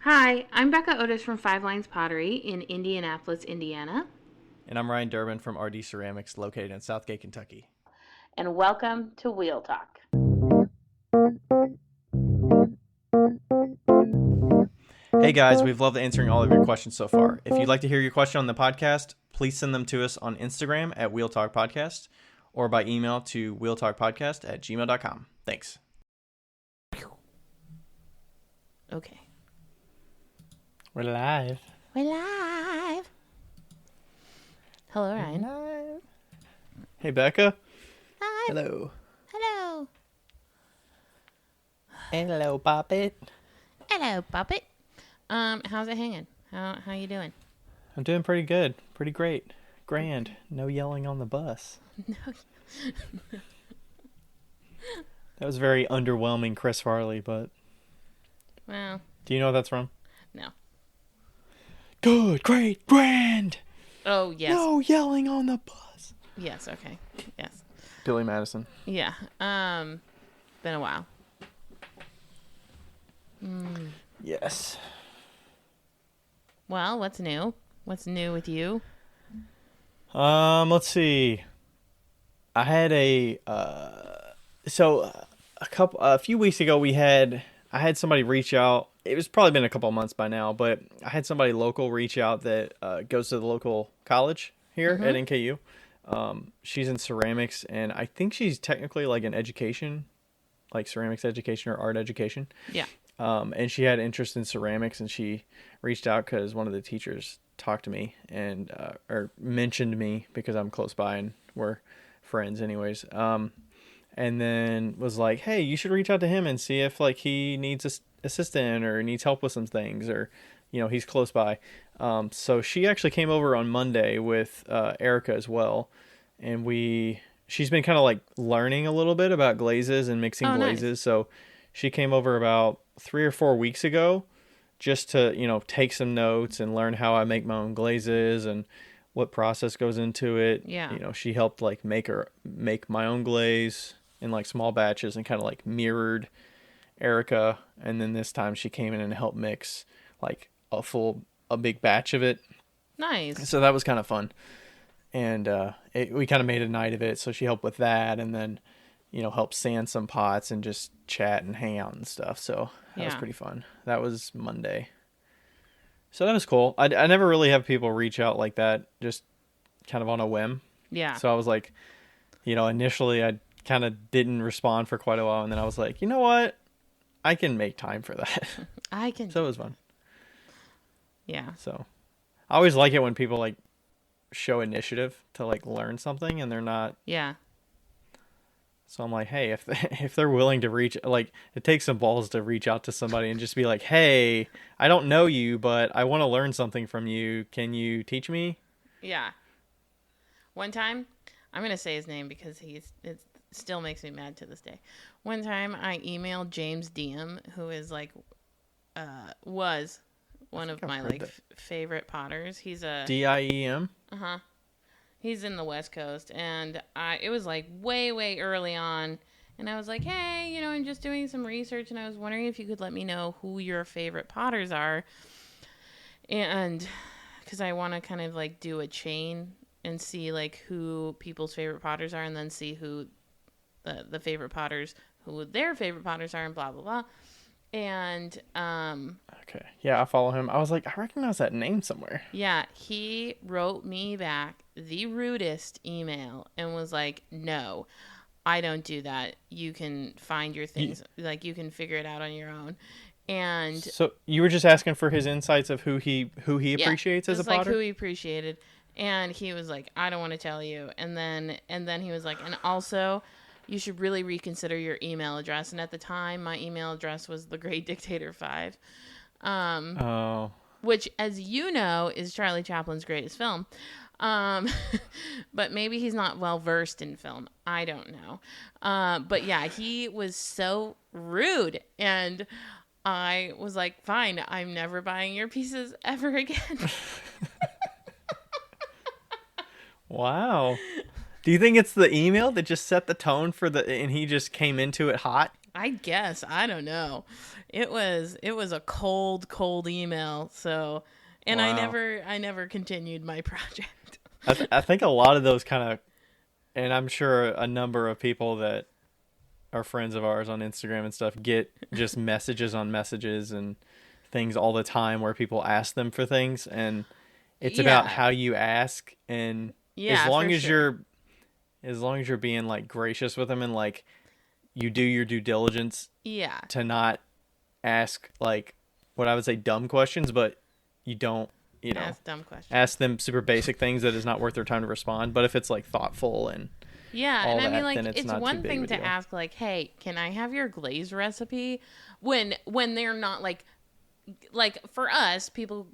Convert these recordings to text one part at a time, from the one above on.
Hi, I'm Becca Otis from Five Lines Pottery in Indianapolis, Indiana. And I'm Ryan Durbin from RD Ceramics, located in Southgate, Kentucky. And welcome to Wheel Talk. Hey guys, we've loved answering all of your questions so far. If you'd like to hear your question on the podcast, please send them to us on Instagram at Wheel Talk Podcast or by email to wheeltalkpodcast@gmail.com. Thanks. Okay. We're live. We're live. Hello, Ryan. Live. Hey Becca. Hi. Hello. Hello. Hello, Poppet. Hello, puppet. How's it hanging? How you doing? I'm doing pretty good. Pretty great. Grand. No yelling on the bus. No. That was very underwhelming, Chris Farley, but Well, do you know what that's from? no. Good, great, grand. Oh, yes. No yelling on the bus. Yes, okay. Yes. Billy Madison. Yeah. Been a while. Yes. Well, what's new? What's new with you? Let's see. I had a few weeks ago I had somebody reach out. It was probably been a couple of months by now, but I had somebody local reach out that goes to the local college here at NKU. She's in ceramics, and I think she's technically like an education, like ceramics education or art education. Yeah. And she had interest in ceramics, and she reached out because one of the teachers talked to me and or mentioned me because I'm close by and we're friends anyways. And then was like, hey, you should reach out to him and see if like he needs assistant or needs help with some things, or he's close by. So she actually came over on Monday with Erica as well, and she's been kind of like learning a little bit about glazes and mixing glazes. Nice. So she came over about 3 or 4 weeks ago just to, take some notes and learn how I make my own glazes and what process goes into it. Yeah. She helped like make my own glaze in like small batches and kind of like mirrored Erica. And then this time she came in and helped mix like a big batch of it. Nice. So that was kind of fun. And we kind of made a night of it. So she helped with that, and then help sand some pots and just chat and hang out and stuff. So that was pretty fun. That was Monday. So that was cool. I never really have people reach out like that, just kind of on a whim. Yeah. So I was like, initially I kind of didn't respond for quite a while. And then I was like, you know what? I can make time for that. I can. So it was fun. Yeah. So I always like it when people like show initiative to like learn something and they're not. Yeah. So I'm like, hey, if they're willing to reach, like, it takes some balls to reach out to somebody and just be like, hey, I don't know you, but I want to learn something from you. Can you teach me? Yeah. One time, I'm going to say his name because it still makes me mad to this day. One time I emailed James Diem, who is like, was one of my like favorite potters. He's a Diem. Uh-huh. He's in the West Coast, and it was like way, way early on, and I was like, hey, I'm just doing some research, and I was wondering if you could let me know who your favorite potters are, and because I want to kind of like do a chain and see like who people's favorite potters are, and then see who the favorite potters, who their favorite potters are, and blah, blah, blah. And okay, yeah, I follow him. I was like, I recognize that name somewhere. Yeah, he wrote me back the rudest email and was like, no, I don't do that. You can find your things, like you can figure it out on your own. And so you were just asking for his insights of who he appreciates as a potter? Like who he appreciated. And he was like, I don't want to tell you. And then he was like, and also you should really reconsider your email address. And at the time, my email address was The Great Dictator 5. Which, as you know, is Charlie Chaplin's greatest film. But maybe he's not well versed in film. I don't know. But yeah, he was so rude. And I was like, fine, I'm never buying your pieces ever again. Wow. Do you think it's the email that just set the tone and he just came into it hot? I guess. I don't know. It was a cold email. So, and Wow. I never continued my project. I think a lot of those kind of, and I'm sure a number of people that are friends of ours on Instagram and stuff get just messages on messages and things all the time where people ask them for things, and it's about Yeah. how you ask, and as Yeah, for long as sure. you're as long as you're being like gracious with them and like you do your due diligence Yeah. to not ask like what I would say dumb questions, but you don't, Ask dumb questions. ask them super basic things that is not worth their time to respond. But if it's like thoughtful and Yeah, and all I mean, that, like, then it's it's not too one big of thing a to deal. ask, like, "Hey, can I have your glaze recipe?" When they're not like for us, people,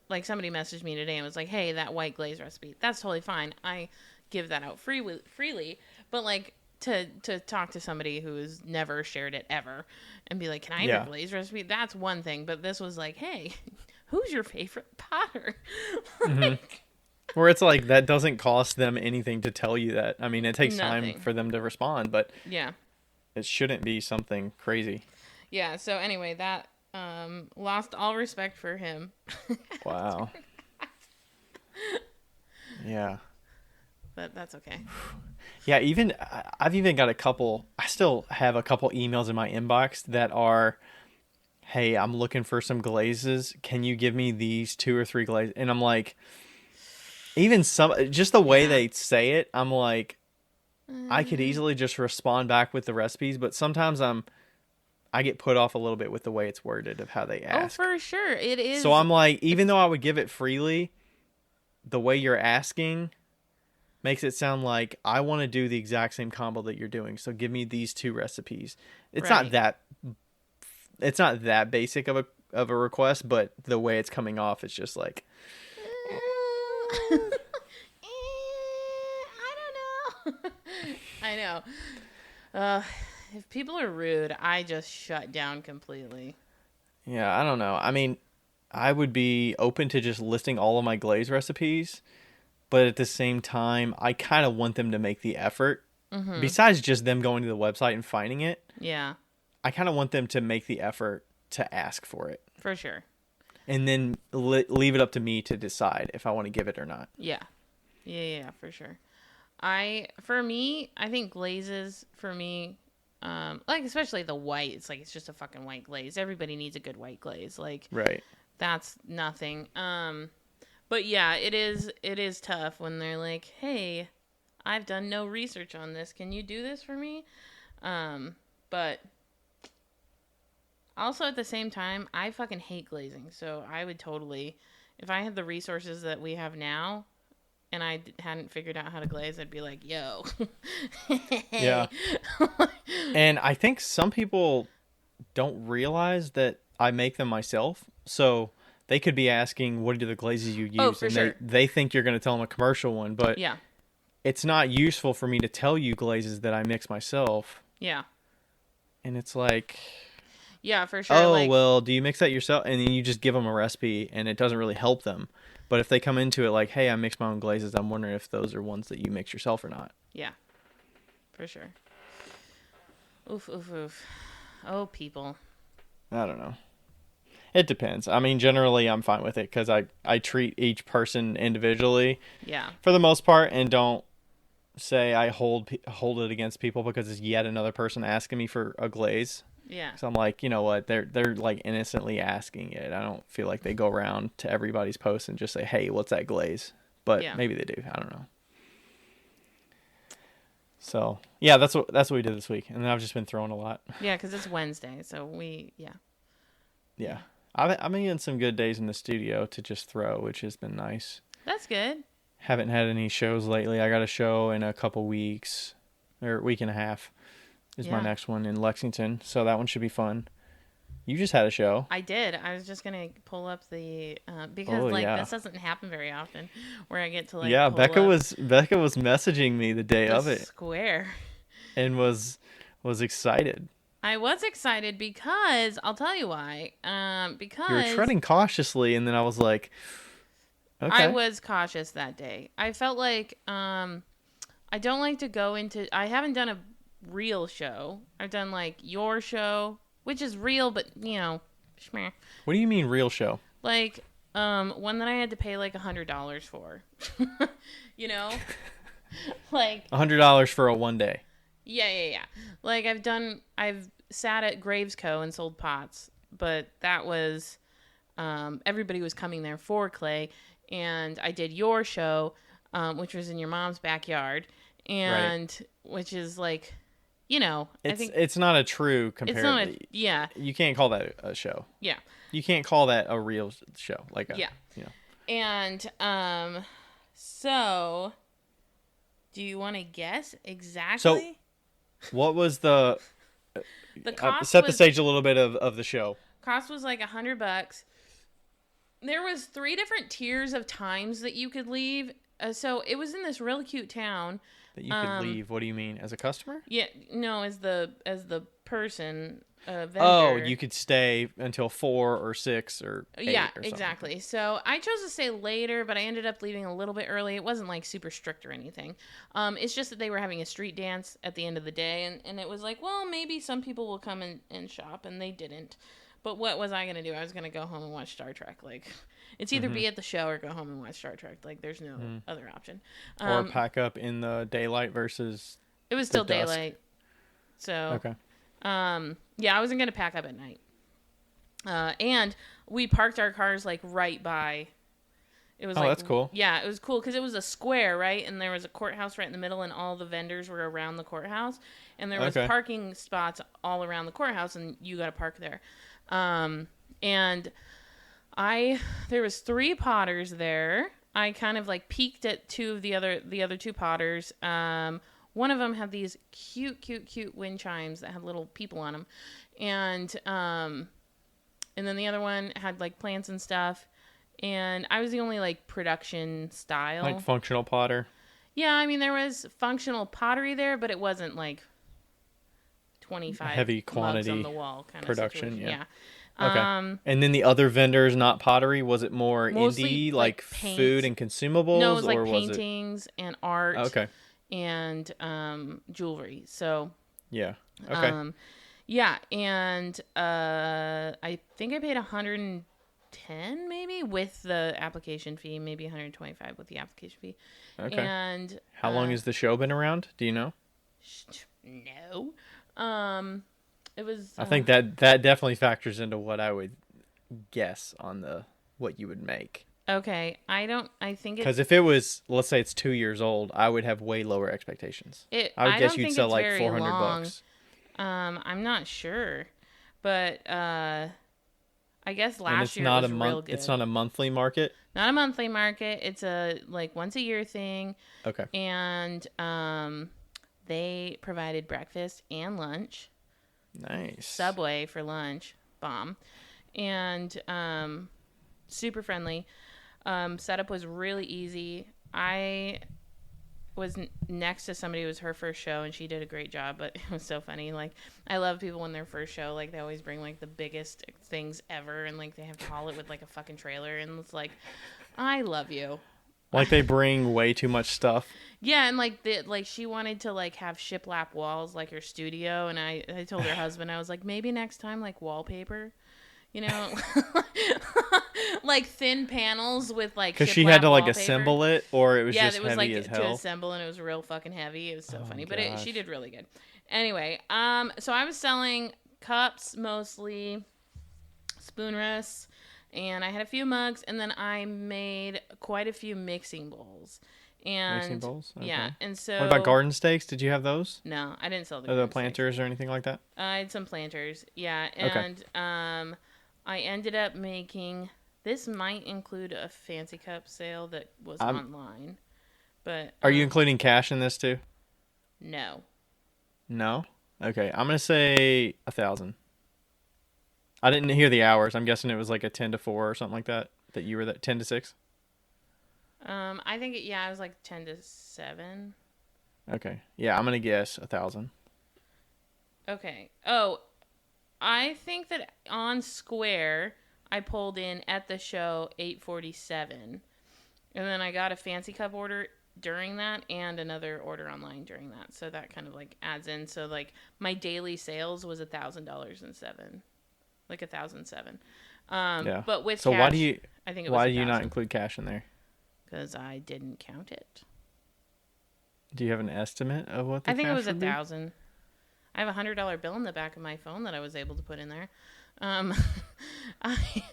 like somebody messaged me today and was like, "Hey, that white glaze recipe." That's totally fine. I give that out freely, but like to talk to somebody who's never shared it ever and be like, "Can I have your Yeah. glaze recipe?" That's one thing, but this was like, "Hey, who's your favorite potter?" Hmm. Like, Where it's like that doesn't cost them anything to tell you that. I mean, it takes time nothing. for them to respond, but Yeah. it shouldn't be something crazy. Yeah, so anyway, that lost all respect for him. Wow. Yeah. But that's okay. Yeah, I've even got a couple. I still have a couple emails in my inbox that are, "Hey, I'm looking for some glazes. Can you give me these 2 or 3 glazes?" And I'm like, even some, just the way Yeah. they say it, I'm like, I could Uh, easily just respond back with the recipes, but sometimes I get put off a little bit with the way it's worded of how they oh, ask. for sure. It So is. I'm like, even It's though I would give it freely, the way you're asking makes it sound like I want to do the exact same combo that you're doing. So give me these 2 recipes. It's not right. that it's not that basic of a request, but the way it's coming off, it's just like, I don't know. I know. Uh, if people are rude, I just shut down completely. yeah, I don't know. I mean, I would be open to just listing all of my glaze recipes, but at the same time, I kind of want them to make the effort. Mm-hmm. Besides just them going to the website and finding it, Yeah, I kind of want them to make the effort to ask for it. for sure. And then leave it up to me to decide if I want to give it or not. Yeah. Yeah, for sure. For me, I think glazes for me, like especially the white. It's like it's just a fucking white glaze. Everybody needs a good white glaze. Like Right. that's nothing. But yeah, it is tough when they're like, "Hey, I've done no research on this. Can you do this for me?" But also at the same time, I fucking hate glazing. So I would totally, if I had the resources that we have now, and hadn't figured out how to glaze, I'd be like, "Yo, Yeah. hey." And I think some people don't realize that I make them myself. So they could be asking, what are the glazes you Oh, use? for And sure. they think you're going to tell them a commercial one, but Yeah, it's not useful for me to tell you glazes that I mix myself. yeah, And it's like, yeah, for sure. oh, Like, well, do you mix that yourself? And then you just give them a recipe and it doesn't really help them. But if they come into it like, hey, I mix my own glazes, I'm wondering if those are ones that you mix yourself or not. yeah, for sure. Oof, oof, oof. Oh, people. I don't know. It depends. I mean, generally, I'm fine with it because I treat each person individually Yeah, for the most part and don't say I hold it against people because it's yet another person asking me for a glaze. yeah, So I'm like, you know what? They're like innocently asking it. I don't feel like they go around to everybody's post and just say, "Hey, what's that glaze?" But yeah, maybe they do. I don't know. So yeah, that's what we did this week, and then I've just been throwing a lot. yeah. Because it's Wednesday, so yeah, Yeah, yeah. I've been getting some good days in the studio to just throw, which has been nice. That's good. Haven't had any shows lately. I got a show in a couple weeks, or week and a half is my Yeah, next one in Lexington, so that one should be fun. You just had a show. I did. I was just gonna pull up the because Oh like yeah. this doesn't happen very often, where I get to like Yeah, pull Becca up was messaging me the day the of it square. and was excited. I was excited because I'll tell you why. You were Because treading cautiously, and then I was like, I okay. was cautious that day. I felt like I don't like to go into. I haven't done real show. I've done like your show, which is real, but schmeh. What do you mean real show? Like one that I had to pay like $100 for. you know, like $100 for a 1 day. yeah. Like I've sat at Graves Co. and sold pots, but that was everybody was coming there for clay, and I did your show, which was in your mom's backyard, and Right. which is like, I think It's not a true it's comparison. not yeah, You can't call that a show. yeah, You can't call that a real show. Like a, yeah. you know. And so do you want to guess exactly? What was the The cost set the was stage a little bit of the show. cost was like $100. There was 3 different tiers of times that you could leave. So it was in this really cute town. That you could leave. What do you mean? As a customer? Yeah, no, as the person, vendor. Oh, you could stay until 4 or 6 or 8 Yeah, or something. exactly. So I chose to stay later, but I ended up leaving a little bit early. It wasn't like super strict or anything. It's just that they were having a street dance at the end of the day, and it was like, well, maybe some people will come and shop, and they didn't. But what was I going to do? I was going to go home and watch Star Trek. Like, it's either be at the show or go home and watch Star Trek. Like, there's no other option. Or pack up in the daylight versus It was still the dusk. daylight. So, Okay. yeah, I wasn't going to pack up at night. And we parked our cars, like, right by... It was That's cool. Yeah, it was cool because it was a square, right? And there was a courthouse right in the middle, and all the vendors were around the courthouse. And there was parking spots all around the courthouse, and you got to park there. And there was 3 potters there. I kind of like peeked at 2 of the other 2 potters. One of them had these cute wind chimes that had little people on them, and then the other one had like plants and stuff. And I was the only like production style, Like functional potter. Yeah, I mean there was functional pottery there, but it wasn't like 25 heavy quantity mugs on the wall kind production. of situation. Yeah. Okay. And then the other vendors, not pottery, was it more Mostly, indie, like paint. food and consumables? No, it was like or paintings and art. Okay. And jewelry. So yeah. Okay. Yeah, and I think I paid $110 maybe with the application fee, maybe $125 with the application fee. Okay. And how long has the show been around? Do you know? No. It was. I think that definitely factors into what I would guess on what you would make. Okay, I think it's... Because if it was, let's say it's 2 years old, I would have way lower expectations. I would guess you'd sell like $400. I'm not sure, but I guess last year not it was real good. It's not a monthly market. Not a monthly market. It's a like once a year thing. Okay. And they provided breakfast and lunch. Nice. Subway for lunch. Bomb. And super friendly. Setup was really easy. I was next to somebody who was her first show, and she did a great job, but it was so funny. Like, I love people when their first show, like, they always bring, like, the biggest things ever, and, like, they have to haul it with, like, a fucking trailer, and it's like, I love you. Like, they bring way too much stuff. Yeah, and, like, she wanted to, like, have shiplap walls, like, her studio, and I told her husband, I was like, maybe next time, like, wallpaper. You know, like thin panels with like. Because she had to like wallpaper. assemble it, or it was just it was heavy like as hell. to assemble, and it was real fucking heavy. It was so funny, but gosh. she did really good. Anyway, so I was selling cups mostly, spoon rests, and I had a few mugs, and then I made quite a few mixing bowls. And mixing bowls? Okay. Yeah, and so. What about garden stakes? Did you have those? No, I didn't sell the. Or the planters or anything like that? I had some planters, yeah, and I ended up making. This might include a fancy cup sale that was online, but are you including cash in this too? No. No. Okay, I'm gonna say 1,000. I didn't hear the hours. I'm guessing it was like a 10 to 4 or something like that. That you were 10 to 6. I think it was like 10 to 7. Okay, yeah, I'm gonna guess 1,000. Okay. Oh. I think that on Square, I pulled in at the show $847, and then I got a fancy cup order during that and another order online during that. So that kind of like adds in. So like my daily sales was $1,000 like 1,007. Yeah. But with So cash, I think it was why do you not 1,000 include cash in there? because I didn't count it. Do you have an estimate of what the I think it cash was would be? 1,000. I have a $100 bill in the back of my phone that I was able to put in there. Um, I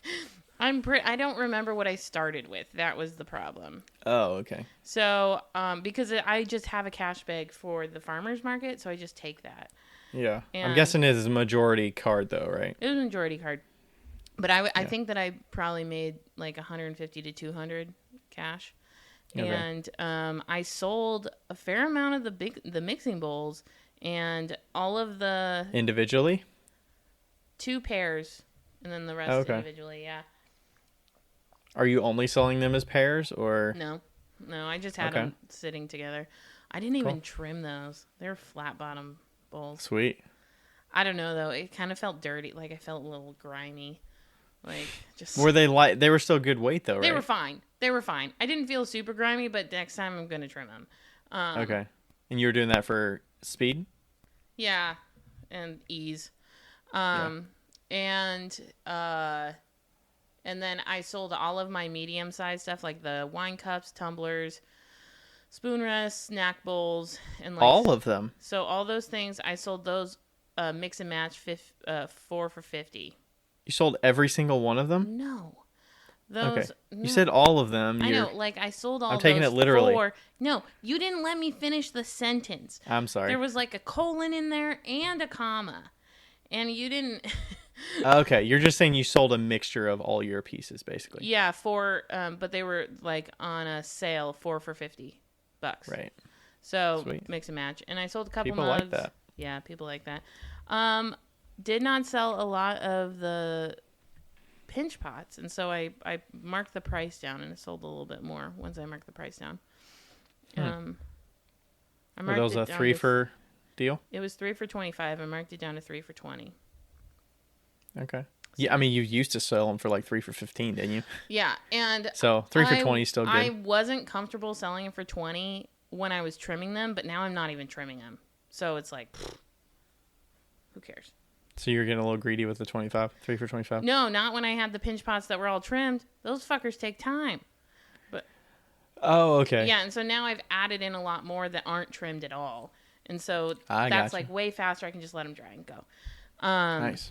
I don't remember what I started with. That was the problem. Oh, okay. So, because I just have a cash bag for the farmer's market, so I just take that. Yeah. I'm And guessing it is a majority card though, right? it was a majority card. But I Yeah. think that I probably made like 150 to 200 cash. Okay. And I sold a fair amount of the mixing bowls and all of the Individually? 2 pairs and then the rest Okay. individually, yeah. Are you only selling them as pairs or? No, I just had Okay. them sitting together. I didn't even Cool. trim those. They're flat bottom bowls. Sweet. I don't know though. It kind of felt dirty. Like I felt a little grimy. Like just. Were they light? They were still good weight though, right? They were fine. They were fine. I didn't feel super grimy, but next time I'm gonna trim them. Okay. And you were doing that for speed? Yeah, and ease. Yeah. And then I sold all of my medium sized stuff, like the wine cups, tumblers, spoon rests, snack bowls, and like All of them. So all those things, I sold those mix and match 4 for $50. You sold every single one of them? No. Okay. Those no. You said all of them. I know, like I sold all I'm taking those it literally. 4. No, you didn't let me finish the sentence. I'm sorry. There was like a colon in there and a comma. And you didn't Okay, you're just saying you sold a mixture of all your pieces basically. Yeah, 4 but they were like on a sale 4 for $50. Right. So Sweet. mix and match. And I sold a couple People mugs. like that. Yeah, people like that. Did not sell a lot of the pinch pots, and so I marked the price down, and it sold a little bit more once I marked the price down. I Were those a 3 for deal? It was 3 for $25. I marked it down to 3 for $20. Okay. Yeah, I mean you used to sell them for like 3 for 15, didn't you? Yeah, and So 3 for 20 is still good. I wasn't comfortable selling them for 20 when I was trimming them, but now I'm not even trimming them. So it's like, who cares? So you're getting a little greedy with the 25, 3 for 25? No, not when I had the pinch pots that were all trimmed. Those fuckers take time. Oh, okay. Yeah, and so now I've added in a lot more that aren't trimmed at all. And so I that's gotcha. like way faster. I can just let them dry and go. Nice.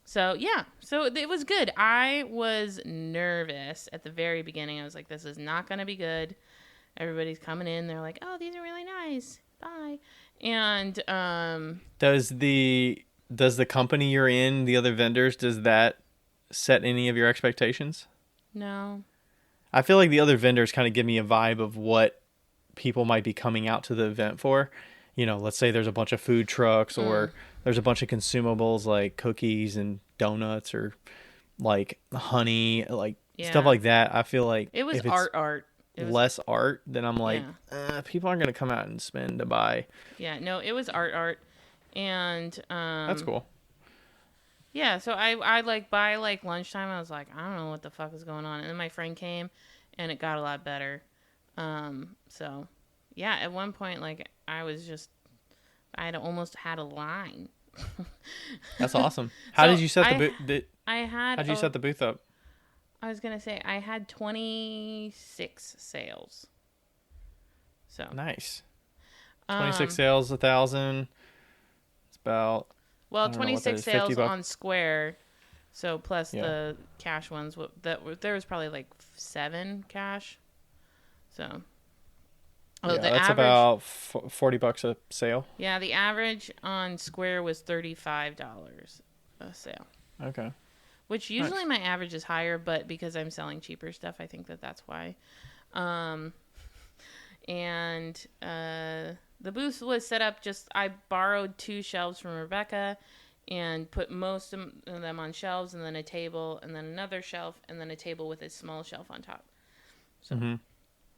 So, yeah. So it was good. I was nervous at the very beginning. I was like, this is not going to be good. Everybody's coming in. They're like, oh, these are really nice. Bye. And Does the company you're in, the other vendors, does that set any of your expectations? no. I feel like the other vendors kind of give me a vibe of what people might be coming out to the event for. You know, let's say there's a bunch of food trucks or there's a bunch of consumables like cookies and donuts or like honey, like stuff like that. I feel like it was if it's art. It was, less art, then I'm like, people aren't going to come out and spend to buy. Yeah, no, it was art. And That's cool. yeah, so I like by like lunchtime I was like, I don't know what the fuck is going on. And then my friend came and it got a lot better. So yeah, at one point like I had almost had a line. That's awesome. How So did you set the booth? How'd you set the booth up? I was gonna say I had 26 sales. So Nice. 26 sales, 1,000. It's about. Well, I don't know what that 26 is, 50 sales bucks? on Square, so plus the cash ones. There was probably like 7 cash. So, That's about $40 a sale. Yeah, the average on Square was $35 a sale. Okay. Which usually my average is higher, but because I'm selling cheaper stuff, I think that's why. The booth was set up I borrowed 2 shelves from Rebecca and put most of them on shelves and then a table and then another shelf and then a table with a small shelf on top. So.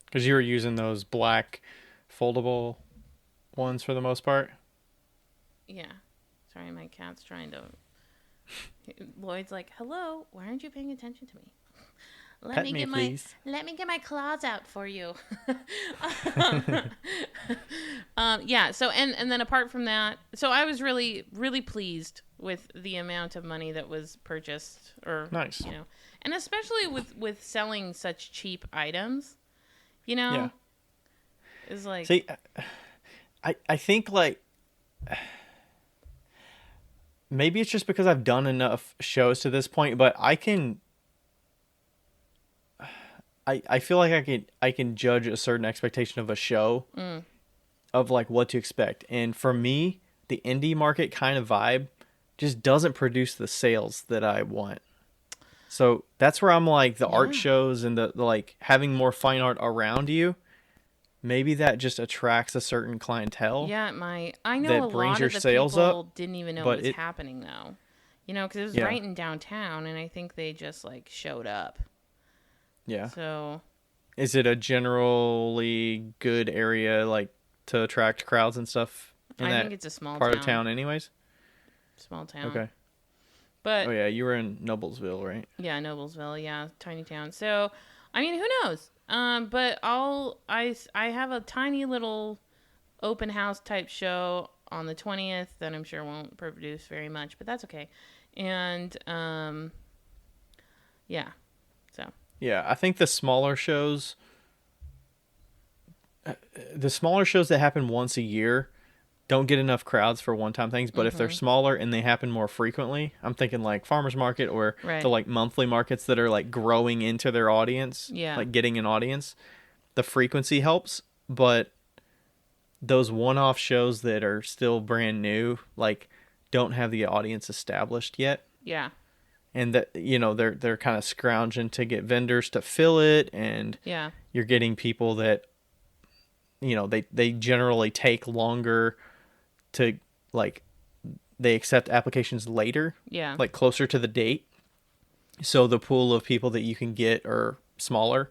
Because you were using those black foldable ones for the most part? Yeah. Sorry, my cat's trying to... Lloyd's like, hello, why aren't you paying attention to me? Pet me, please. let me get my claws out for you. Yeah. So and then apart from that, so I was really really pleased with the amount of money that was purchased, or Nice. and especially with selling such cheap items, Yeah. is like. See, I think like maybe it's just because I've done enough shows to this point, but I feel like I can judge a certain expectation of a show of like what to expect. And for me, the indie market kind of vibe just doesn't produce the sales that I want. So that's where I'm like the art shows and the like having more fine art around you. Maybe that just attracts a certain clientele. Yeah, I know that a brings lot your of the sales people up, didn't even know but it was happening though. Because it was Yeah. right in downtown, and I think they just like showed up. Yeah. So Is it a generally good area like to attract crowds and stuff in I that think it's a small part town. of town anyways? Small town. Okay. But Oh yeah, you were in Noblesville, right? yeah, Noblesville, yeah, tiny town. So, I mean, who knows? But I have a tiny little open house type show on the 20th that I'm sure won't produce very much, but that's okay. And yeah. So. Yeah, I think the smaller shows that happen once a year don't get enough crowds for one-time things, but if they're smaller and they happen more frequently, I'm thinking like farmers market or Right. the like monthly markets that are like growing into their audience, Yeah. like getting an audience, the frequency helps, but those one-off shows that are still brand new, like don't have the audience established yet. Yeah. And that they're kind of scrounging to get vendors to fill it, and Yeah. you're getting people that they generally take longer to like they accept applications later, Yeah. like closer to the date. So the pool of people that you can get are smaller,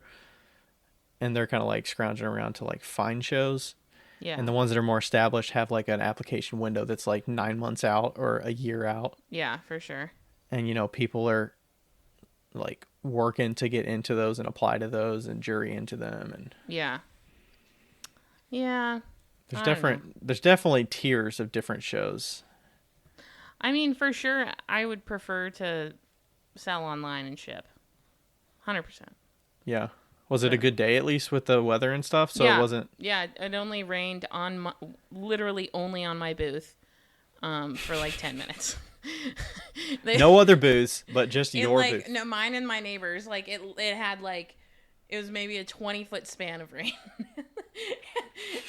and they're kind of like scrounging around to like find shows. Yeah. And the ones that are more established have like an application window that's like 9 months out or a year out. Yeah, for sure. And people are like working to get into those and apply to those and jury into them, and Yeah. Yeah. there's definitely tiers of different shows. I mean, for sure, I would prefer to sell online and ship. 100%. Yeah. Was it a good day at least with the weather and stuff? So yeah. it wasn't. Yeah, it only rained literally only on my booth for like 10 minutes. No other booths, but just your like, booth. No, mine and my neighbors. Like it had like it was maybe a 20-foot span of rain.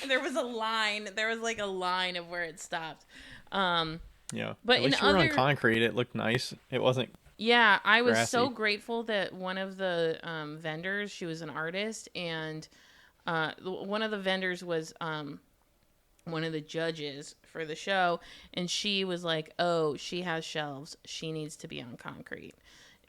There was a line. There was like a line of where it stopped. Yeah, but at least in you were on concrete. It looked nice. It wasn't. Yeah, I was grassy. so grateful that one of the vendors, she was an artist, and one of the vendors was one of the judges for the show, and she was like, "Oh, she has shelves. She needs to be on concrete."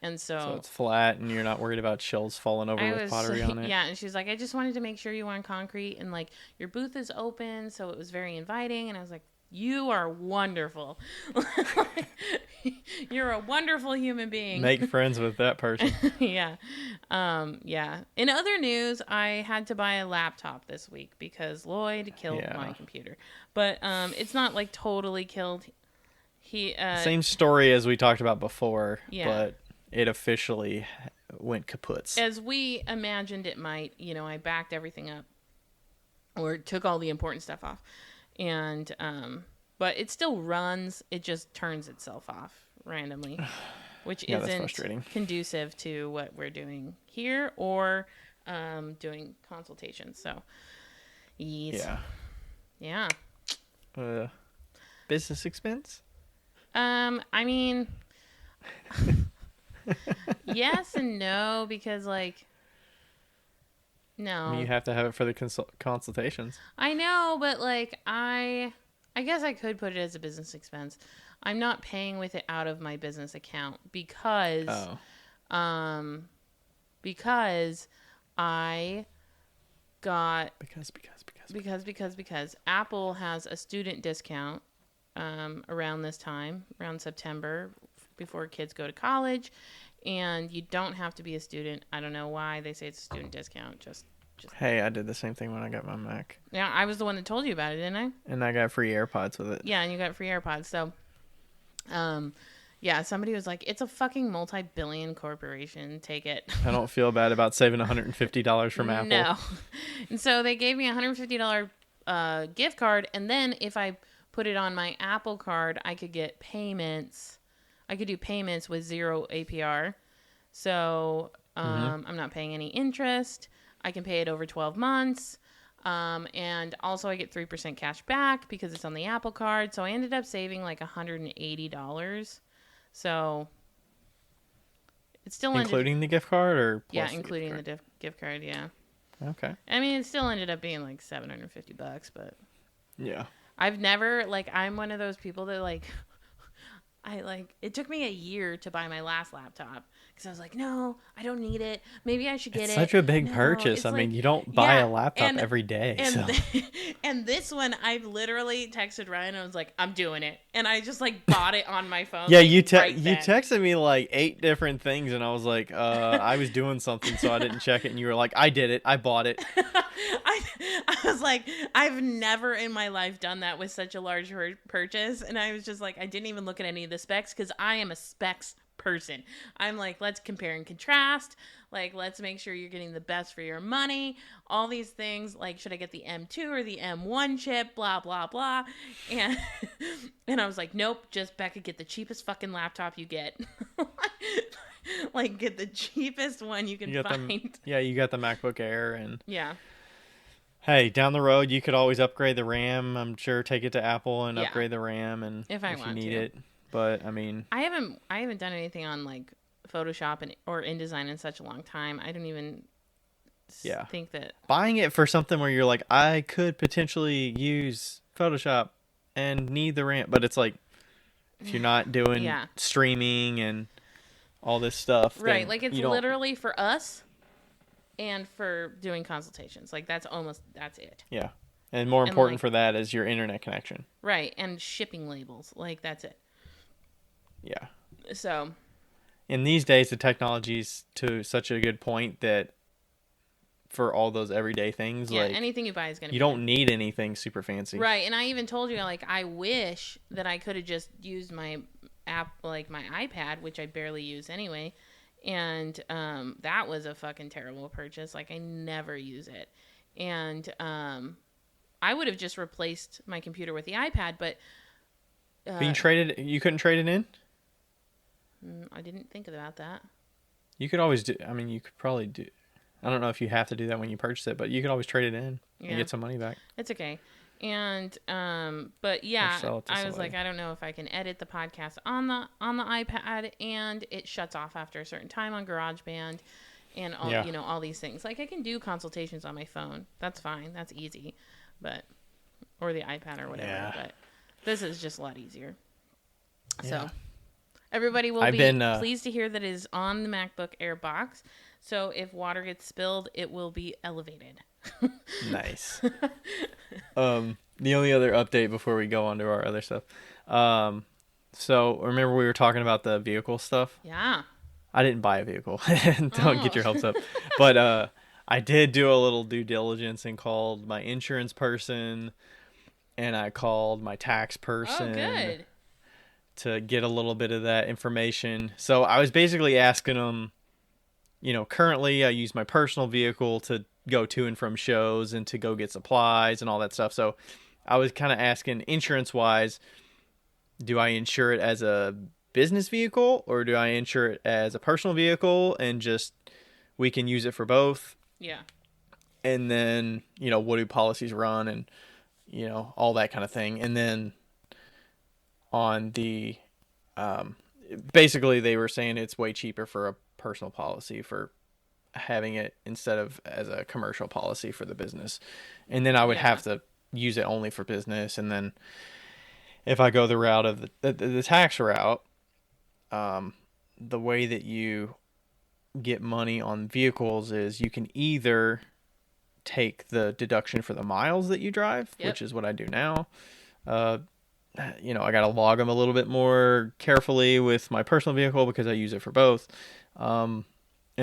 And so it's flat, and you're not worried about shells falling over with pottery on it. Yeah, and she's like, "I just wanted to make sure you were on concrete, and like your booth is open, so it was very inviting." And I was like, "You are wonderful. You're a wonderful human being." Make friends with that person. Yeah. Yeah. In other news, I had to buy a laptop this week because Lloyd killed my computer. But it's not like totally killed. Same story as we talked about before, Yeah. but it officially went kaput. As we imagined it might. I backed everything up or took all the important stuff off. And but it still runs. It just turns itself off randomly, which isn't conducive to what we're doing here or doing consultations. So, yeah. Business expense? I mean, yes and no, because like, no. I mean, you have to have it for the consultations. I know, but like, I guess I could put it as a business expense. I'm not paying with it out of my business account because I got because Apple has a student discount around this time, around September, before kids go to college, and you don't have to be a student. I don't know why they say it's a student discount. Just Hey, I did the same thing when I got my Mac. yeah, I was the one that told you about it, didn't I? And I got free AirPods with it. Yeah, and you got free AirPods. So, yeah, somebody was like, "It's a fucking multi-billion corporation. Take it." I don't feel bad about saving $150 from Apple. No. And so they gave me a $150 gift card, and then if I put it on my Apple card, I could get payments. I could do payments with 0 APR. So I'm not paying any interest. I can pay it over 12 months. And also I get 3% cash back because it's on the Apple card. So I ended up saving like $180. So it still including the gift card or plus yeah, including the gift card, yeah. Okay. I mean, it still ended up being like $750, but yeah. I've never I'm one of those people that it took me a year to buy my last laptop because I was like, no, I don't need it. Maybe I should get it. Such a big purchase. I mean, you don't buy a laptop every day. And this one, I literally texted Ryan. I was like, I'm doing it. And I just bought it on my phone. Yeah, you texted me 8 different things. And I was like, I was doing something, so I didn't check it. And you were like, I did it. I bought it. I was like, I've never in my life done that with such a large purchase. And I was just like, I didn't even look at any of the specs because I am a specs person. I'm like, let's compare and contrast. Let's make sure you're getting the best for your money. All these things. Should I get the M2 or the M1 chip? Blah, blah, blah. And and I was like, nope, just Becca, get the cheapest fucking laptop you get. Get the cheapest one you can find. You got the MacBook Air and yeah. Hey, down the road, you could always upgrade the RAM. I'm sure take it to Apple and upgrade the RAM and if you need it. But I mean, I haven't done anything on Photoshop or InDesign in such a long time. I don't even think that buying it for something where you're like, I could potentially use Photoshop and need the RAM, but it's if you're not doing streaming and all this stuff, right? It's literally for us. And for doing consultations. That's it. Yeah. And more important for that is your internet connection. Right. And shipping labels. That's it. Yeah. So. In these days, the technology's to such a good point that for all those everyday things, anything you buy is going to be. You don't need anything super fancy. Right. And I even told you, I wish that I could have just used my app, my iPad, which I barely use anyway. And that was a fucking terrible purchase. I never use it. And I would have just replaced my computer with the iPad, but you couldn't trade it in? I didn't think about that. You could always do. I mean, you could probably do. I don't know if you have to do that when you purchase it, but you could always trade it in and get some money back. It's okay. And but yeah, I was like, I don't know if I can edit the podcast on the iPad, and it shuts off after a certain time on GarageBand, and all all these things. I can do consultations on my phone. That's fine. That's easy, or the iPad or whatever. Yeah. But this is just a lot easier. Yeah. So everybody will be pleased to hear that it is on the MacBook Air box. So if water gets spilled, it will be elevated. Nice. The only other update before we go on to our other stuff. So remember we were talking about the vehicle stuff? Yeah. I didn't buy a vehicle. Don't get your hopes up. But I did do a little due diligence and called my insurance person and I called my tax person. Oh, good. To get a little bit of that information. So I was basically asking them, currently I use my personal vehicle to go to and from shows and to go get supplies and all that stuff. So I was kind of asking insurance wise, do I insure it as a business vehicle or do I insure it as a personal vehicle and just we can use it for both? Yeah. And then, what do policies run and, all that kind of thing. And then on the, basically they were saying it's way cheaper for a personal policy for having it instead of as a commercial policy for the business. And then I would have to use it only for business. And then if I go the route of the tax route, the way that you get money on vehicles is you can either take the deduction for the miles that you drive, which is what I do now. I got to log them a little bit more carefully with my personal vehicle because I use it for both. And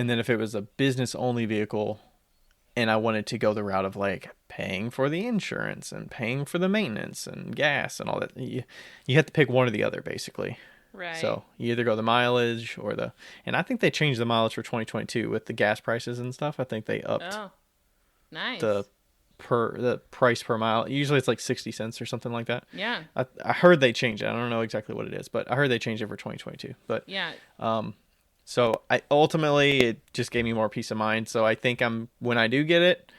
then if it was a business only vehicle and I wanted to go the route of like paying for the insurance and paying for the maintenance and gas and all that, you have to pick one or the other basically. Right. So you either go the mileage or and I think they changed the mileage for 2022 with the gas prices and stuff. I think they upped Oh, nice. the price per mile. Usually it's like 60 cents or something like that. Yeah. I heard they changed it. I don't know exactly what it is, but I heard they changed it for 2022. But Yeah. So I ultimately it just gave me more peace of mind. So I think when I do get it,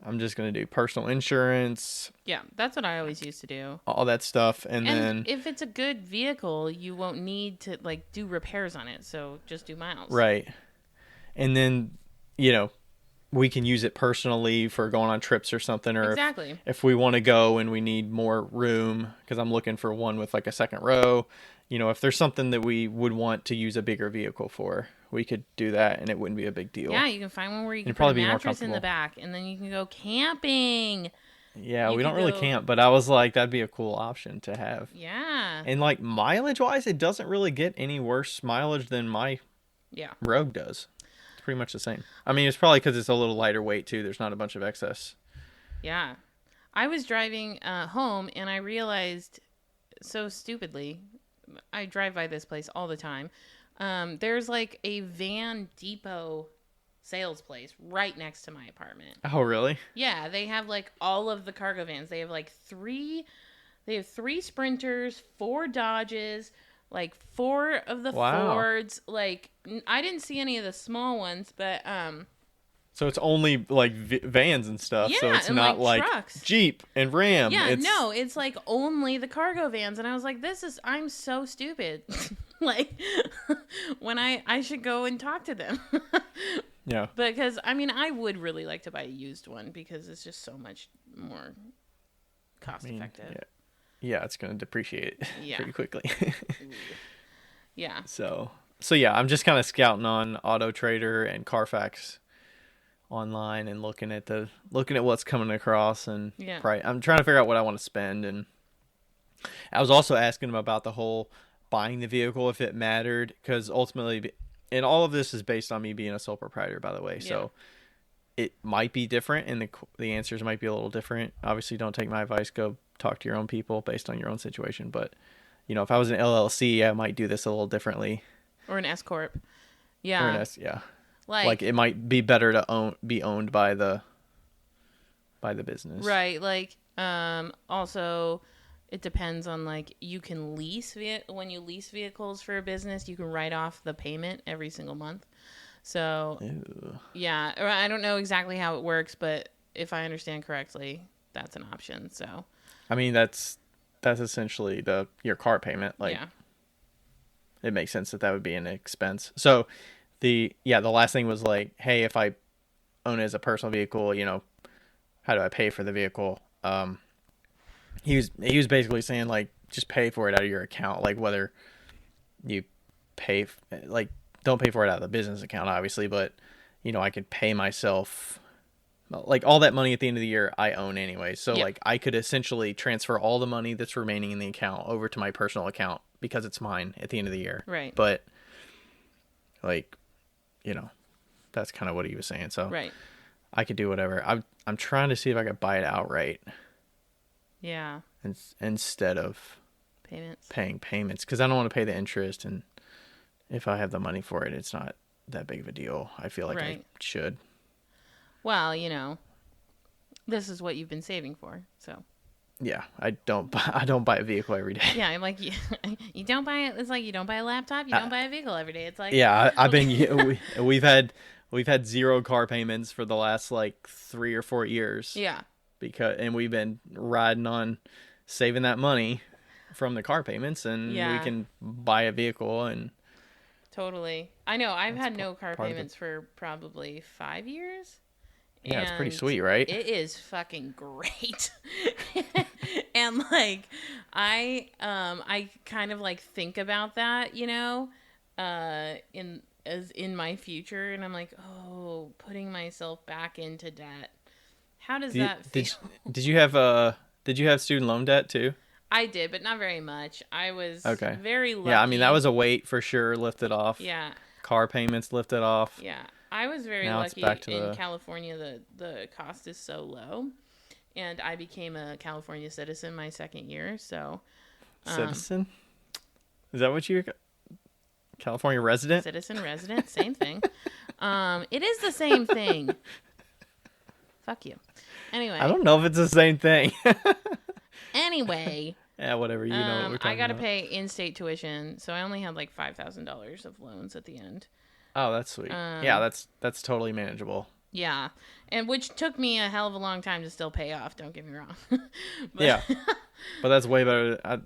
I'm just gonna do personal insurance, Yeah, that's what I always used to do. all that stuff, and then if it's a good vehicle, you won't need to like do repairs on it. So just do miles. right, and then we can use it personally for going on trips or something, or Exactly. if we want to go and we need more room, because I'm looking for one with like a second row. If there's something that we would want to use a bigger vehicle for, we could do that, and it wouldn't be a big deal. Yeah, you can find one where you can It'd put a probably be more mattress in the comfortable. back, and then you can go camping. Yeah, You we could don't really go- camp, but I was like, that'd be a cool option to have. Yeah. And like mileage wise, it doesn't really get any worse mileage than my Yeah. Rogue does. It's pretty much the same. I mean, it's probably because it's a little lighter weight too. There's not a bunch of excess. Yeah. I was driving home, and I realized so stupidly, I drive by this place all the time. There's like a Van Depot sales place right next to my apartment. Oh, really? Yeah, they have like all of the cargo vans. They have three Sprinters, 4 Dodges, like 4 of the Wow. Fords. Like I didn't see any of the small ones, but So it's only like vans and stuff. So Yeah, it's and, not like, like trucks. Jeep and Ram. yeah, It's, no, it's like only the cargo vans. And I was like, I'm so stupid. Like when I should go and talk to them. Yeah. Because I mean, I would really like to buy a used one because it's just so much more cost effective. Yeah, it's going to depreciate Yeah. pretty quickly. Yeah. So yeah, I'm just kind of scouting on Auto Trader and Carfax online and looking at what's coming across and Yeah. I'm trying to figure out what I want to spend. And I was also asking him about the whole buying the vehicle, if it mattered, because ultimately, and all of this is based on me being a sole proprietor, by the way. So it might be different, and the answers might be a little different. Obviously, don't take my advice. Go talk to your own people based on your own situation. But if I was an LLC, I might do this a little differently. Or an S corp. Or Yeah. an S, yeah. Like It might be better to be owned by the business. right. Like also. It depends on like you can when you lease vehicles for a business, you can write off the payment every single month. So Ew. yeah, or I don't know exactly how it works, but if I understand correctly, that's an option. So I mean, that's essentially your car payment. Like, yeah, it makes sense that would be an expense. So the last thing was like, hey, if I own it as a personal vehicle, how do I pay for the vehicle? He was basically saying like, just pay for it out of your account, like whether you don't pay for it out of the business account, obviously, but I could pay myself like all that money at the end of the year I own anyway. So like I could essentially transfer all the money that's remaining in the account over to my personal account because it's mine at the end of the year. right, But like, that's kind of what he was saying. So right, I could do whatever. I'm trying to see if I could buy it outright. yeah, Instead of payments. paying payments, because I don't want to pay the interest, and if I have the money for it, it's not that big of a deal. I feel like Right. I should. Well, this is what you've been saving for, so Yeah, I don't buy a vehicle every day. yeah, I'm like you don't buy it. It's like you don't buy a laptop, you don't buy a vehicle every day. It's like Yeah, I've been we've had 0 car payments for the last like 3 or 4 years. yeah, And we've been riding on saving that money from the car payments, and we Yeah. can buy a vehicle. And totally. I know I've had no car part of it. payments for probably 5 years. yeah, it's pretty and sweet, right? It is fucking great. And like I kind of like think about that, in my future, and I'm like, "Oh, putting myself back into debt. How does that feel?" Did you have student loan debt too? I did, but not very much. I was Okay. very lucky. Yeah, I mean that was a weight for sure lifted off. Yeah. car payments lifted off. Yeah. I was very Now it's lucky back to in the California. The cost is so low, and I became a California citizen my second year. So, citizen. Is that what you? California resident? Citizen, resident, same thing. It is the same thing. Fuck you. Anyway. I don't know if it's the same thing. Anyway. Yeah, whatever. You know what we're talking I got to about. pay in-state tuition, so I only had like $5,000 of loans at the end. Oh, that's sweet. Yeah, that's totally manageable. Yeah, and which took me a hell of a long time to still pay off. Don't get me wrong. But, yeah, but that's way better. I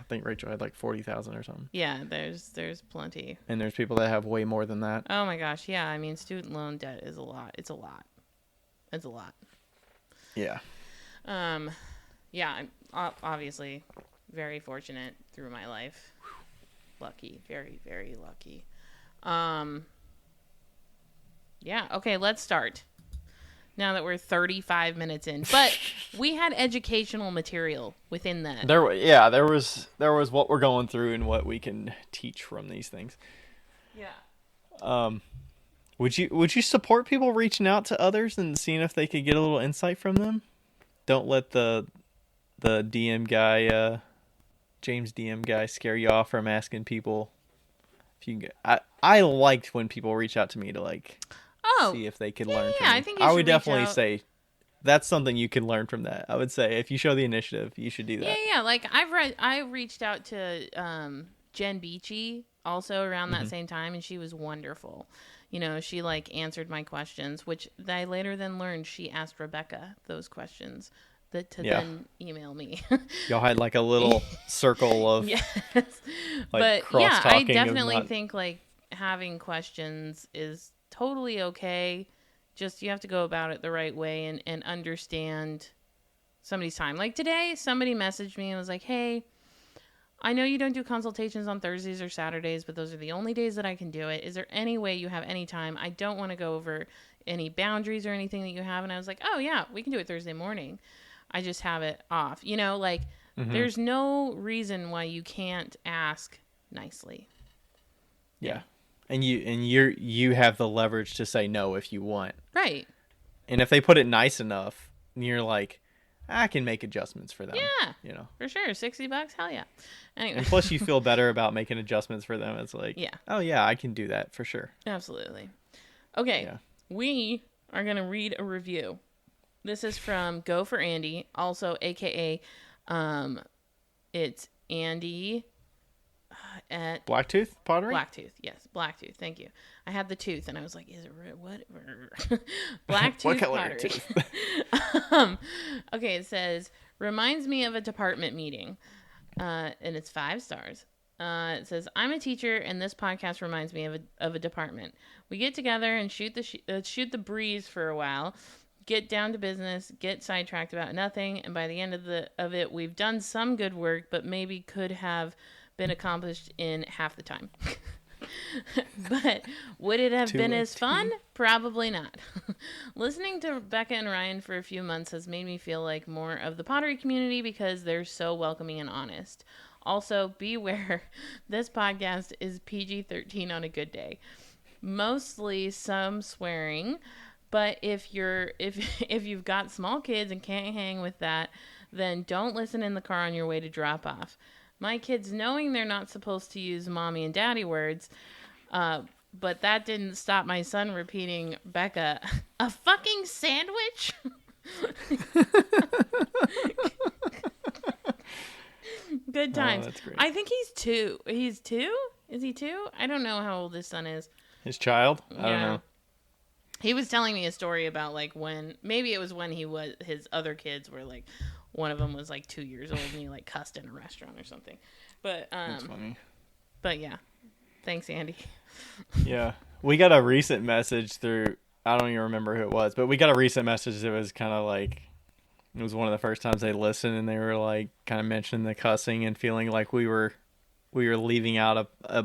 think Rachel had like 40,000 or something. Yeah, there's plenty. And there's people that have way more than that. Oh my gosh, yeah. I mean, student loan debt is a lot. It's a lot. Yeah. Yeah. I'm obviously very fortunate through my life. Lucky, very, very lucky. Yeah. Okay, let's start. Now that we're 35 minutes in, but we had educational material within that. There was what we're going through and what we can teach from these things. Yeah. Would you support people reaching out to others and seeing if they could get a little insight from them? Don't let the DM guy, James DM guy, scare you off from asking people. If you, I liked when people reach out to me to see if they could learn from me. I think I would definitely out. say that's something you can learn from that. I would say if you show the initiative, you should do that. Yeah. Like I reached out to Jen Beachy also around that same time, and she was wonderful. You know, she answered my questions, which I later then learned she asked Rebecca those questions then email me. Y'all had a little circle of yes. But yeah, I definitely think having questions is totally okay. Just you have to go about it the right way and understand somebody's time. Like today, somebody messaged me and was like, "Hey, I know you don't do consultations on Thursdays or Saturdays, but those are the only days that I can do it. Is there any way you have any time? I don't want to go over any boundaries or anything that you have." And I was like, "Oh yeah, we can do it Thursday morning. I just have it off." You know, there's no reason why you can't ask nicely. Yeah. And you have the leverage to say no if you want. Right. And if they put it nice enough, you're like, I can make adjustments for them. Yeah. You know. For sure. $60, hell yeah. Anyway. And plus you feel better about making adjustments for them. It's like, yeah. Oh yeah, I can do that for sure. Absolutely. Okay. Yeah. We are going to read a review. This is from Go for Andy, also AKA it's Andy at Blacktooth Pottery? Blacktooth, yes, Blacktooth. Thank you. I had the tooth, and I was like, "Is it what?" Blacktooth what color Pottery. Tooth? Okay, it says reminds me of a department meeting, and it's 5 stars. It says I'm a teacher, and this podcast reminds me of a department. We get together and shoot the breeze for a while. Get down to business, get sidetracked about nothing, and by the end of it, we've done some good work, but maybe could have been accomplished in half the time. But would it have been as fun? Probably not. Listening to Becca and Ryan for a few months has made me feel like more of the pottery community because they're so welcoming and honest. Also, beware, this podcast is PG-13 on a good day. Mostly some swearing. But if you've got small kids and can't hang with that, then don't listen in the car on your way to drop off. My kids, knowing they're not supposed to use mommy and daddy words, but that didn't stop my son repeating, Becca, a fucking sandwich? Good times. Oh, that's great. I think he's 2. He's 2? Is he 2? I don't know how old his son is. His child? I don't know. He was telling me a story about when maybe it was when his other kids were one of them was 2 years old and he cussed in a restaurant or something. But that's funny. But yeah. Thanks, Andy. Yeah. We got a recent message through, I don't even remember who it was, but we got a recent message that was kind of it was one of the first times they listened, and they were kind of mentioning the cussing and feeling like we were leaving out a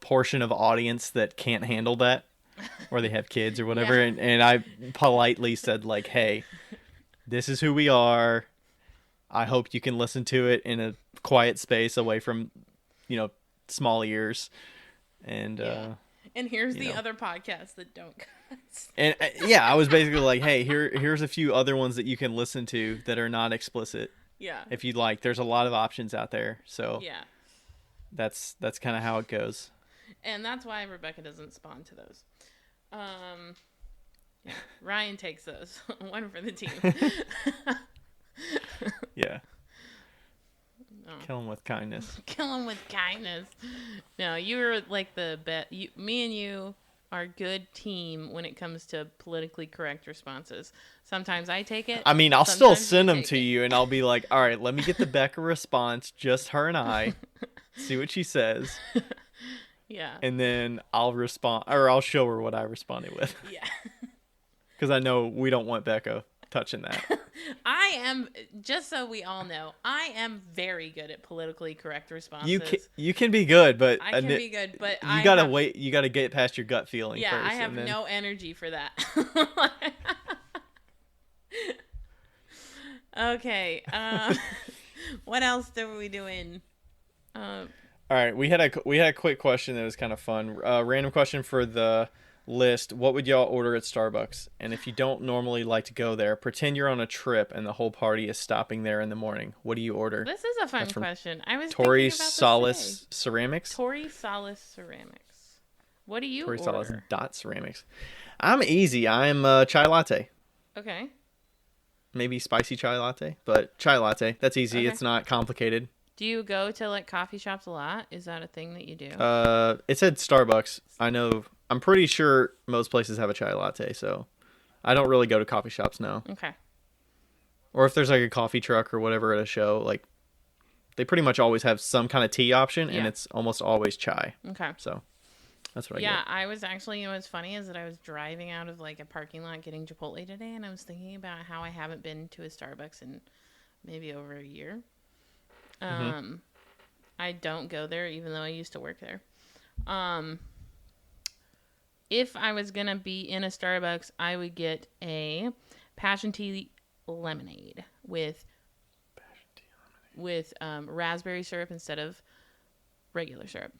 portion of audience that can't handle that. Or they have kids or whatever. Yeah. And I politely said hey, this is who we are. I hope you can listen to it in a quiet space away from, small ears. And And here's you the know. other podcasts that don't cuss. And yeah, I was basically like, hey, here's a few other ones that you can listen to that are not explicit Yeah. if you'd like. There's a lot of options out there, so Yeah. that's kind of how it goes. And that's why Rebecca doesn't respond to those. Yeah. Ryan takes those. One for the team. Yeah. Oh. Kill him with kindness. Kill him with kindness. No, you were like the best. Me and you are a good team when it comes to politically correct responses. Sometimes I take it. I mean, I'll still sometimes send them take to it. you, and I'll be like, all right, let me get the Becca response, just her and I, see what she says, Yeah. and then I'll respond, or I'll show her what I responded with, Yeah. because I know we don't want Becca touching that. I am, just so we all know, I am very good at politically correct responses. You can be good, but I can be good, but you gotta wait. You gotta get past your gut feeling yeah, first. I have and then... no energy for that. Okay. What else are we doing? All right, we had a quick question that was kind of fun. Random question for the list. What would y'all order at Starbucks? And if you don't normally like to go there, pretend you're on a trip and the whole party is stopping there in the morning. What do you order? This is a fun That's from question. I was Tori thinking about Solace this today. Ceramics. Tori Solace Ceramics. What do you Tori order? Solace dot ceramics. I'm easy. I'm chai latte. Okay. Maybe spicy chai latte, but chai latte. That's easy. Okay. It's not complicated. Do you go to like coffee shops a lot? Is that a thing that you do? It said Starbucks. I'm pretty sure most places have a chai latte, so I don't really go to coffee shops now. Okay. Or if there's like a coffee truck or whatever at a show, like they pretty much always have some kind of tea option, and it's almost always chai. Okay. So that's what I Yeah, get. I was actually, you know, what's funny is that I was driving out of like a parking lot getting Chipotle today, and I was thinking about how I haven't been to a Starbucks in maybe over a year. I don't go there, even though I used to work there. If I was gonna be in a Starbucks, I would get a passion tea lemonade with raspberry syrup instead of regular syrup.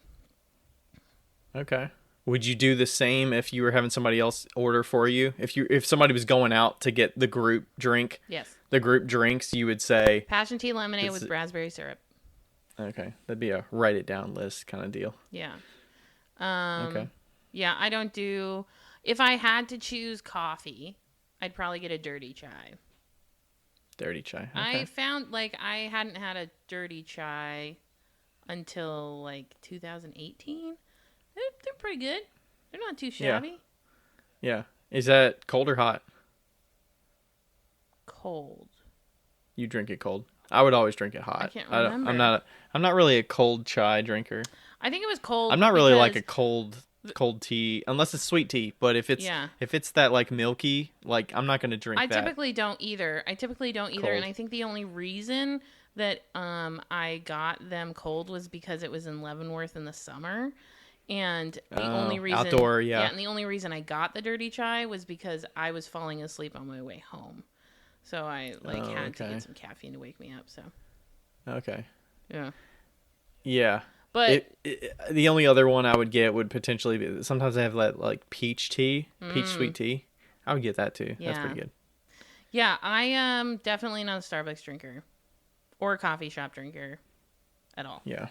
Okay. Would you do the same if you were having somebody else order for you? If somebody was going out to get the group drink, Yes. the group drinks, you would say Passion tea lemonade with raspberry syrup. Okay, that'd be a write it down list kind of deal. Yeah. Okay. Yeah, I don't do. If I had to choose coffee, I'd probably get a dirty chai. Dirty chai. Okay. I found like I hadn't had a dirty chai until like 2018. They're pretty good. They're not too shabby. Yeah. Is that cold or hot? Cold. You drink it cold. I would always drink it hot. I can't remember. I'm not really a cold chai drinker. I think it was cold. I'm not really like a cold tea unless it's sweet tea. But if it's that like milky, like I'm not gonna drink that. I typically don't either. Cold. And I think the only reason that I got them cold was because it was in Leavenworth in the summer. And the only reason outdoor, and the only reason I got the dirty chai was because I was falling asleep on my way home. So I had to get some caffeine to wake me up, so. Okay. Yeah. Yeah. But the only other one I would get would potentially be, sometimes they have that like peach tea, peach sweet tea. I would get that too. Yeah. That's pretty good. Yeah, I am definitely not a Starbucks drinker or a coffee shop drinker at all. Yeah.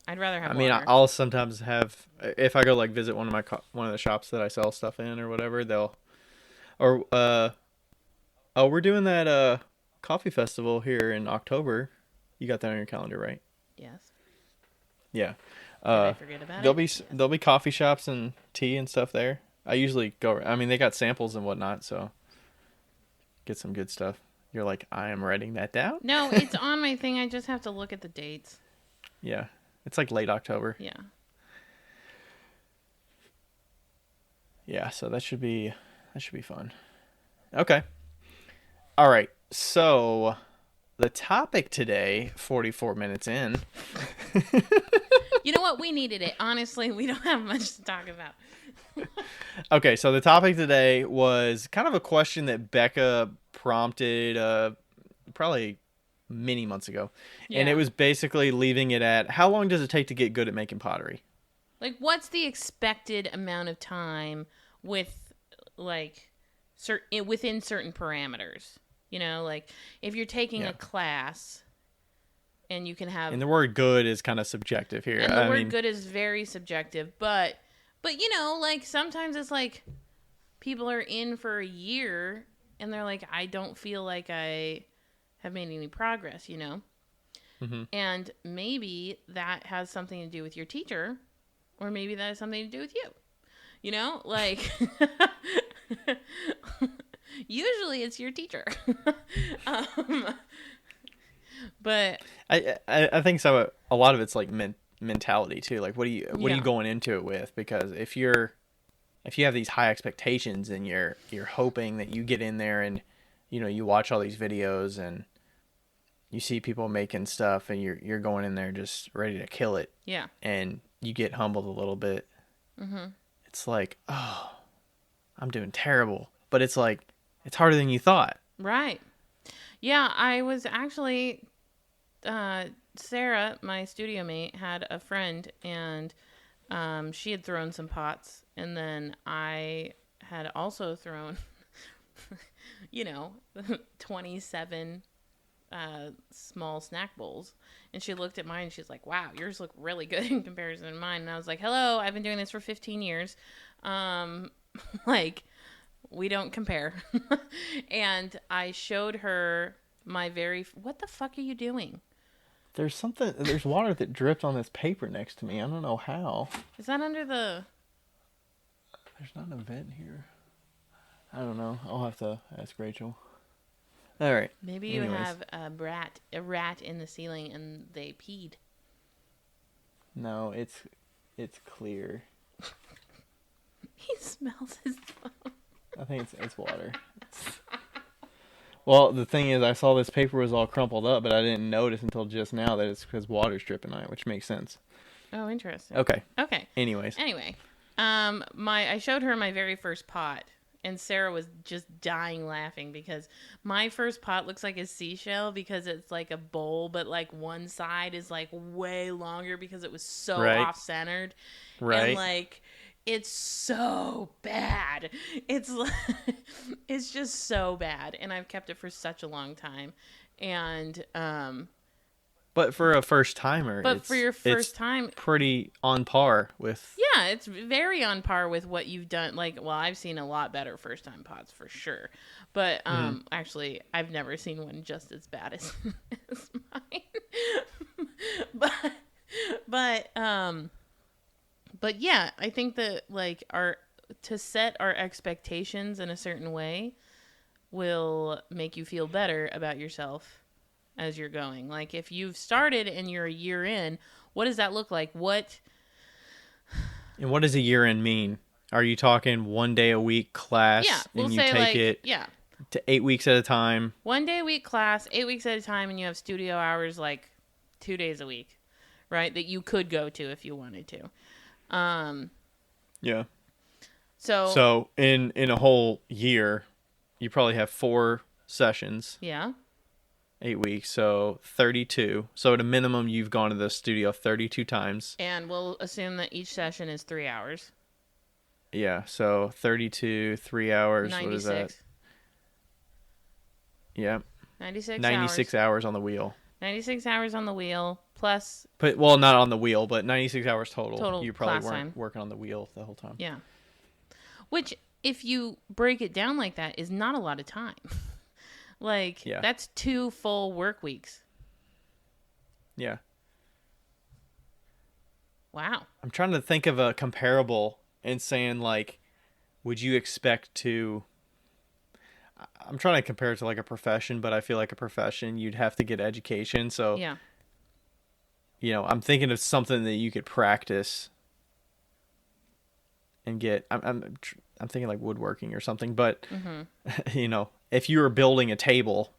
I'd rather have water. I'll sometimes have, if I go like visit one of the shops that I sell stuff in or whatever, we're doing that coffee festival here in October. You got that on your calendar, right? Yes. Yeah. Did I forget about it? There'll be coffee shops and tea and stuff there. I usually go. I mean, they got samples and whatnot, so get some good stuff. You're like, I am writing that down. No, it's on my thing. I just have to look at the dates. Yeah, it's like late October. Yeah. Yeah, so that should be fun. Okay. All right. So the topic today, 44 minutes in. You know what? We needed it. Honestly, we don't have much to talk about. Okay, so the topic today was kind of a question that Becca prompted probably many months ago. Yeah. And it was basically leaving it at, how long does it take to get good at making pottery? Like, what's the expected amount of time with, like, within certain parameters? You know, like, if you're taking Yeah. a class and you can have... And the word good is kind of subjective here. And the I word mean, good is very subjective, but you know, like, sometimes it's like people are in for a year and they're like, I don't feel like I have made any progress, you know? mm-hmm. And maybe that has something to do with your teacher, or maybe that has something to do with you. You know, like, usually it's your teacher. um, but I think so. A lot of it's like mentality too. Like, what are you Yeah. going into it with? Because if you have these high expectations and you're hoping that you get in there and you watch all these videos and you see people making stuff and you're going in there just ready to kill it. Yeah. And you get humbled a little bit. Mm-hmm. It's like, oh, I'm doing terrible. But it's like, it's harder than you thought. Right. Yeah, I was actually, Sarah, my studio mate, had a friend, and she had thrown some pots, and then I had also thrown, 27 small snack bowls. And she looked at mine and she's like, wow, yours look really good in comparison to mine. And I was like, hello, I've been doing this for 15 years. Like, we don't compare. And I showed her what the fuck are you doing? There's water that dripped on this paper next to me. I don't know how. Is that under the... There's not a vent here. I don't know. I'll have to ask Rachel. All right. Maybe you have a rat in the ceiling and they peed. No, it's clear. He smells his phone. I think it's water. Well, the thing is, I saw this paper was all crumpled up, but I didn't notice until just now that it's because water's dripping on it, which makes sense. Oh, interesting. Okay. Anyway, I showed her my very first pot, and Sarah was just dying laughing because my first pot looks like a seashell because it's like a bowl, but like one side is like way longer because it was so off-centered. Right. And like, it's so bad. It's it's just so bad, and I've kept it for such a long time. And but for a first timer, pretty on par with. Yeah, it's very on par with what you've done. Like, well, I've seen a lot better first time pots for sure, but actually, I've never seen one just as bad as mine. But yeah, I think that like to set our expectations in a certain way will make you feel better about yourself as you're going. Like, if you've started and you're a year in, what does that look like? And what does a year in mean? Are you talking 1 day a week class? Yeah, we'll and you say take it to 8 weeks at a time? 1 day a week class, 8 weeks at a time, and you have studio hours like 2 days a week, right? That you could go to if you wanted to. Yeah. So in a whole year, you probably have 4 sessions. Yeah. 8 weeks, so 32. So at a minimum, you've gone to the studio 32 times. And we'll assume that each session is 3 hours. Yeah, so 32, 3 hours. 96. What is that? Yeah. 96 hours on the wheel. 96 hours on the wheel, plus... Well, not on the wheel, but 96 hours total. Total You probably class weren't time. working on the wheel the whole time. Yeah. Which, if you break it down like that, is not a lot of time. Like, that's 2 full work weeks. Yeah. Wow. I'm trying to think of a comparable and saying, like, would you expect to... I'm trying to compare it to, like, a profession, but I feel like a profession, you'd have to get education. So, yeah. I'm thinking of something that you could practice and get... I'm thinking, like, woodworking or something, but, if you were building a table...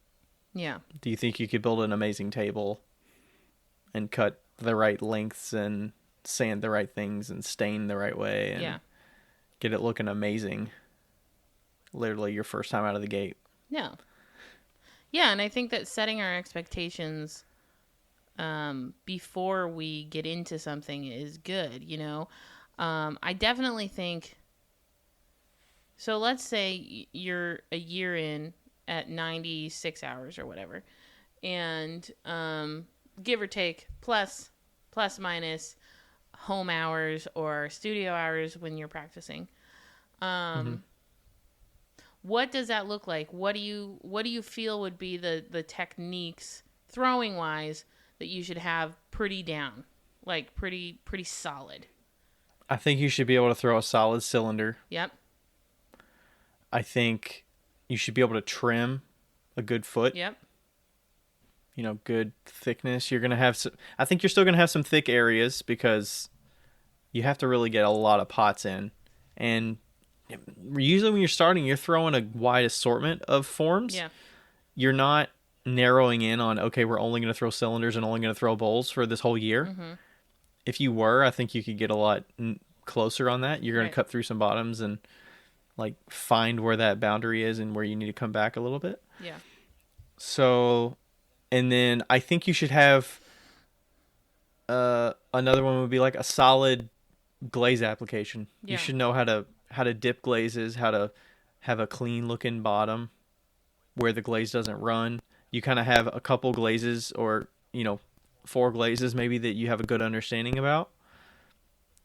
Yeah. Do you think you could build an amazing table and cut the right lengths and sand the right things and stain the right way and get it looking amazing literally your first time out of the gate? No. Yeah, and I think that setting our expectations before we get into something is good, I definitely think so. Let's say you're a year in at 96 hours or whatever, and give or take, plus minus home hours or studio hours when you're practicing. Mm-hmm. Um, what does that look like? What do you feel would be the techniques throwing wise that you should have pretty down, like pretty solid? I think you should be able to throw a solid cylinder. Yep. I think you should be able to trim a good foot. Yep. Good thickness. You're gonna have. I think you're still gonna have some thick areas because you have to really get a lot of pots in, and usually when you're starting, you're throwing a wide assortment of forms. Yeah. You're not narrowing in on, okay, we're only going to throw cylinders and only going to throw bowls for this whole year. Mm-hmm. If you were, I think you could get a lot closer on that. You're going Right. to cut through some bottoms and like find where that boundary is and where you need to come back a little bit. Yeah. So, and then I think you should have another one would be like a solid glaze application. Yeah. You should know how to dip glazes, how to have a clean looking bottom where the glaze doesn't run. You kind of have a couple glazes or, 4 glazes maybe that you have a good understanding about,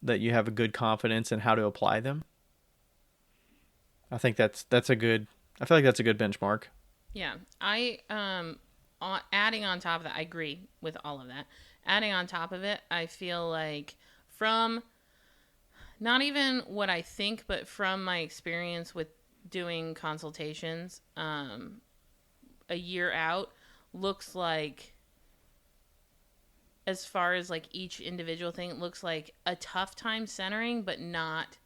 that you have a good confidence in how to apply them. I think that's a good, I feel like that's a good benchmark. Yeah. Adding on top of that, I agree with all of that. Adding on top of it, I feel like from not even what I think, but from my experience with doing consultations, a year out looks like, as far as like each individual thing, it looks like a tough time centering, but not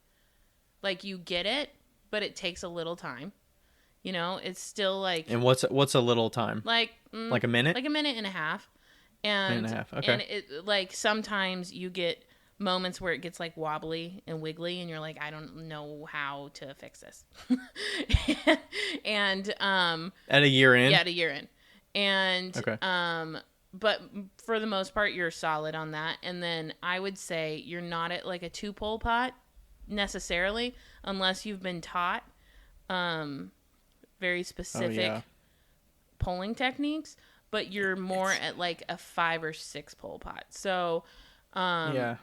like you get it, but it takes a little time. It's still like, And what's a little time? like Like a minute? like a minute and a half. And Minute and a half. Okay. and it, like, sometimes you get moments where it gets like wobbly and wiggly and you're like, I don't know how to fix this. And At a year in? yeah, at a year in. And Okay. but for the most part you're solid on that. And then I would say you're not at like a 2-pole pot necessarily, unless you've been taught very specific polling techniques, but you're more at like a 5 or 6 pole pot. So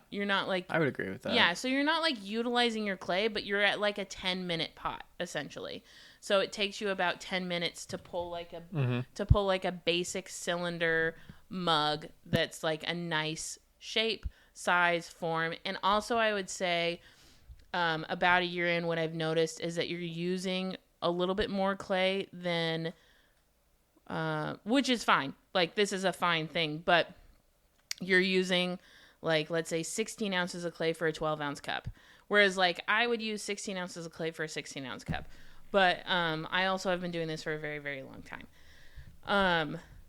you're not like, I would agree with that. yeah, so you're not like utilizing your clay, but you're at like a 10-minute pot essentially. So it takes you about 10 minutes to pull like a basic cylinder mug that's like a nice shape, size, form. And also I would say about a year in, what I've noticed is that you're using a little bit more clay than which is fine. Like, this is a fine thing, but you're using, like, let's say 16 ounces of clay for a 12-ounce cup. Whereas, like, I would use 16 ounces of clay for a 16-ounce cup. But I also have been doing this for a very, very long time.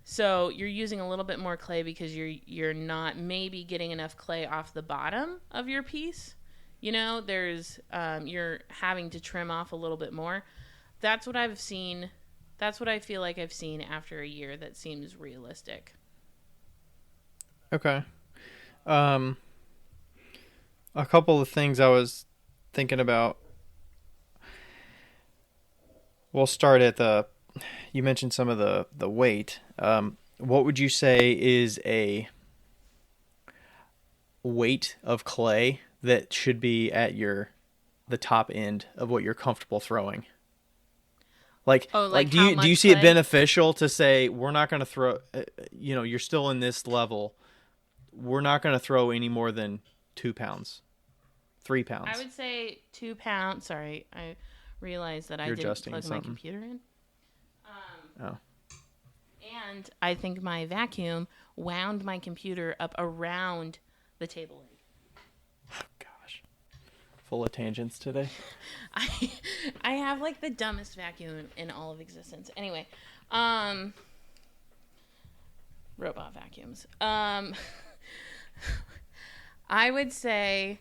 So you're using a little bit more clay because you're not maybe getting enough clay off the bottom of your piece. There's you're having to trim off a little bit more. That's what I've seen. That's what I feel like I've seen after a year that seems realistic. Okay. A couple of things I was thinking about. We'll start at you mentioned some of the weight. What would you say is a weight of clay that should be at the top end of what you're comfortable throwing? Like, do you see it beneficial to say, we're not going to throw, you're still in this level, we're not going to throw any more than 2 pounds, 3 pounds? I would say 2 pounds. Sorry, I realized that I didn't plug my computer in. And I think my vacuum wound my computer up around the table leg. Oh, gosh. Full of tangents today. I have like the dumbest vacuum in all of existence. Anyway, robot vacuums. I would say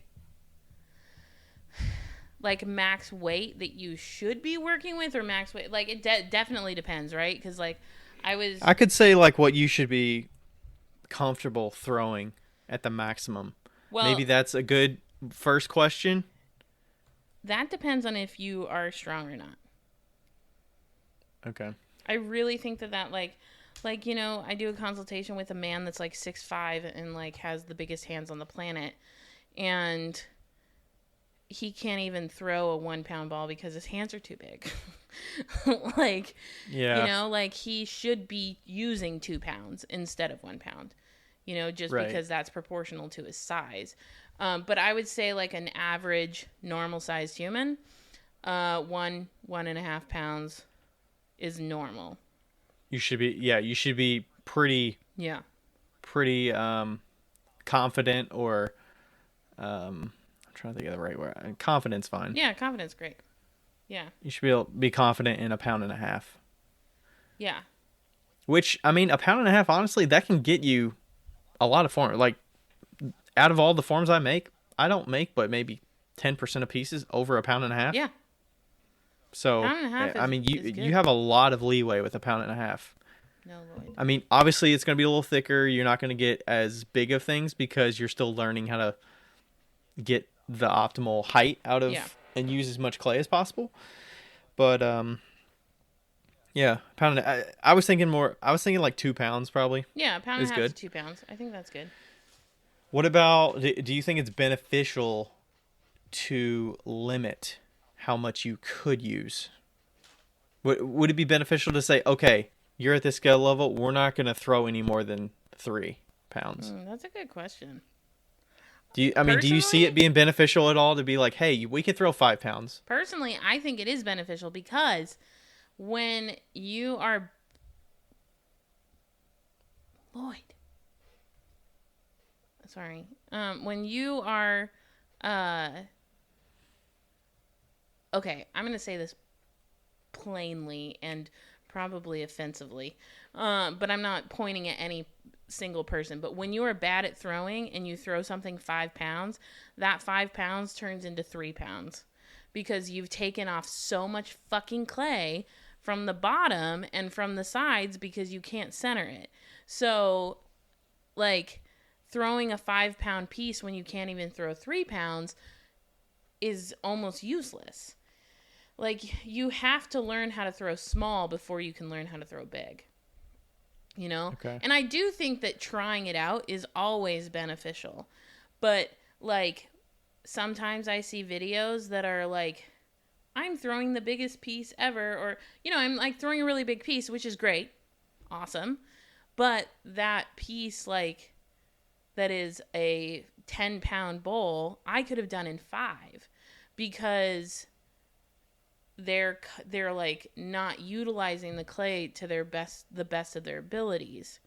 like max weight that you should be working with, or max weight. Like, it definitely depends, right? Because like I could say like what you should be comfortable throwing at the maximum. Well, maybe that's a good first question. That depends on if you are strong or not. Okay. I really think that like you know, I do a consultation with a man that's like 6'5" and like has the biggest hands on the planet, and he can't even throw a 1 pound ball because his hands are too big. Like, you Yeah. know, like he should be using 2 pounds instead of 1 pound, you know, just Right. because that's proportional to his size. But I would say like an average normal sized human, 1.5 pounds is normal. You should be. Yeah. You should be pretty Yeah. pretty confident or I'm trying to think of the right word. Confidence, fine. Yeah. Confidence. Great. Yeah. You should be able to be confident in a pound and a half. Yeah. Which, I mean, a pound and a half, honestly, that can get you a lot of form. Like, out of all the forms I make, I don't make but maybe 10% of pieces over a pound and a half. Yeah. So, Pound and a half I mean, is you good. have a lot of leeway with a pound and a half. No, Lloyd. I mean, obviously, it's going to be a little thicker. You're not going to get as big of things because you're still learning how to get the optimal height out of Yeah. and use as much clay as possible. But yeah, pound. I was thinking more. I was thinking like 2 pounds probably. Yeah, a pound and Is a half good. to 2 pounds. I think that's good. What about? Do you think it's beneficial to limit how much you could use? Would it be beneficial to say, okay, you're at this skill level, we're not going to throw any more than 3 pounds? That's a good question. Do you? I mean, do you see it being beneficial at all to be like, hey, we can throw 5 pounds? Personally, I think it is beneficial because when you are Lloyd, sorry, when you are, okay, I'm gonna say this plainly and probably offensively, but I'm not pointing at any single person. But when you are bad at throwing and you throw something 5 pounds, that 5 pounds turns into 3 pounds because you've taken off so much fucking clay from the bottom and from the sides because you can't center it. So, like, throwing a 5 pound piece when you can't even throw 3 pounds is almost useless. Like, you have to learn how to throw small before you can learn how to throw big. You know? Okay. And I do think that trying it out is always beneficial. But, like, sometimes I see videos that are like, I'm throwing the biggest piece ever. Or, you know, I'm like throwing a really big piece, which is great. Awesome. But that piece, like, that is a 10-pound bowl, I could have done in 5 because they're like not utilizing the clay to the best of their abilities,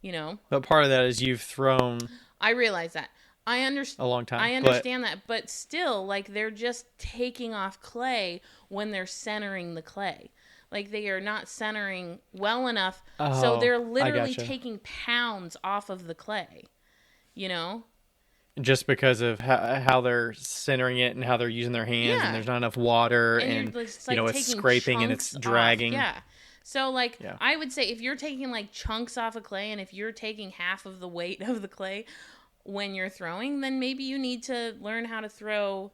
you know. But part of that is you've thrown I realize that. a long time. I understand that, but still, like, they're just taking off clay when they're centering the clay. Like, they are not centering well enough, so they're literally taking pounds off of the clay, you know? Just because of how they're centering it and how they're using their hands, Yeah. and there's not enough water, And and just, like, you know, it's taking scraping and it's chunks dragging. off. Yeah. So, like, Yeah. I would say if you're taking, like, chunks off of clay and if you're taking half of the weight of the clay when you're throwing, then maybe you need to learn how to throw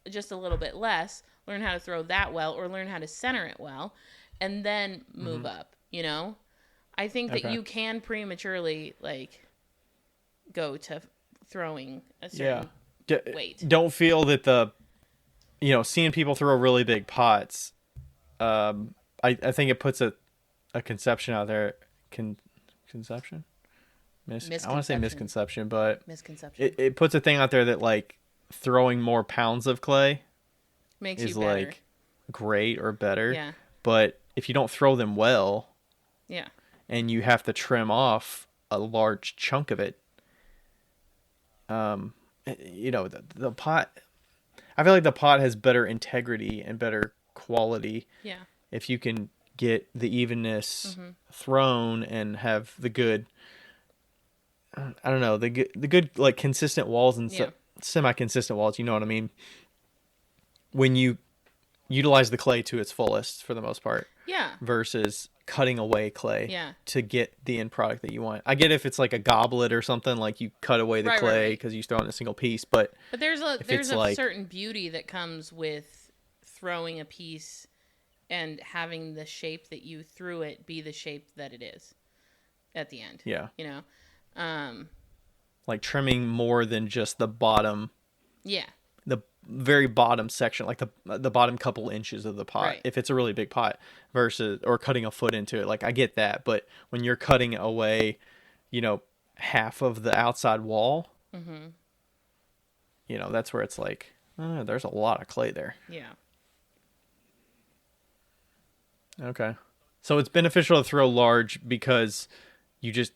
just a little bit less, learn how to throw that well, or learn how to center it well, and then move up, you know? I think that Okay. you can prematurely, like, go to throwing a certain weight. Don't feel that seeing people throw really big pots, I think it puts a conception out there. Conception? I want to say misconception, but Misconception. it puts a thing out there that, like, throwing more pounds of clay Makes is, you better. like, great or better. Yeah. But if you don't throw them well, Yeah. and you have to trim off a large chunk of it, you know, the pot, I feel like the pot has better integrity and better quality. Yeah. If you can get the evenness thrown and have the good, I don't know, the good like consistent walls and semi-consistent walls, you know what I mean? When you utilize the clay to its fullest for the most part. Yeah. Versus cutting away clay Yeah. to get the end product that you want. I get if it's like a goblet or something, like you cut away the clay because you throw it in a single piece. But there's a like, certain beauty that comes with throwing a piece and having the shape that you threw it be the shape that it is at the end. Yeah. You know, like trimming more than just the bottom. Yeah. The very bottom section, like the bottom couple inches of the pot, Right. if it's a really big pot, versus or cutting a foot into it. Like I get that, but when you're cutting away, you know, half of the outside wall, you know, that's where it's like, there's a lot of clay there. Yeah. Okay. So it's beneficial to throw large because you just,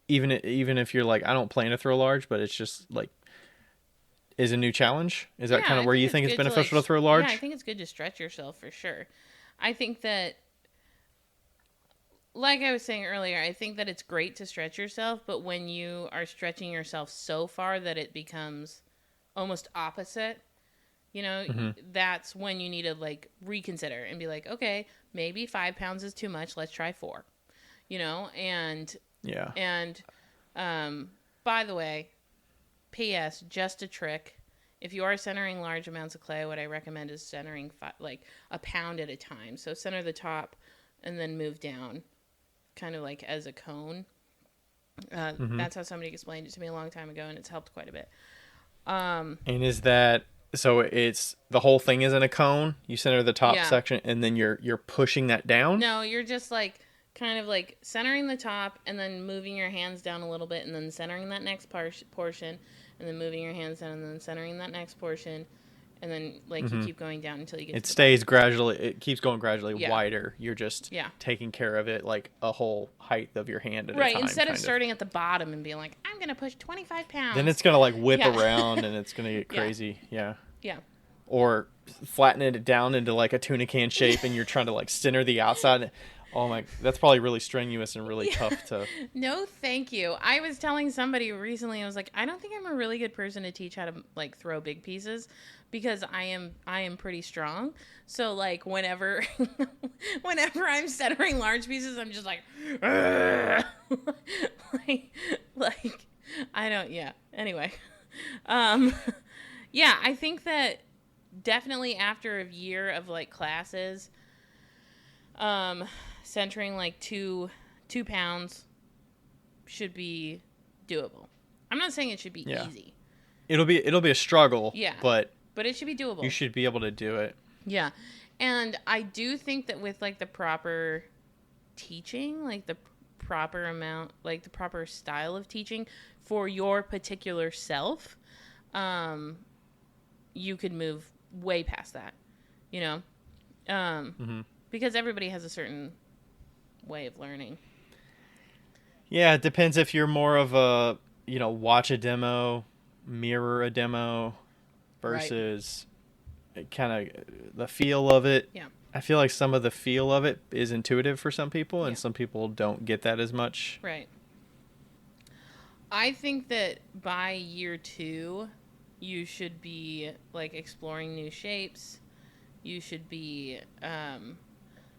even if you're like, I don't plan to throw large, but it's just like, is a new challenge? Is that kind of where you think it's beneficial to throw large? Yeah, I think it's good to stretch yourself for sure. I think that, like I was saying earlier, I think that it's great to stretch yourself, but when you are stretching yourself so far that it becomes almost opposite, you know, that's when you need to like reconsider and be like, okay, maybe 5 pounds is too much. Let's try 4, you know? And, yeah. And, by the way, P.S. just a trick. If you are centering large amounts of clay, what I recommend is centering like a pound at a time. So center the top and then move down, kind of like as a cone. That's how somebody explained it to me a long time ago, and it's helped quite a bit. And is that so? It's the whole thing is in a cone. You center the top section, and then you're pushing that down. No, you're just like kind of like centering the top, and then moving your hands down a little bit, and then centering that next portion, and then moving your hands down, and then centering that next portion, and then like you keep going down until you get. It stays gradually. It keeps going gradually wider. You're just Yeah. taking care of it like a whole height of your hand at a time. Right, instead of starting at the bottom and being like, I'm going to push 25 pounds. Then it's going to like whip around and it's going to get crazy. Yeah. Yeah. Or flattening it down into like a tuna can shape and you're trying to like center the outside. Oh my, that's probably really strenuous and really tough to. No, thank you. I was telling somebody recently, I was like, I don't think I'm a really good person to teach how to like throw big pieces because I am pretty strong. So like whenever I'm centering large pieces, I'm just like, like I don't, yeah. Anyway, yeah, I think that definitely after a year of like classes, centering like two pounds should be doable. I'm not saying it should be easy. It'll be a struggle. Yeah. But it should be doable. You should be able to do it. Yeah. And I do think that with like the proper teaching, like the proper amount, like the proper style of teaching for your particular self, you could move way past that, you know? Because everybody has a certain way of learning. Yeah, it depends if you're more of a, you know, watch a demo, mirror a demo versus kind of the feel of it. Yeah. I feel like some of the feel of it is intuitive for some people and some people don't get that as much. Right. I think that by year 2, you should be like exploring new shapes. You should be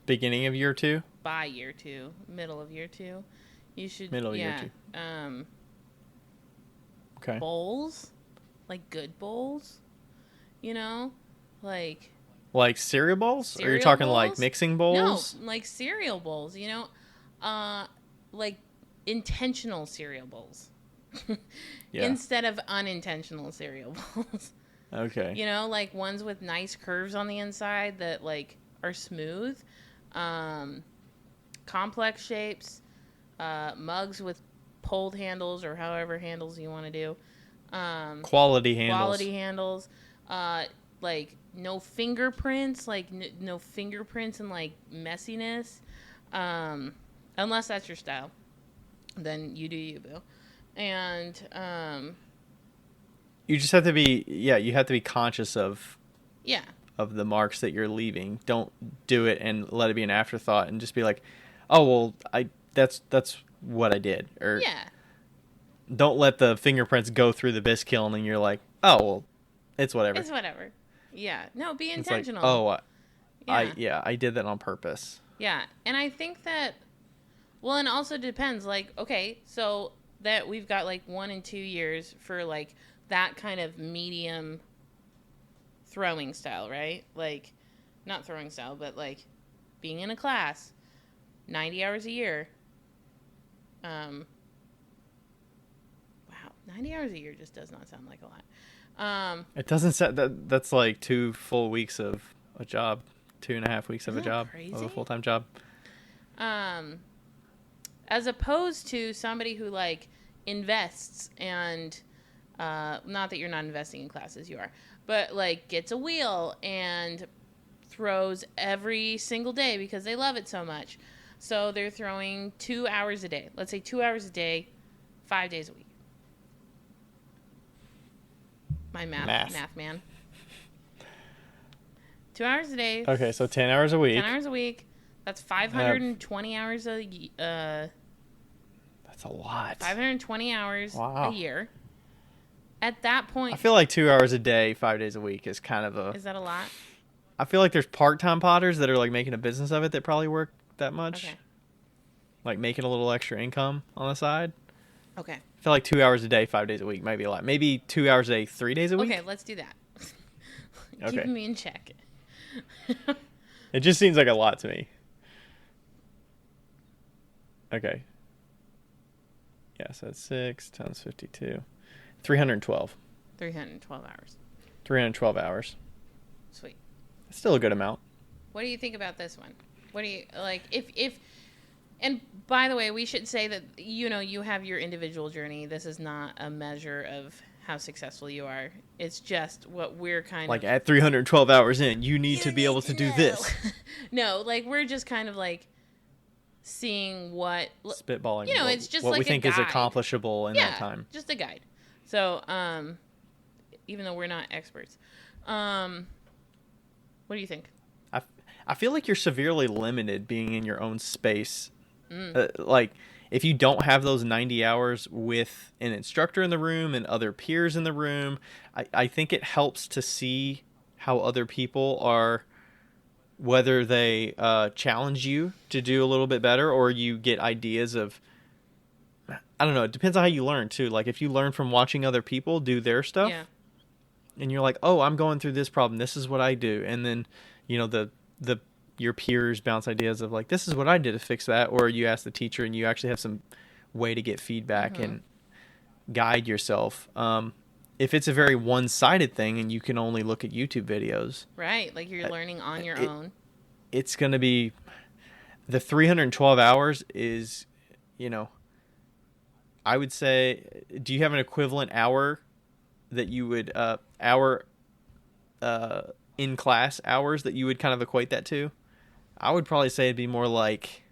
beginning of year 2? By year 2, middle of year 2. You should middle of year 2. Okay. Bowls, like good bowls, you know, like cereal bowls? Or are you talking bowls? like mixing bowls? No, like cereal bowls, you know, like intentional cereal bowls. Instead of unintentional cereal bowls. Okay. You know, like ones with nice curves on the inside that like are smooth. Complex shapes, mugs with pulled handles or however handles you want to do. Quality handles. Like no fingerprints, like no fingerprints and like messiness. Unless that's your style, then you do you, boo. And you just have to be you have to be conscious of of the marks that you're leaving. Don't do it and let it be an afterthought and just be like, oh well, that's what I did. Or don't let the fingerprints go through the bisque kiln and you're like, oh well, it's whatever. Yeah, no, be intentional. It's like, oh I did that on purpose. Yeah. And I think that, well, and also depends. Like, okay, so that we've got like 1 and 2 years for like that kind of medium throwing style, right? Like, not throwing style, but like being in a class, 90 hours a year. Um, wow, 90 hours a year just does not sound like a lot. It doesn't set that. That's like 2 full weeks of a job, 2.5 weeks of a Isn't that job, of a crazy? full-time job. Um, as opposed to somebody who like invests and not that you're not investing in classes, you are, but like gets a wheel and throws every single day because they love it so much. So they're throwing 2 hours a day. Let's say 2 hours a day, 5 days a week. My Math. math man. 2 hours a day. Okay, so 10 hours a 10 week. hours a week. That's 520 hours That's a lot. 520 hours a Wow. year. At that I point, feel like 2 hours a day, 5 days a week is kind of is that a lot? I feel like there's part-time potters that are like making a business of it that probably work that much. Okay. Like making a little extra income on the side. Okay. I feel like 2 hours a day, 5 days a week might be a lot. Maybe 2 hours a day, 3 days a week. Okay, let's do that. Okay. Keeping me in check. It just seems like a lot to me. Okay. Yeah, so that's 6 times 52. 312. 312 hours. 312 hours. Sweet. That's still a good amount. What do you think about this one? What do you like if and by the way, we should say that you have your individual journey. This is not a measure of how successful you are. It's just what we're kind Like of at 312 hours in, you need to be able to do this. No, like we're just kind of like seeing what Spitballing. it's just what like we think a is guide. accomplishable in that time. Just a guide. So, even though we're not experts, what do you think? I feel like you're severely limited being in your own space. Like, if you don't have those 90 hours with an instructor in the room and other peers in the room, I think it helps to see how other people are, whether they challenge you to do a little bit better or you get ideas of, I don't know, it depends on how you learn, too. Like, if you learn from watching other people do their stuff, Yeah. and you're like, oh, I'm going through this problem, this is what I do. And then, your peers bounce ideas of like, this is what I did to fix that. Or you ask the teacher and you actually have some way to get feedback and guide yourself. If it's a very one-sided thing and you can only look at YouTube videos. Right. Like you're learning on your own. It's going to be, the 312 hours is, I would say, do you have an equivalent hour that you would, in class hours that you would kind of equate that to? I would probably say it'd be more like,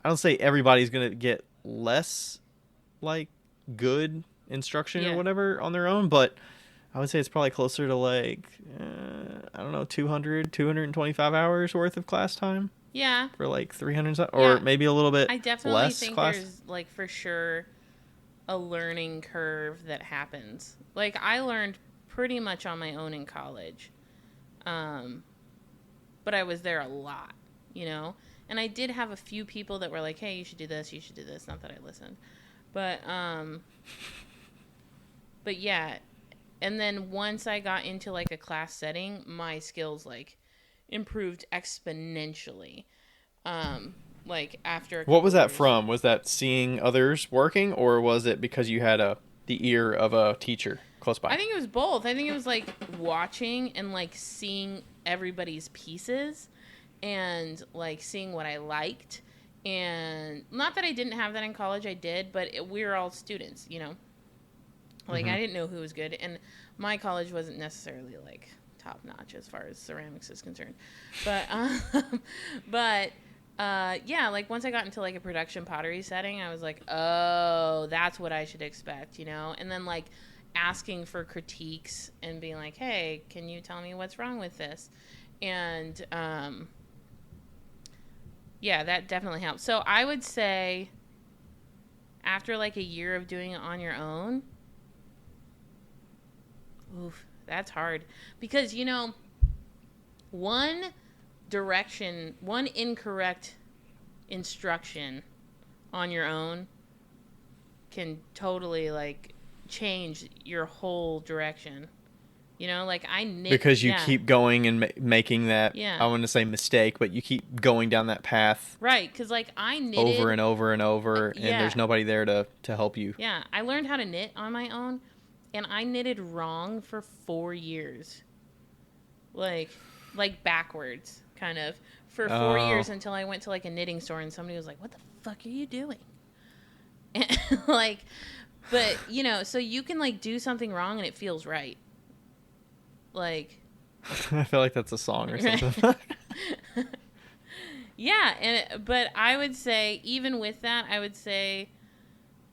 I don't say everybody's going to get less like good instruction or whatever on their own, but I would say it's probably closer to like, I don't know, 225 hours worth of class time. Yeah. For like 300 or maybe a little bit less. I definitely think class. There's like for sure a learning curve that happens. Like I learned pretty much on my own in college. But I was there a lot, and I did have a few people that were like, hey, you should do this. Not that I listened, but yeah. And then once I got into like a class setting, my skills like improved exponentially. Like after what was that from? Was that seeing others working, or was it because you had the ear of a teacher close by? I think it was both. I think it was like watching and like seeing everybody's pieces and like seeing what I liked. And not that I didn't have that in college, I did, but we were all students, Like I didn't know who was good, and my college wasn't necessarily like top notch as far as ceramics is concerned. But yeah, like once I got into like a production pottery setting, I was like, oh, that's what I should expect, And then like asking for critiques and being like, hey, can you tell me what's wrong with this? And yeah, that definitely helps. So I would say after like a year of doing it on your own, oof, that's hard. Because, one, one incorrect instruction on your own can totally like change your whole direction. You know, like I knit because you keep going and making that, yeah. I want to say mistake, but you keep going down that path. Right, because like I knitted over and over and over, yeah. and there's nobody there to help you. Yeah, I learned how to knit on my own, and I knitted wrong for 4 years. Like backwards, kind of. For 4 years until I went to like a knitting store and somebody was like, "What the fuck are you doing?" And, like, but you know, so you can like do something wrong and it feels right. Like, I feel like that's a song or something. yeah, but I would say even with that, I would say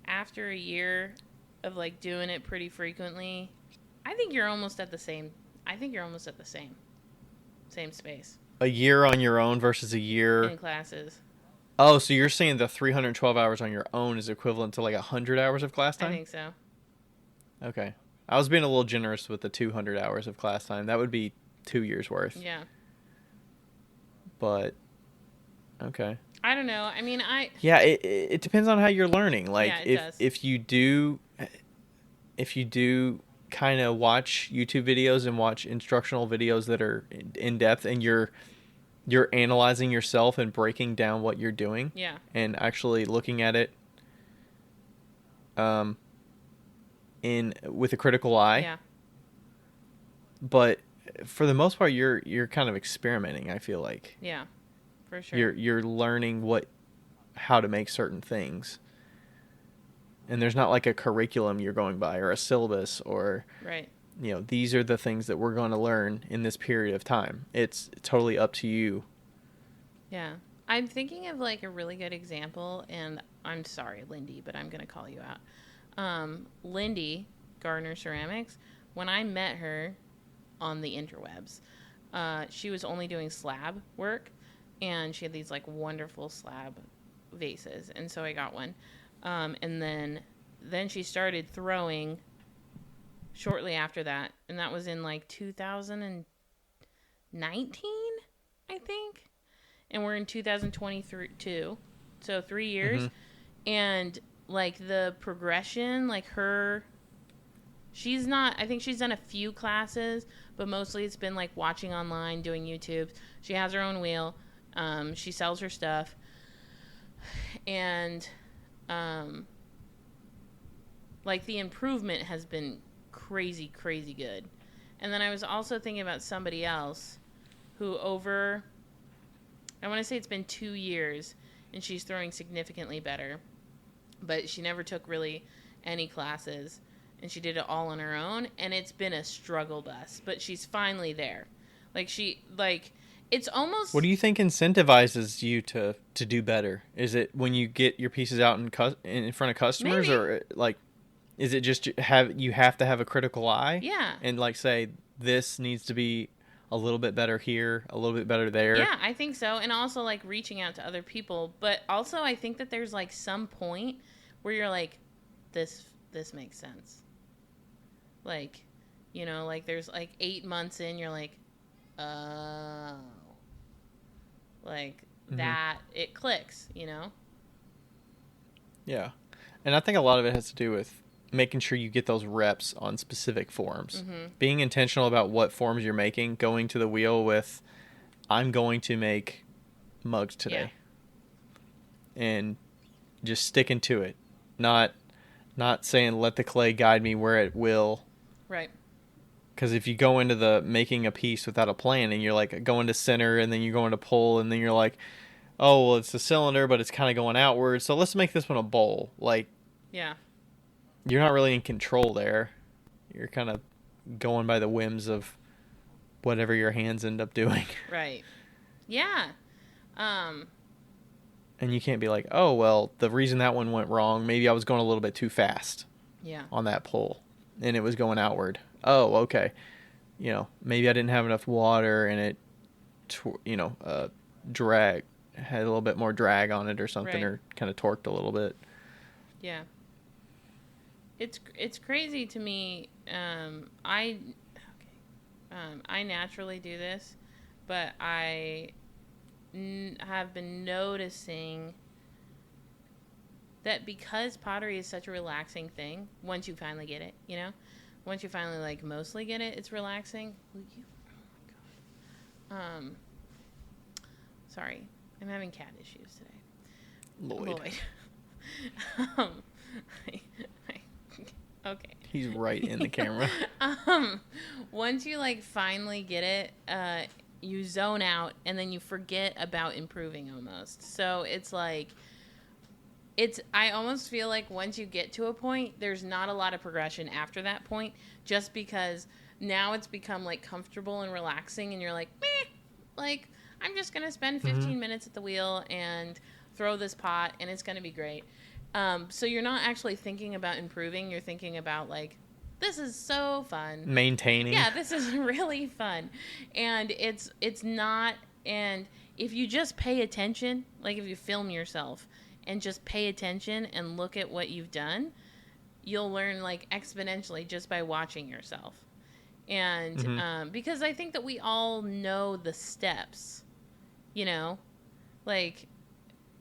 after a year of like doing it pretty frequently, I think you're almost at the same. I think you're almost at the same space. A year on your own versus a year in classes. Oh, so you're saying the 312 hours on your own is equivalent to like 100 hours of class time? I think so. Okay. I was being a little generous with the 200 hours of class time. That would be 2 years worth. Yeah. But okay. I don't know. I mean, yeah, it depends on how you're learning. Like yeah, it does. if you do kind of watch YouTube videos and watch instructional videos that are in depth, and you're analyzing yourself and breaking down what you're doing. Yeah. And actually looking at it with a critical eye. Yeah. But for the most part you're kind of experimenting, I feel like. Yeah. For sure. You're learning how to make certain things. And there's not like a curriculum you're going by or a syllabus or right. You know, these are the things that we're going to learn in this period of time. It's totally up to you. Yeah. I'm thinking of like a really good example, and I'm sorry, Lindy, but I'm going to call you out. Lindy, Gardner Ceramics, when I met her on the interwebs, she was only doing slab work, and she had these like wonderful slab vases, and so I got one. And then she started throwing shortly after that, and that was in like 2019, I think, and we're in 2022, so 3 years. Mm-hmm. And like the progression, like she's not, I think she's done a few classes, but mostly it's been like watching online, doing YouTube. She has her own wheel. She sells her stuff, and like the improvement has been crazy good. And then I was also thinking about somebody else who I want to say it's been 2 years, and she's throwing significantly better, but she never took really any classes, and she did it all on her own, and it's been a struggle bus, but she's finally there. It's almost... What do you think incentivizes you to do better? Is it when you get your pieces out in front of customers? Maybe. Or like, is it just you have to have a critical eye? Yeah. And like say, this needs to be a little bit better here, a little bit better there? Yeah, I think so. And also like reaching out to other people. But also I think that there's like some point where you're like, this makes sense. Like, you know, like there's like 8 months in, you're like, oh. Like mm-hmm. that, it clicks, you know? Yeah. And I think a lot of it has to do with making sure you get those reps on specific forms. Mm-hmm. Being intentional about what forms you're making, going to the wheel with, I'm going to make mugs today. Yeah. And just sticking to it. Not saying let the clay guide me where it will. Right. Because if you go into the making a piece without a plan and you're like going to center and then you're going to pull and then you're like, oh, well, it's a cylinder, but it's kind of going outward. So let's make this one a bowl. Like, yeah. You're not really in control there. You're kind of going by the whims of whatever your hands end up doing. Right. Yeah. And you can't be like, oh, well, the reason that one went wrong, maybe I was going a little bit too fast. Yeah. On that pull. And it was going outward. Oh, okay. You know, maybe I didn't have enough water and it, drag, had a little bit more drag on it or something, right. Or kind of torqued a little bit. Yeah. It's crazy to me. I naturally do this, but I have been noticing that because pottery is such a relaxing thing, once you finally get it, once you finally like mostly get it, it's relaxing. Oh my god. Sorry, I'm having cat issues today. Lloyd. um, okay. He's right in the camera. Once you like finally get it, you zone out and then you forget about improving almost. So it's like, I almost feel like once you get to a point, there's not a lot of progression after that point, just because now it's become like comfortable and relaxing and you're like, meh, like I'm just going to spend 15 minutes at the wheel and throw this pot and it's going to be great. So you're not actually thinking about improving. You're thinking about like, this is so fun. Maintaining. Yeah, this is really fun. And it's not, and if you just pay attention, like if you film yourself and just pay attention and look at what you've done, you'll learn like exponentially just by watching yourself. And because I think that we all know the steps, like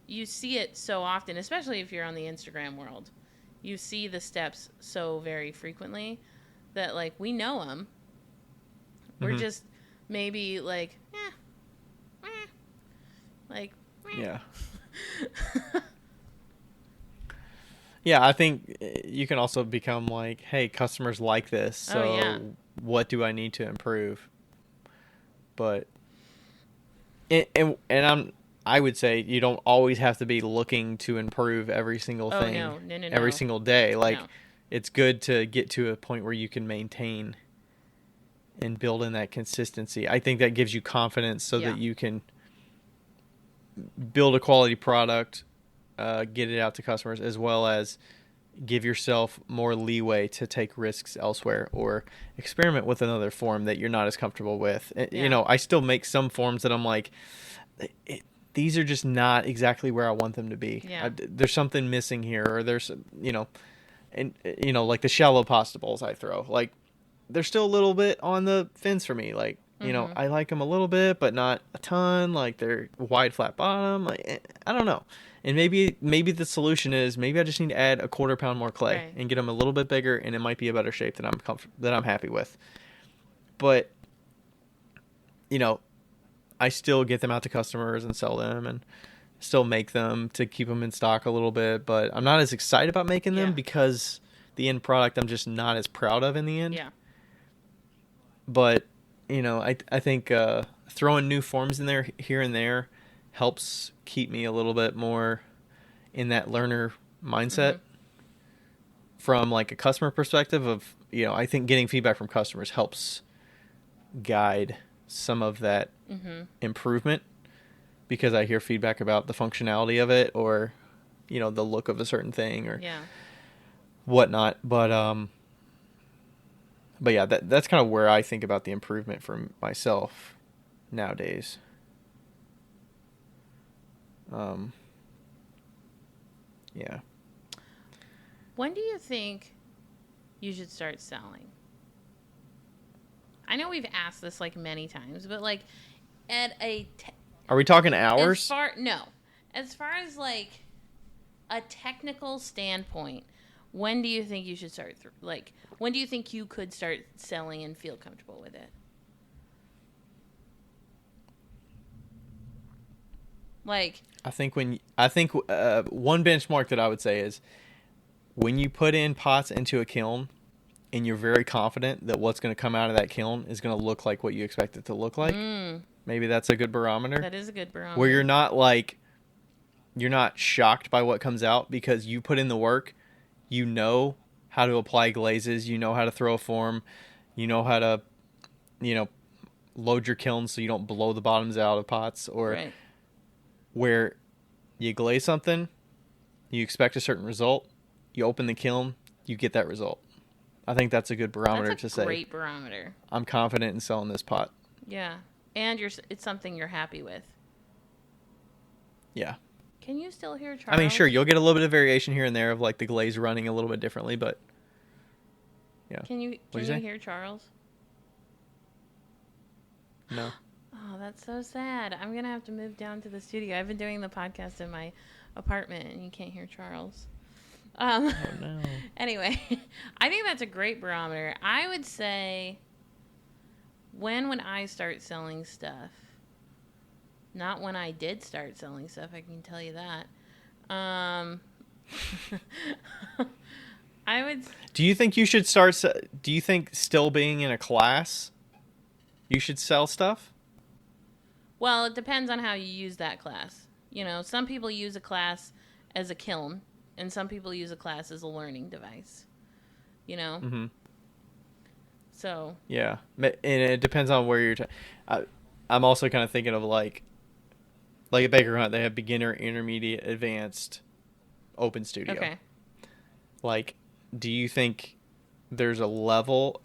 you see it so often, especially if you're on the Instagram world. You see the steps so very frequently that, like, we know them. We're just maybe like, Yeah. Yeah, I think you can also become like, hey, customers like this, so what do I need to improve? But, I would say you don't always have to be looking to improve every single thing. No. Every single day. Like, it's good to get to a point where you can maintain and build in that consistency. I think that gives you confidence so that you can build a quality product, get it out to customers, as well as give yourself more leeway to take risks elsewhere or experiment with another form that you're not as comfortable with. I still make some forms that I'm like, these are just not exactly where I want them to be. Yeah. There's something missing here, or there's, like the shallow pasta bowls I throw, like they're still a little bit on the fence for me. Like, I like them a little bit, but not a ton. Like they're wide, flat bottom. Like, I don't know. And maybe the solution is maybe I just need to add a 1/4 pound more clay and get them a little bit bigger, and it might be a better shape that I'm happy with. But, I still get them out to customers and sell them and still make them to keep them in stock a little bit. But I'm not as excited about making them because the end product I'm just not as proud of in the end. Yeah. But, I think throwing new forms in there here and there helps keep me a little bit more in that learner mindset from like a customer perspective of, I think getting feedback from customers helps guide some of that improvement, because I hear feedback about the functionality of it or, the look of a certain thing or whatnot. But yeah, that's kind of where I think about the improvement for myself nowadays. Yeah. When do you think you should start selling? I know we've asked this like many times, but like at are we talking hours? As far as like a technical standpoint, when do you think you should start? When do you think you could start selling and feel comfortable with it? Like, I think one benchmark that I would say is when you put in pots into a kiln and you're very confident that what's going to come out of that kiln is going to look like what you expect it to look like. Maybe that's a good barometer. That is a good barometer. Where you're not shocked by what comes out because you put in the work. You know how to apply glazes. You know how to throw a form. You know how to, load your kiln so you don't blow the bottoms out of pots. Or where you glaze something, you expect a certain result. You open the kiln, you get that result. I think that's a good barometer to say. That's a great barometer. I'm confident in selling this pot. Yeah. And it's something you're happy with. Yeah. Can you still hear Charles? I mean, sure, you'll get a little bit of variation here and there of like the glaze running a little bit differently, but yeah. Can you hear Charles? No. Oh, Oh, that's so sad. I'm going to have to move down to the studio. I've been doing the podcast in my apartment, and you can't hear Charles. Oh, no. Anyway, I think that's a great barometer. I would say, when would I start selling stuff? Not when I did start selling stuff, I can tell you that. I would... Do you think you should start... Do you think still being in a class, you should sell stuff? Well, it depends on how you use that class. You know, some people use a class as a kiln, and some people use a class as a learning device. You know? Mm-hmm. So... Yeah. And it depends on where you're... I'm also kind of thinking of, like at Baker Hunt, they have beginner, intermediate, advanced, open studio. Okay. Like, do you think there's a level...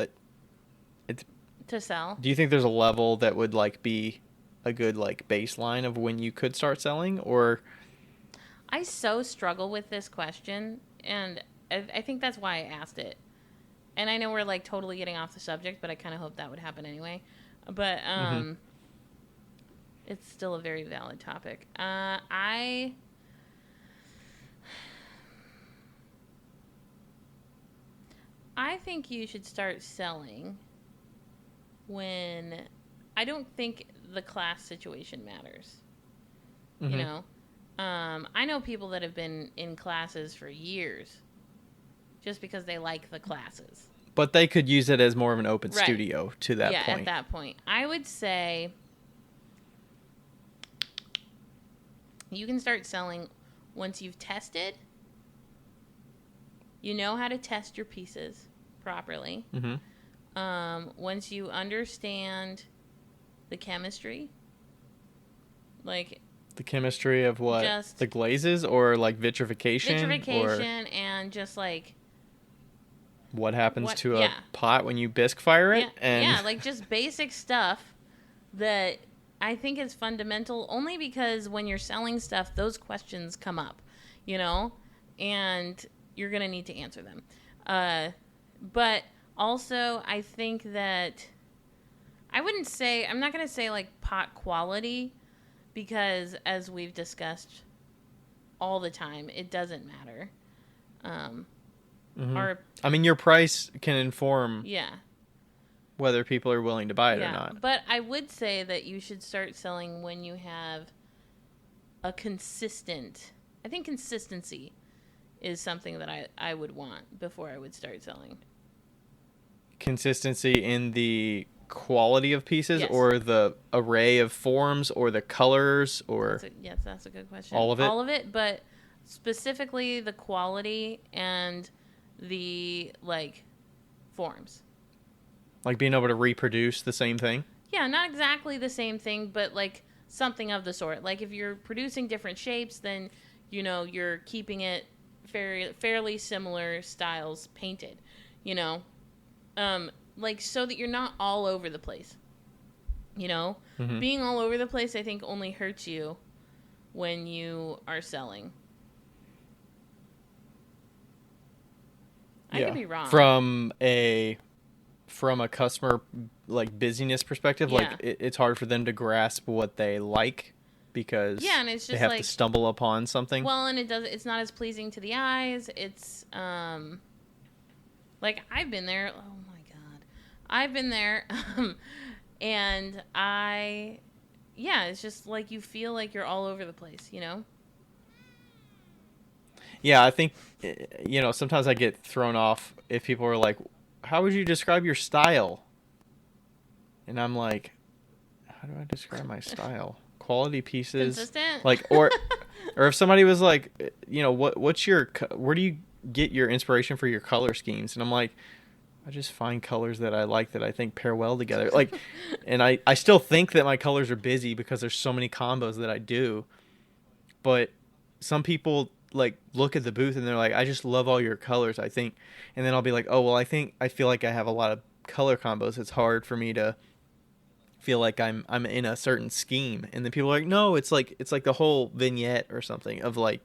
To sell? Do you think there's a level that would, like, be a good, like, baseline of when you could start selling, or... I so struggle with this question, and I think that's why I asked it. And I know we're, like, totally getting off the subject, but I kind of hope that would happen anyway. But it's still a very valid topic. I think you should start selling when... I don't think the class situation matters. Mm-hmm. You know? I know people that have been in classes for years just because they like the classes. But they could use it as more of an open Right. studio to that point. Yeah, at that point. I would say you can start selling once you've tested. You know how to test your pieces properly. Mm-hmm. Once you understand the chemistry, like... The chemistry of what? Just the glazes, or like vitrification? Vitrification, and just like... What happens to a pot when you bisque fire it? Yeah, like just basic stuff that I think is fundamental, only because when you're selling stuff, those questions come up, you know? And you're going to need to answer them. But also, I think that... I'm not going to say like pot quality, because as we've discussed all the time, it doesn't matter. I mean, your price can inform Yeah. whether people are willing to buy it or not. But I would say that you should start selling when you have a consistent... I think consistency is something that I would want before I would start selling. Consistency in the quality of pieces, Yes. or the array of forms, or the colors, or... Yes, that's a good question. All of it? All of it, but specifically the quality and the, like, forms. Like being able to reproduce the same thing? Yeah, not exactly the same thing, but, like, something of the sort. Like, if you're producing different shapes, then, you know, you're keeping it fairly similar styles painted, you know? Like, so that you're not all over the place, you know? Mm-hmm. Being all over the place, I think, only hurts you when you are selling. I could be wrong. From a customer, like, busyness perspective, like, it's hard for them to grasp what they like, because and it's just they have like, to stumble upon something. Well, and it's not as pleasing to the eyes. It's like, I've been there. Oh my god, I've been there, and it's just like you feel like you're all over the place, you know. Yeah, I think, you know, sometimes I get thrown off if people are like, how would you describe your style? And I'm like, how do I describe my style? Quality pieces. Consistent? Like, or if somebody was like, you know, where do you get your inspiration for your color schemes? And I'm like, I just find colors that I like, that I think pair well together. Like, and I still think that my colors are busy because there's so many combos that I do. But some people, like, look at the booth and they're like, I just love all your colors, I think. And then I'll be like, oh, well, I feel like I have a lot of color combos. It's hard for me to feel like I'm in a certain scheme. And then people are like, no, it's like the whole vignette or something of, like,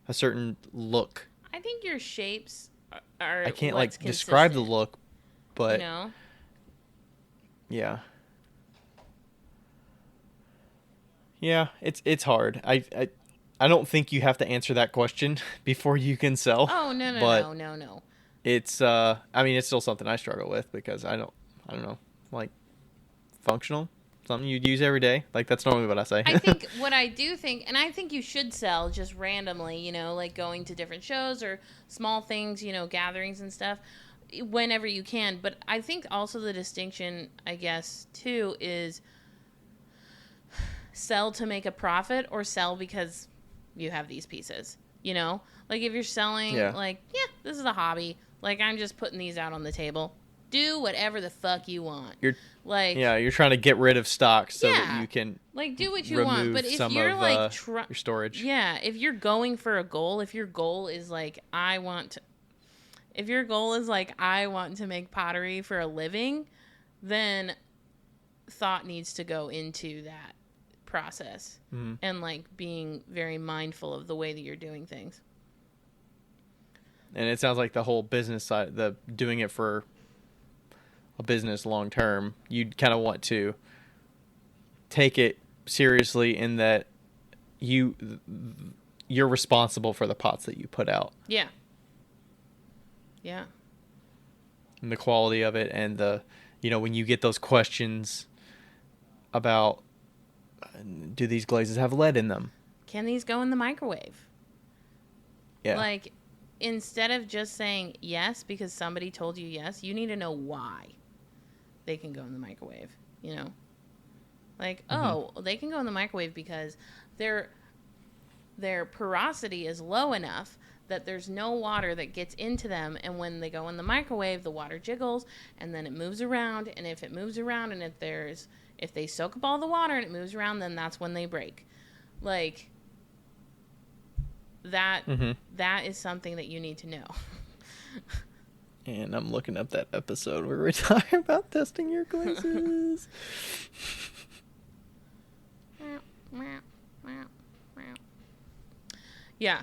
a certain look. I think your shapes are I can't, what's like, describe the consistent, look, but you know? yeah. Yeah, it's hard. I don't think you have to answer that question before you can sell, Oh, no, no, but no, no, no. it's I mean it's still something I struggle with because I don't know, like functional, something you'd use every day. Like that's normally what I say. I think what I do think, and I think you should sell just randomly, like going to different shows or small things, gatherings and stuff, whenever you can. But I think also the distinction, I guess, too, is sell to make a profit or sell because you have these pieces. Like if you're selling, Yeah. like, yeah, this is a hobby. Like I'm just putting these out on the table. Do whatever the fuck you want. You're Like, yeah, you're trying to get rid of stock so that yeah, you can like do what you want. remove But if some you're of like, your storage. yeah, if you're going for a goal, if your goal is like, if your goal is like, I want to make pottery for a living, then thought needs to go into that process and like being very mindful of the way that you're doing things. And it sounds like the whole business side, the doing it for a business long term, you'd kind of want to take it seriously in that you're responsible for the pots that you put out. Yeah. Yeah. And the quality of it and when you get those questions about do these glazes have lead in them? Can these go in the microwave? Yeah. Like instead of just saying yes because somebody told you yes, you need to know why they can go in the microwave, Like, oh, they can go in the microwave because their porosity is low enough that there's no water that gets into them, and when they go in the microwave, the water jiggles and then it moves around, and if it moves around and if they soak up all the water and it moves around, then that's when they break. Like that that is something that you need to know. And I'm looking up that episode where we're talking about testing your glazes. Yeah.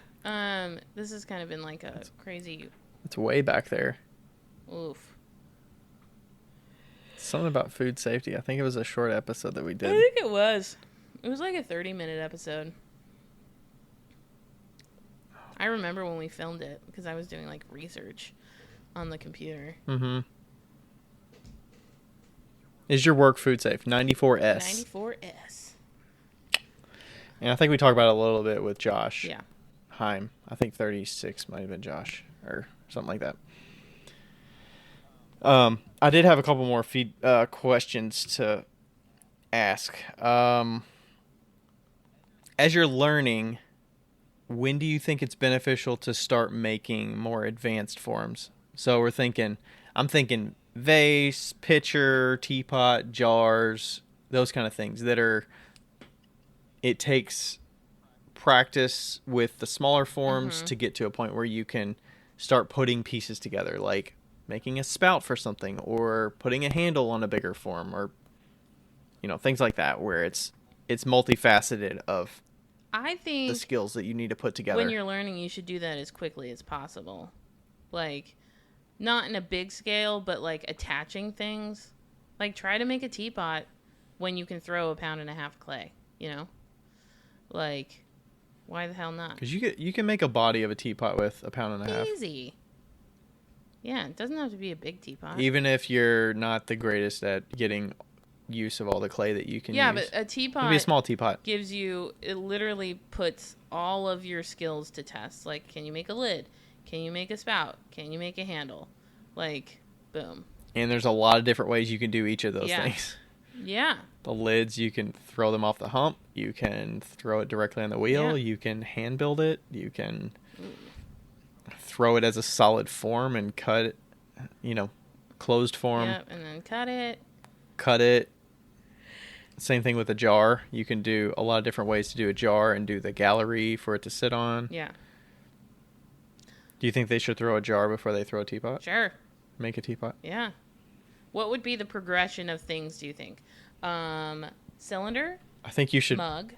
This has kind of been like a crazy. It's way back there. Oof. Something about food safety. I think it was a short episode that we did. I think it was. It was like a 30-minute episode. I remember when we filmed it because I was doing like research on the computer. Mm-hmm. Is your work food safe? 94S. 94S. And I think we talked about it a little bit with Josh. Yeah. Heim. I think 36 might have been Josh or something like that. I did have a couple more questions to ask. As you're learning, when do you think it's beneficial to start making more advanced forms? So I'm thinking vase, pitcher, teapot, jars, those kind of things it takes practice with the smaller forms to get to a point where you can start putting pieces together, like making a spout for something or putting a handle on a bigger form or things like that where it's multifaceted of I think the skills that you need to put together. when you're learning, you should do that as quickly as possible. Like, not in a big scale, but like attaching things. Like, try to make a teapot when you can throw 1.5 pounds clay, Like, why the hell not? Because you can make a body of a teapot with 1.5 pounds. Easy. Yeah, it doesn't have to be a big teapot. Even if you're not the greatest at getting use of all the clay that you can use. Yeah, but a teapot... Maybe a small teapot. It literally puts all of your skills to test. Like, can you make a lid? Can you make a spout? Can you make a handle? Like, boom. And there's a lot of different ways you can do each of those things. Yeah. The lids, you can throw them off the hump. You can throw it directly on the wheel. Yeah. You can hand build it. You can throw it as a solid form and cut it, closed form. Yep, and then cut it. Cut it. Same thing with a jar. You can do a lot of different ways to do a jar and do the gallery for it to sit on. Yeah. Do you think they should throw a jar before they throw a teapot? Sure. Make a teapot? Yeah. What would be the progression of things, do you think? Cylinder? I think you should... Mug?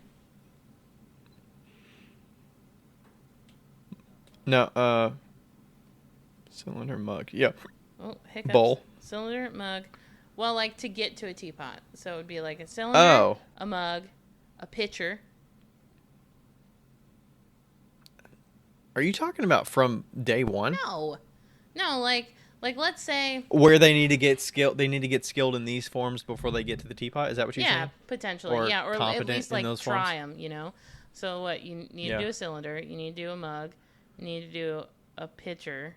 No, cylinder, mug. Yep. Oh, hiccups. Bowl. Cylinder, mug. Well, like to get to a teapot. So it would be like a cylinder, a mug, a pitcher. Are you talking about from day one? No, like let's say. Where they need to get skilled, they need to get skilled in these forms before they get to the teapot. Is that what you're Yeah, saying? potentially. Or Yeah, or at competent least in like those try forms? them. You know. So what you need to do a cylinder. You need to do a mug. You need to do a pitcher.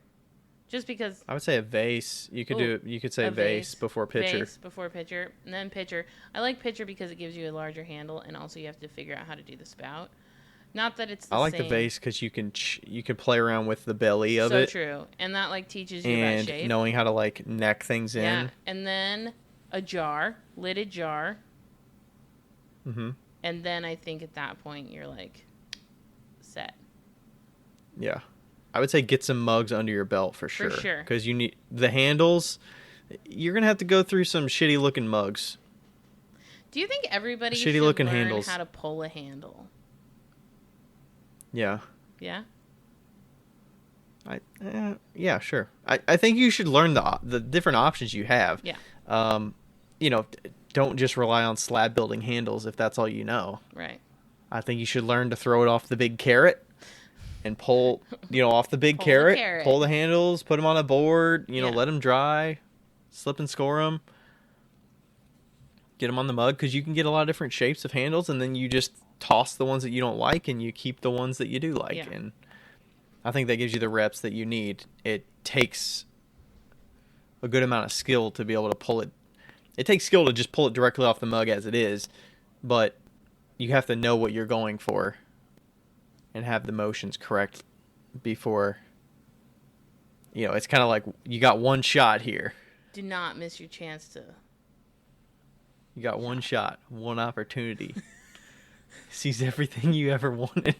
Just because. I would say a vase. You could do. You could say a vase before pitcher. Vase before pitcher, and then pitcher. I like pitcher because it gives you a larger handle, and also you have to figure out how to do the spout. Not that it's the I like same. the vase because you can play around with the belly of it. So true, and that like teaches you and about shape. knowing how to like neck things in. Yeah, and then a jar, lidded jar. Mm-hmm. And then I think at that point you're like set. Yeah. I would say get some mugs under your belt for sure. For sure. Because you need the handles. You're going to have to go through some shitty looking mugs. Do you think everybody Shitty should looking learn handles. how to pull a handle? Yeah. Yeah? Yeah, sure. I think you should learn the different options you have. Yeah. You know, don't just rely on slab building handles if that's all you know. Right. I think you should learn to throw it off the big carrot and pull, off the big Pull the carrot, carrot. pull the handles, put them on a board, Yeah. let them dry, slip and score them, get them on the mug because you can get a lot of different shapes of handles, and then you just toss the ones that you don't like and you keep the ones that you do like. Yeah. And I think that gives you the reps that you need. It takes a good amount of skill to be able to pull it. It takes skill to just pull it directly off the mug as it is, but you have to know what you're going for and have the motions correct before, it's kind of like you got one shot here. Do not miss your chance to. You got one shot, one opportunity. Seize everything you ever wanted.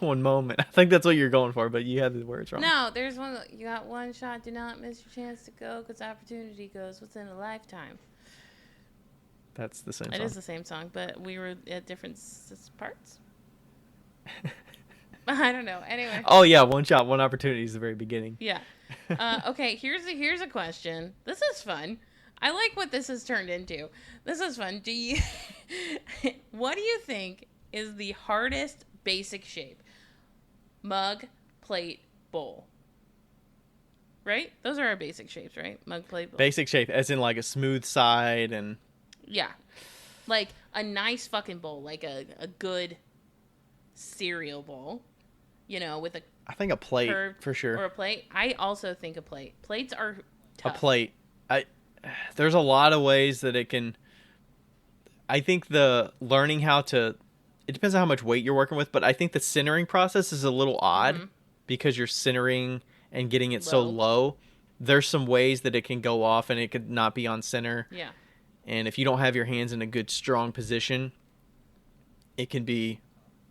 One moment. I think that's what you're going for, but you had the words wrong. No, there's one. You got one shot. Do not miss your chance to go because opportunity goes within a lifetime. That's the same song. It is the same song, but we were at different parts. I don't know. Anyway. Oh yeah, one shot, one opportunity is the very beginning. Yeah. Okay. Here's a question. This is fun. I like what this has turned into. This is fun. What do you think is the hardest basic shape? Mug, plate, bowl. Right? Those are our basic shapes, right? Mug, plate, bowl. Basic shape, as in like a smooth side and. Yeah. Like a nice fucking bowl, like a good cereal bowl, with a I think a plate curved for sure. Or a plate. I also think a plate. Plates are tough. A plate. There's a lot of ways that it can. I think the learning how to. It depends on how much weight you're working with, but I think the centering process is a little odd because you're centering and getting it so low. There's some ways that it can go off and it could not be on center. Yeah. And if you don't have your hands in a good, strong position, it can be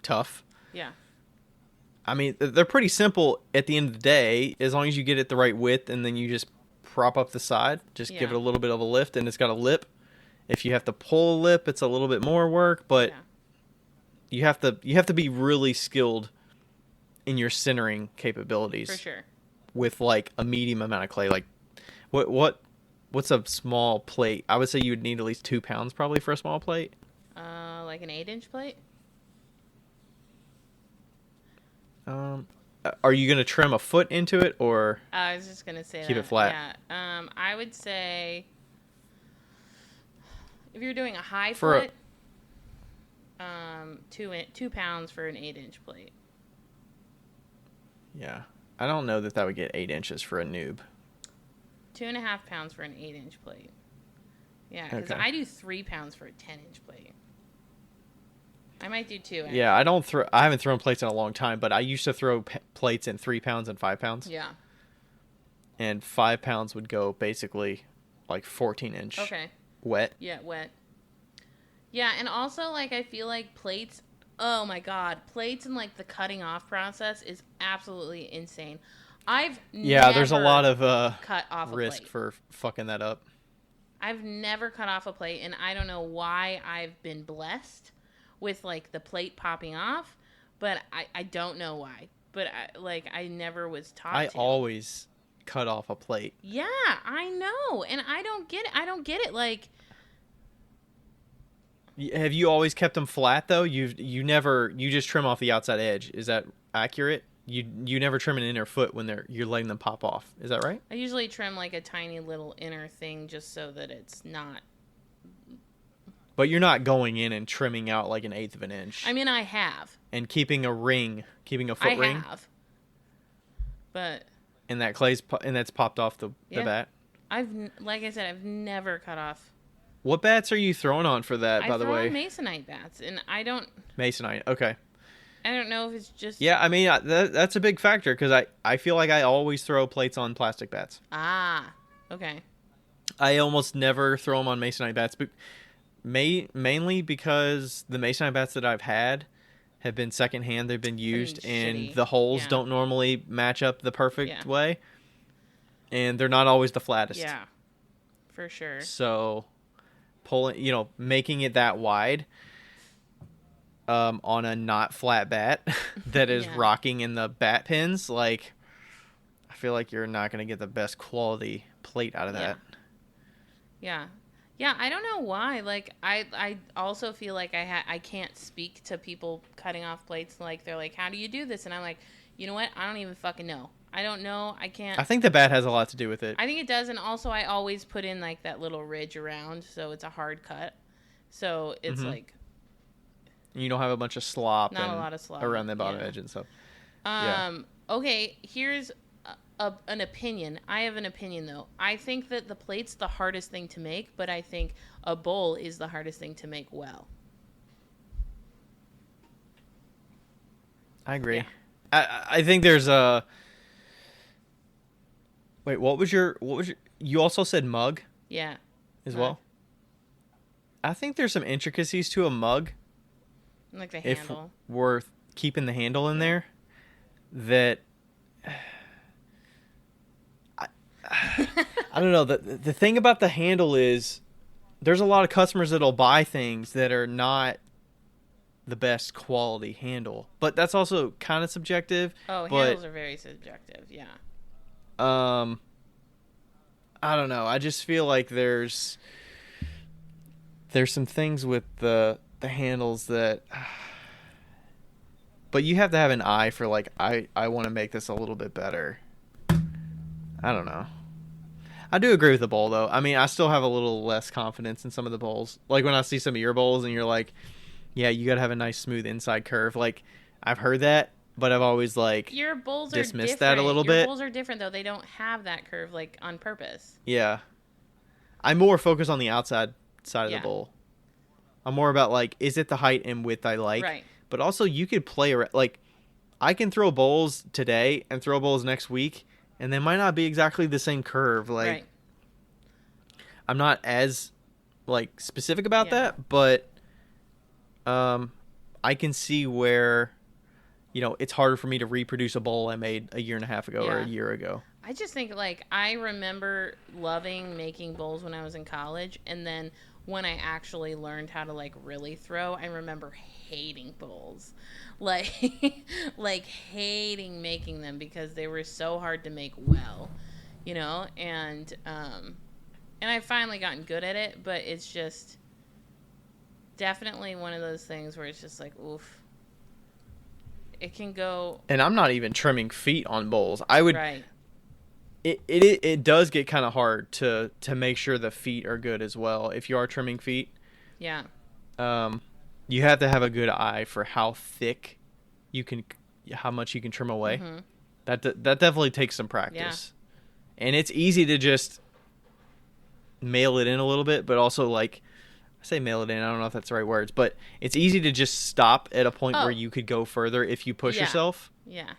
tough. Yeah. I mean, they're pretty simple at the end of the day, as long as you get it the right width and then you just prop up the side. Just give it a little bit of a lift, and it's got a lip. If you have to pull a lip, it's a little bit more work, but you have to be really skilled in your centering capabilities. For sure. With like a medium amount of clay. Like, what's a small plate? I would say you would need at least 2 pounds probably for a small plate. Like an 8-inch plate. Are you gonna trim a foot into it, or I was just gonna say keep it flat? Yeah. I would say if you're doing a high For foot, 2 pounds for an 8-inch plate. Yeah, I don't know that would get 8 inches for a noob. 2.5 pounds for an 8-inch plate. Yeah, because Okay. I do 3 pounds for a 10-inch plate. I might do 2. Actually. Yeah, I haven't thrown plates in a long time, but I used to throw plates in 3 pounds and 5 pounds. Yeah. And 5 pounds would go basically like 14-inch. Okay. Wet. Yeah, wet. Yeah, and also like I feel like plates. Oh my god, plates and like the cutting off process is absolutely insane. There's a lot of cut off risk a plate. for fucking that up. I've never cut off a plate, and I don't know why I've been blessed with like the plate popping off, but I don't know why. But I never was taught. I to. always cut off a plate. Yeah, I know, and I don't get it. I don't get it. Like, Have you always kept them flat though? You just trim off the outside edge. Is that accurate? You never trim an inner foot when you're letting them pop off. Is that right? I usually trim like a tiny little inner thing just so that it's not. But you're not going in and trimming out like an eighth of an inch. I mean, I have. And keeping a foot ring. I have. But. And that's popped off the bat. Like I said, I've never cut off. What bats are you throwing on for that, by the way? I throw masonite bats, and I don't. Masonite, okay. I don't know if it's just. Yeah, I mean that's a big factor because I feel like I always throw plates on plastic bats. Ah, okay. I almost never throw them on masonite bats, but mainly because the masonite bats that I've had have been secondhand. They've been used, and shitty. The holes don't normally match up the perfect way, and they're not always the flattest. Yeah, for sure. So, making it that wide on a not flat bat that is rocking in the bat pins, like, I feel like you're not going to get the best quality plate out of that. Yeah. Yeah, I don't know why. Like, I also feel like I can't speak to people cutting off plates. Like, they're like, how do you do this? And I'm like, you know what? I don't even fucking know. I don't know. I can't. I think the bat has a lot to do with it. I think it does. And also, I always put in, like, that little ridge around. So it's a hard cut. So it's like. You don't have a bunch of slop. Not a lot of slop. Around the bottom edge and stuff. Okay, here's an opinion. I have an opinion, though. I think that the plate's the hardest thing to make, but I think a bowl is the hardest thing to make well. I agree. Yeah. I think there's a... Wait, what was your... You also said mug? Yeah. As well? I think there's some intricacies to a mug. Like the handle. If we're keeping the handle in there, that... I don't know. The thing about the handle is there's a lot of customers that'll buy things that are not the best quality handle. But that's also kind of subjective. Oh, handles are very subjective, yeah. I don't know. I just feel like there's some things with the handles that... But you have to have an eye for, like, I want to make this a little bit better. I don't know. I do agree with the bowl, though. I mean, I still have a little less confidence in some of the bowls. Like, when I see some of your bowls and you're like, yeah, you got to have a nice, smooth inside curve. Like, I've heard that, but I've always, like, your bowls dismissed that a little bit. Your bowls are different, though. They don't have that curve, like, on purpose. Yeah. I'm more focused on the outside side of the bowl. I'm more about, like, is it the height and width I like? Right. But also, you could play around. Like, I can throw bowls today and throw bowls next week, and they might not be exactly the same curve. Like, I'm not as, like, specific about that, but I can see where, it's harder for me to reproduce a bowl I made a year and a half ago or a year ago. I just think, like, I remember loving making bowls when I was in college, and then when I actually learned how to, like, really throw, I remember hating bowls. Like, hating making them because they were so hard to make well, and I've finally gotten good at it, but it's just definitely one of those things where it's just like, oof. It can go... And I'm not even trimming feet on bowls. I would... Right. It does get kind of hard to make sure the feet are good as well. If you are trimming feet, yeah, you have to have a good eye for how much you can trim away. Mm-hmm. That definitely takes some practice, and it's easy to just mail it in a little bit, but also, like, I say mail it in. I don't know if that's the right words, but it's easy to just stop at a point where you could go further if you push yourself. Yeah,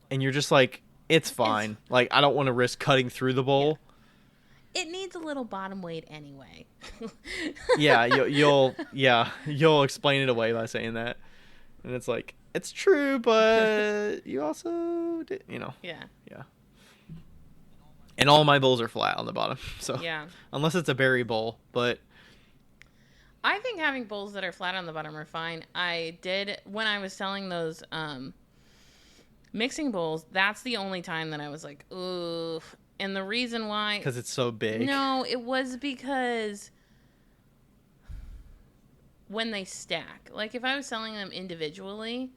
and you're just like, it's fine. Like, I don't want to risk cutting through the bowl. Yeah. It needs a little bottom weight anyway. Yeah, you'll explain it away by saying that, and it's like, it's true, but you also did, Yeah. And all my bowls are flat on the bottom, so unless it's a berry bowl, but I think having bowls that are flat on the bottom are fine. I did when I was selling those mixing bowls. That's the only time that I was like, ooh. And the reason why... Because it's so big. No, it was because when they stack. Like if I was selling them individually,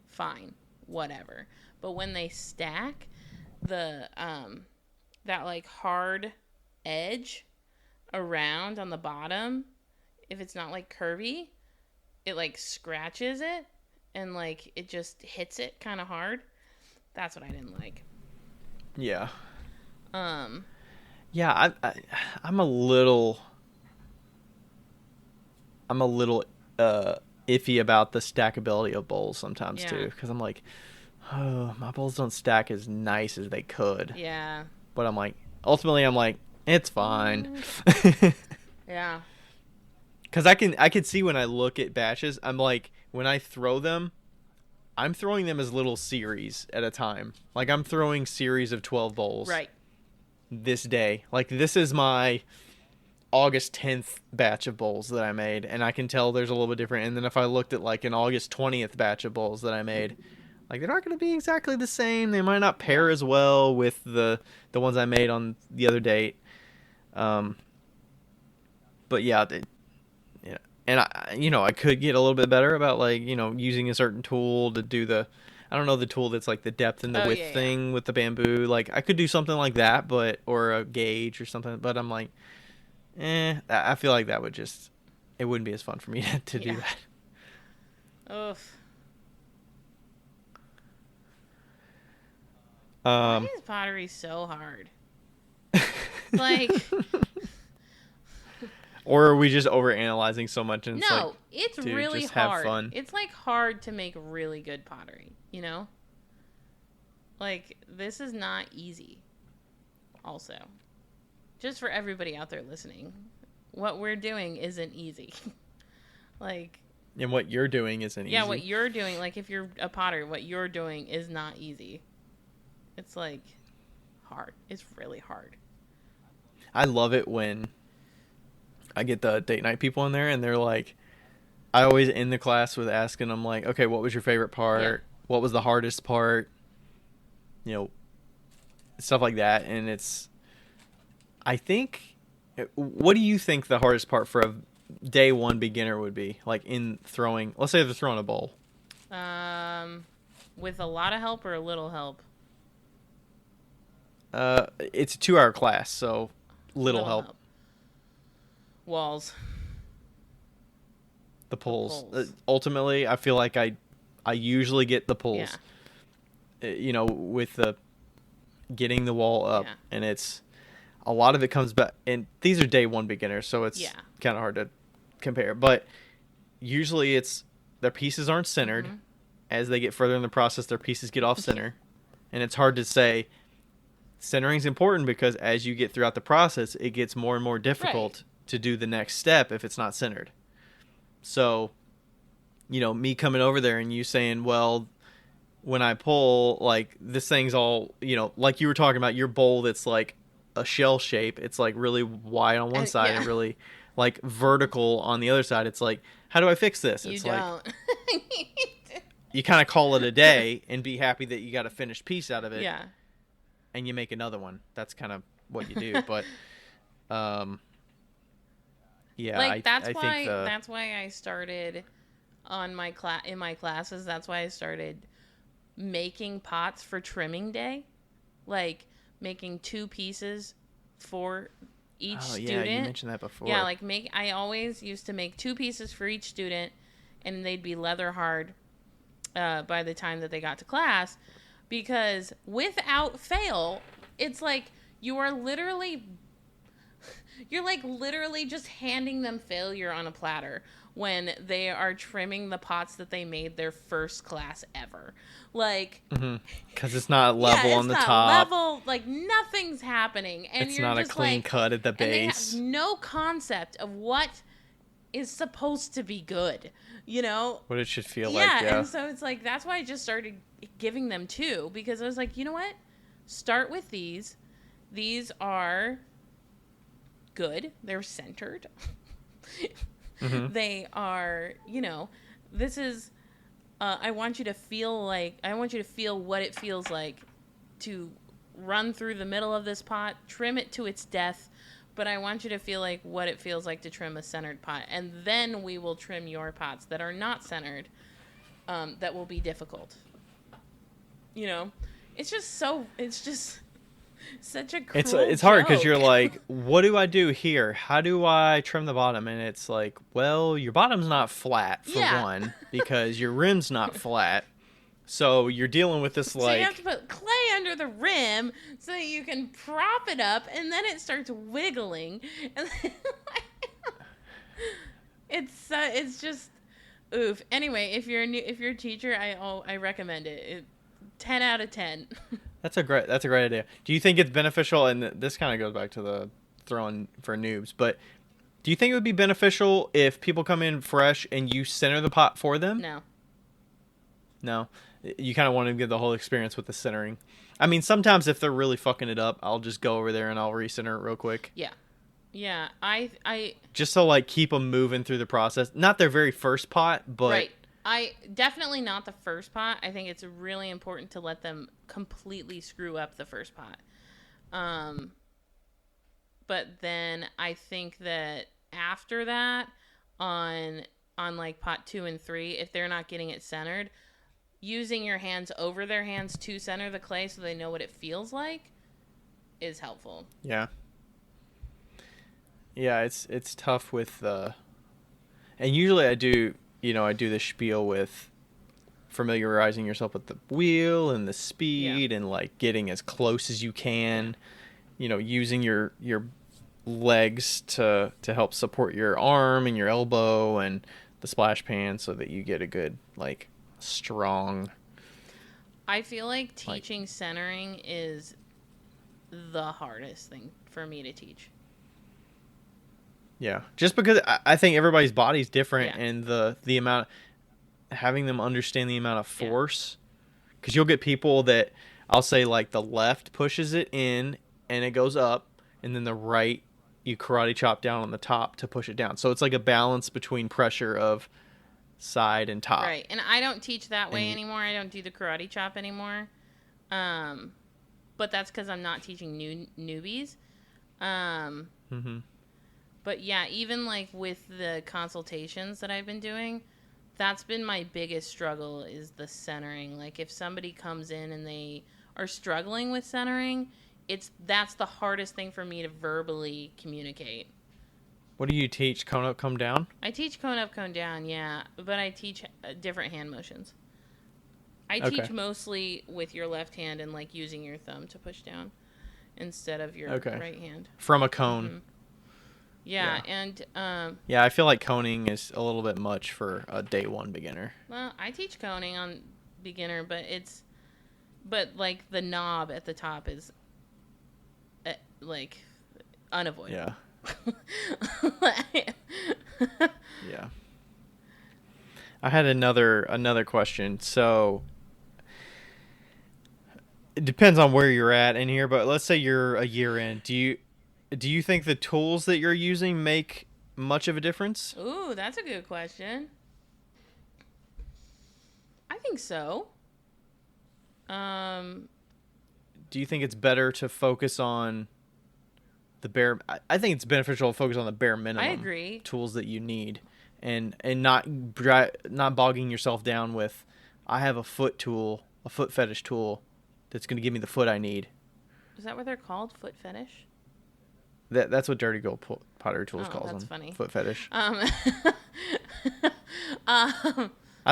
fine, whatever. But when they stack, the that like hard edge around on the bottom, if it's not like curvy, it like scratches it and like it just hits it kind of hard. That's what I didn't like. Yeah. Um Yeah, I'm a little iffy about the stackability of bowls sometimes yeah. too, because I'm like, oh, my bowls don't stack as nice as they could. Yeah. But I'm like, ultimately, I'm like, it's fine. Yeah. Because I could see when I look at batches, I'm like, when I throw them, I'm throwing them as little series at a time. Like I'm throwing series of 12 bowls. Right. This day. Like this is my August 10th batch of bowls that I made, and I can tell there's a little bit different. And then if I looked at like an August 20th batch of bowls that I made, like they're not going to be exactly the same. They might not pair as well with the ones I made on the other date. But yeah, yeah. And I could get a little bit better about like, using a certain tool to do I don't know, the tool that's like the depth and the width thing with the bamboo. Like I could do something like that, or a gauge or something. But I'm like, I feel like that would it wouldn't be as fun for me to do that. Oof. Why is pottery so hard? Like, or are we just overanalyzing so much? And it's dude, really just hard. have fun. It's like hard to make really good pottery, you know? Like, this is not easy. Also, just for everybody out there listening, what we're doing isn't easy. Like, and what you're doing isn't easy. Yeah, what you're doing, like if you're a potter, what you're doing is not easy. It's like hard. It's really hard. I love it when I get the date night people in there and they're like, I always end the class with asking them like, okay, what was your favorite part? Yeah. What was the hardest part? Stuff like that. And what do you think the hardest part for a day one beginner would be? Like in throwing, let's say they're throwing a bowl. With a lot of help or a little help? It's a 2-hour class, so little help. Walls. The pulls. Ultimately, I feel like I usually get the pulls. Yeah. With the getting the wall up, and it's a lot of it comes back. And these are day one beginners, so it's kind of hard to compare. But usually, it's their pieces aren't centered. Mm-hmm. As they get further in the process, their pieces get off center, and it's hard to say. Centering is important because as you get throughout the process, it gets more and more difficult to do the next step if it's not centered. So, me coming over there and you saying, well, when I pull, like, this thing's all, like you were talking about your bowl that's like a shell shape. It's like really wide on one side and really like vertical on the other side. It's like, how do I fix this? It's don't. You kind of call it a day and be happy that you got a finished piece out of it. Yeah. And you make another one. That's kind of what you do. But, yeah, like I think that's why I started on in my classes. That's why I started making pots for trimming day, like making 2 pieces for each student. Yeah, you mentioned that before. Yeah, like I always used to make 2 pieces for each student, and they'd be leather hard by the time that they got to class. Because without fail, it's like you're literally just handing them failure on a platter when they are trimming the pots that they made their first class ever. Like, because it's not level on the top. Level, like nothing's happening, and it's you're not just a clean cut at the base. And they have no concept of what is supposed to be good. What it should feel like. Yeah, and so it's like that's why I just started giving them 2, because I was like, you know what? Start with these. These are good. They're centered. They are, this is. I want you to feel what it feels like to run through the middle of this pot, trim it to its depth, but I want you to feel like what it feels like to trim a centered pot. And then we will trim your pots that are not centered, that will be difficult. You know? It's just such a cruel It's hard because joke. you're like, what do I do here? How do I trim the bottom? And it's like, well, your bottom's not flat for Yeah. one because your rim's not flat. So you're dealing with this So you have to put clay under the rim so that you can prop it up, and then it starts wiggling. And it's just oof. Anyway, if you're a teacher, I recommend it. 10 out of 10. That's a great idea. Do you think it's beneficial? And this kind of goes back to the throwing for noobs, but do you think it would be beneficial if people come in fresh and you center the pot for them? No. You kind of want to get the whole experience with the centering. I mean, sometimes if they're really fucking it up, I'll just go over there and I'll recenter it real quick. Yeah. I just to like keep them moving through the process. Not their very first pot, but right. I definitely not the first pot. I think it's really important to let them completely screw up the first pot. But then I think that after that, on like pot 2 and 3, if they're not getting it centered, using your hands over their hands to center the clay so they know what it feels like is helpful. Yeah, it's tough with the, and usually I do the spiel with familiarizing yourself with the wheel and the speed and like getting as close as you can, using your legs to help support your arm and your elbow and the splash pan so that you get a good like strong. I feel like teaching centering is the hardest thing for me to teach. Yeah, just because I think everybody's body's different, and the amount, having them understand the amount of force, because you'll get people that I'll say like the left pushes it in and it goes up, and then the right you karate chop down on the top to push it down. So it's like a balance between pressure of side and top. Right, and I don't teach that way anymore. I don't do the karate chop anymore, but that's because I'm not teaching newbies. But yeah, even like with the consultations that I've been doing, that's been my biggest struggle is the centering. Like if somebody comes in and they are struggling with centering, that's the hardest thing for me to verbally communicate. What do you teach? Cone up, cone down? I teach cone up, cone down, yeah, but I teach different hand motions. I teach mostly with your left hand and like using your thumb to push down instead of your right hand. From a cone. Mm-hmm. Yeah, and I feel like coning is a little bit much for a day one beginner. Well, I teach coning on beginner, but like the knob at the top is like unavoidable. Yeah. I had another question. So it depends on where you're at in here, but let's say you're a year in. Do you think the tools that you're using make much of a difference? Ooh, that's a good question. I think so. Do you think it's better to focus on the bare? I think it's beneficial to focus on the bare minimum. I agree. Tools that you need, and not bogging yourself down with, I have a foot fetish tool, that's going to give me the foot I need. Is that what they're called? Foot fetish? That's what Dirty Girl Pottery Tools calls them. That's funny. Foot fetish. I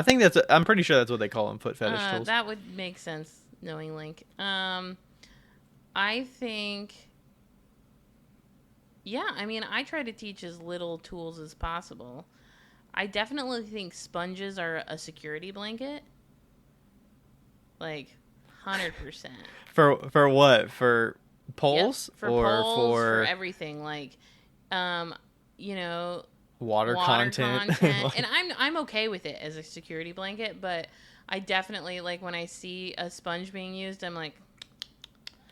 think I'm pretty sure that's what they call them, foot fetish tools. That would make sense, knowing Link. I think, I mean, I try to teach as little tools as possible. I definitely think sponges are a security blanket. Like, 100%. For what? For poles? Yep, for poles, for everything. Like, water content. And I'm okay with it as a security blanket, but I definitely, like, when I see a sponge being used, I'm like,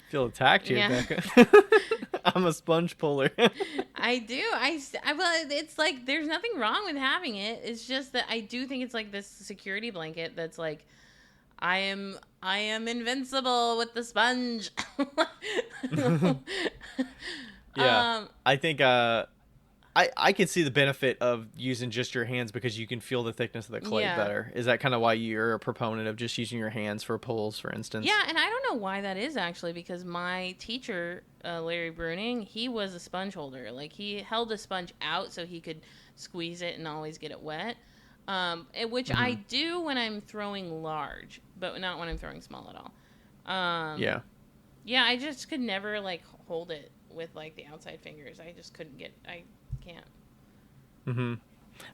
feel attacked here, Becca. I'm a sponge puller. I do. Well, it's like there's nothing wrong with having it. It's just that I do think it's like this security blanket that's like, I am invincible with the sponge. Yeah. I think I can see the benefit of using just your hands because you can feel the thickness of the clay Yeah. better. Is that kind of why you're a proponent of just using your hands for pulls, for Yeah, instance? and I don't know why that is actually because my teacher, Larry Bruning, he was a sponge holder. Like he held a sponge out so he could squeeze it and always get it wet. Which I Hmm. do when I'm throwing large, but not when I'm throwing small at all. Yeah. Yeah, I just could never like hold it with like the outside fingers. I just couldn't get. I can't. Hmm.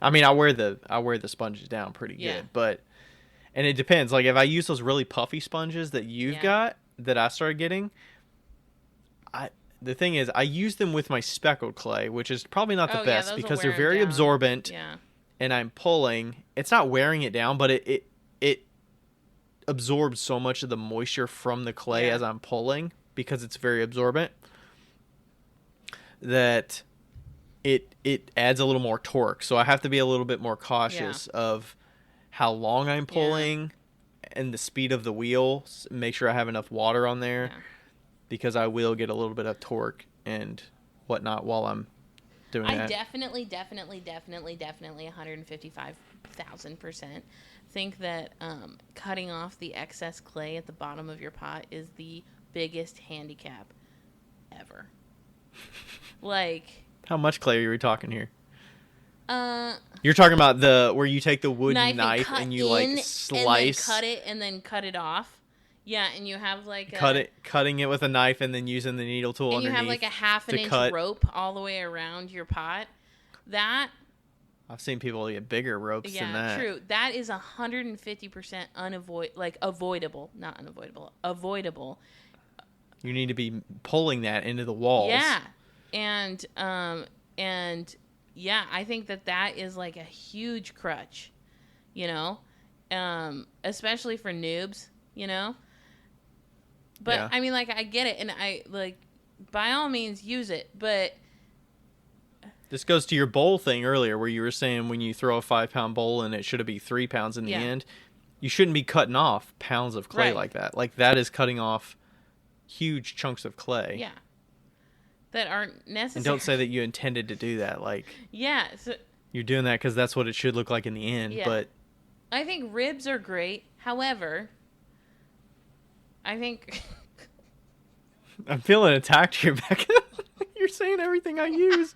I mean, I wear the sponges down pretty Yeah, good, but and it depends. Like if I use those really puffy sponges that you've yeah. got that I started getting, I the thing is I use them with my speckled clay, which is probably not the Oh yeah, best those will because wear they're him very down. absorbent Yeah, and I'm pulling. It's not wearing it down, but it absorbs so much of the moisture from the clay yeah, as I'm pulling because it's very absorbent that it adds a little more torque. So I have to be a little bit more yeah, cautious of how long I'm yeah, pulling and the speed of the wheel. Make sure I have enough water on there yeah. because I will get a little bit of torque and whatnot while I'm doing I that. definitely 155,000% think that cutting off the excess clay at the bottom of your pot is the biggest handicap ever. Like, How much clay are we talking here? uh, You're talking about the where you take the wooden knife and knife cut and you like in and then slice cut it and then cut it off. Yeah, and you have like cut a it cutting it with a knife and then using the needle tool and you have like a underneath half an to inch cut. rope all the way around your pot. That I've seen people get bigger ropes than Yeah, that. true. That is 150% avoidable, not unavoidable, avoidable. You need to be pulling that into the walls. Yeah, and and yeah, I think that that is like a huge crutch, you know, especially for noobs, you know. But Yeah. I mean, like I get it, and I like by all means use it, but This goes to your bowl thing earlier where you were saying when you throw a 5 pound bowl and it should be 3 pounds in the yeah, end. You shouldn't be cutting off pounds of clay right, like that. Like that is cutting off huge chunks of clay. yeah, that aren't And necessary. don't say that you intended to do that. Like Yeah, so you're doing that because that's what it should look like in the end. yeah. But I think ribs are great. However, I think I'm feeling attacked here, Becca. You're saying everything I use.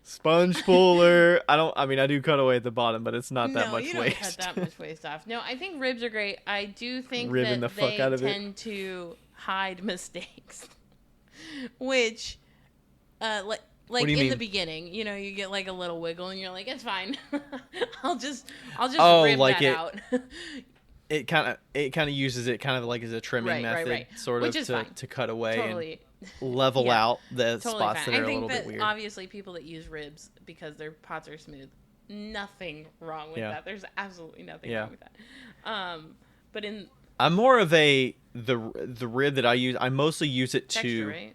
Sponge puller. I mean, I do cut away at the bottom, but it's not that no, much you don't cut waste. that much waste off. No, I think ribs are great. I do think Ribbing the that fuck they out of it. tend to hide mistakes, which, like What do you in mean? the beginning, you know, you get like a little wiggle, and you're like, it's fine. I'll just Oh, rib like that out. it kind of uses it kind of like as a trimming method, Right. sort Which of is to, fine. to cut away Totally. and level Yeah. out the Totally spots fine. that I are a think little that bit weird. obviously people that use ribs because their pots are smooth, nothing wrong with Yeah. that. There's absolutely nothing Yeah. wrong with that. But in I'm more of the rib that I use. I mostly use it texture, to right?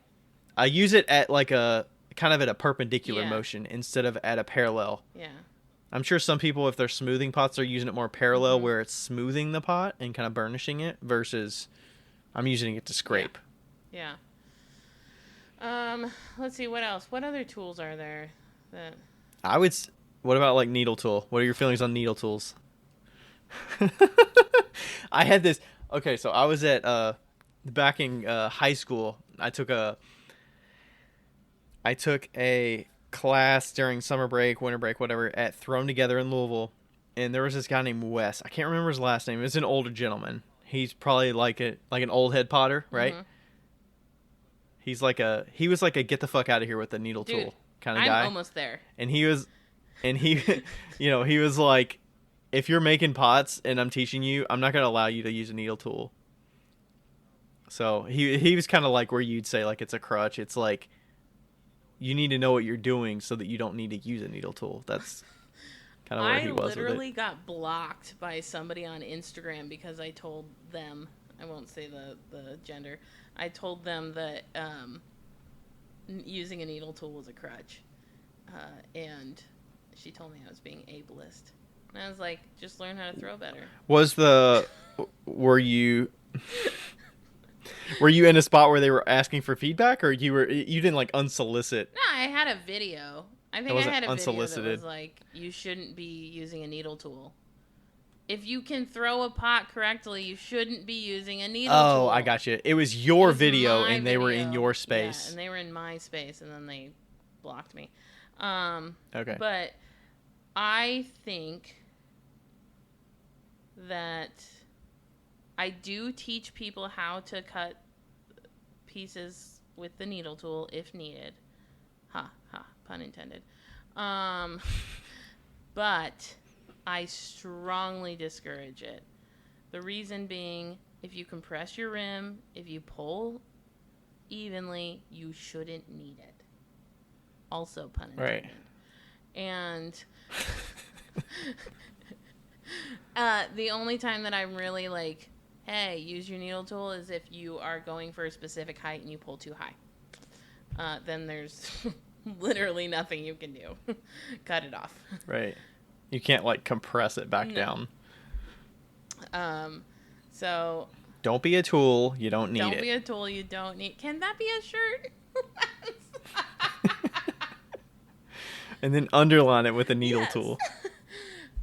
I use it at like a kind of at a perpendicular Yeah. motion instead of at a parallel. Yeah. I'm sure some people, if they're smoothing pots, are using it more parallel, Mhm. where it's smoothing the pot and kind of burnishing it, versus I'm using it to scrape. Yeah. Let's see what else. What other tools are there that I would. What about like needle tool? What are your feelings on needle tools? I had this. Okay, so I was at back in high school. I took a class during summer break, winter break, whatever, at Thrown Together in Louisville, and there was this guy named Wes. I can't remember his last name. It's an older gentleman. He's probably like an old head potter, right? Mhm. He was like a get the fuck out of here with the needle Dude, tool kind of I'm guy. almost there. And he he was like, if you're making pots and I'm teaching you, I'm not gonna allow you to use a needle tool. So he was kind of like where you'd say like it's a crutch. It's like you need to know what you're doing so that you don't need to use a needle tool. That's kind of where he was with Literally it. got blocked by somebody on Instagram because I told them, I won't say the gender, I told them that using a needle tool was a crutch. And she told me I was being ableist. And I was like, just learn how to throw better. Were you Were you in a spot where they were asking for feedback, or you didn't like unsolicit? No, I had a video. I It think I wasn't had a video that was unsolicited. like, you shouldn't be using a needle tool. If you can throw a pot correctly, you shouldn't be using a needle Oh, I tool. got you. It was It your was video, my and they were in video. your Yeah, space. and they were in my space, and then they blocked me. Okay. But I think that I do teach people how to cut pieces with the needle tool if needed. Ha, ha, pun intended. Um, but I strongly discourage it. The reason being, if you compress your rim, if you pull evenly, you shouldn't need it. Also, pun intended. Right. And the only time that I'm really like, hey, use your needle tool is if you are going for a specific height and you pull too high. Then there's literally nothing you can do. Cut it off. Right. You can't like compress it back No. down. So Don't be a tool. You don't need don't it. be a tool you don't need. Can that be a shirt? And then underline it with a needle Yes. tool.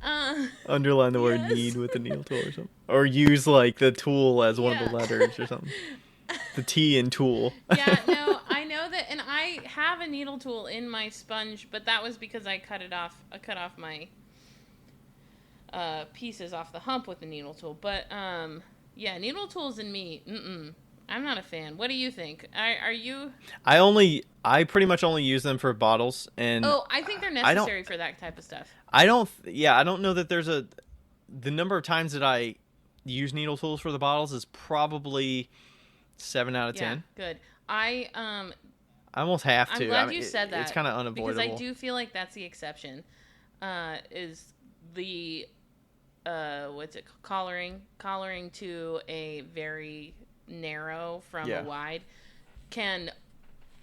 Uh, Underline the word yes. need with a needle tool or something. Or use like the tool as one of Yeah. the letters or something. The T in tool. Yeah, no, I know that, and I have a needle tool in my sponge, but that was because I cut off my pieces off the hump with the needle tool. But yeah, needle tools and me, I'm not a fan. What do you think? Are you? I pretty much only use them for bottles, and Oh, I think they're I don't necessary for that type of stuff. I don't know that there's the number of times that I use needle tools for the bottles is probably 7 out of 10. Yeah, good. I almost have to. I'm glad I mean, you said that. It's kind of unavoidable. Because I do feel like that's the exception. Is the what's it collaring to a very narrow from a wide can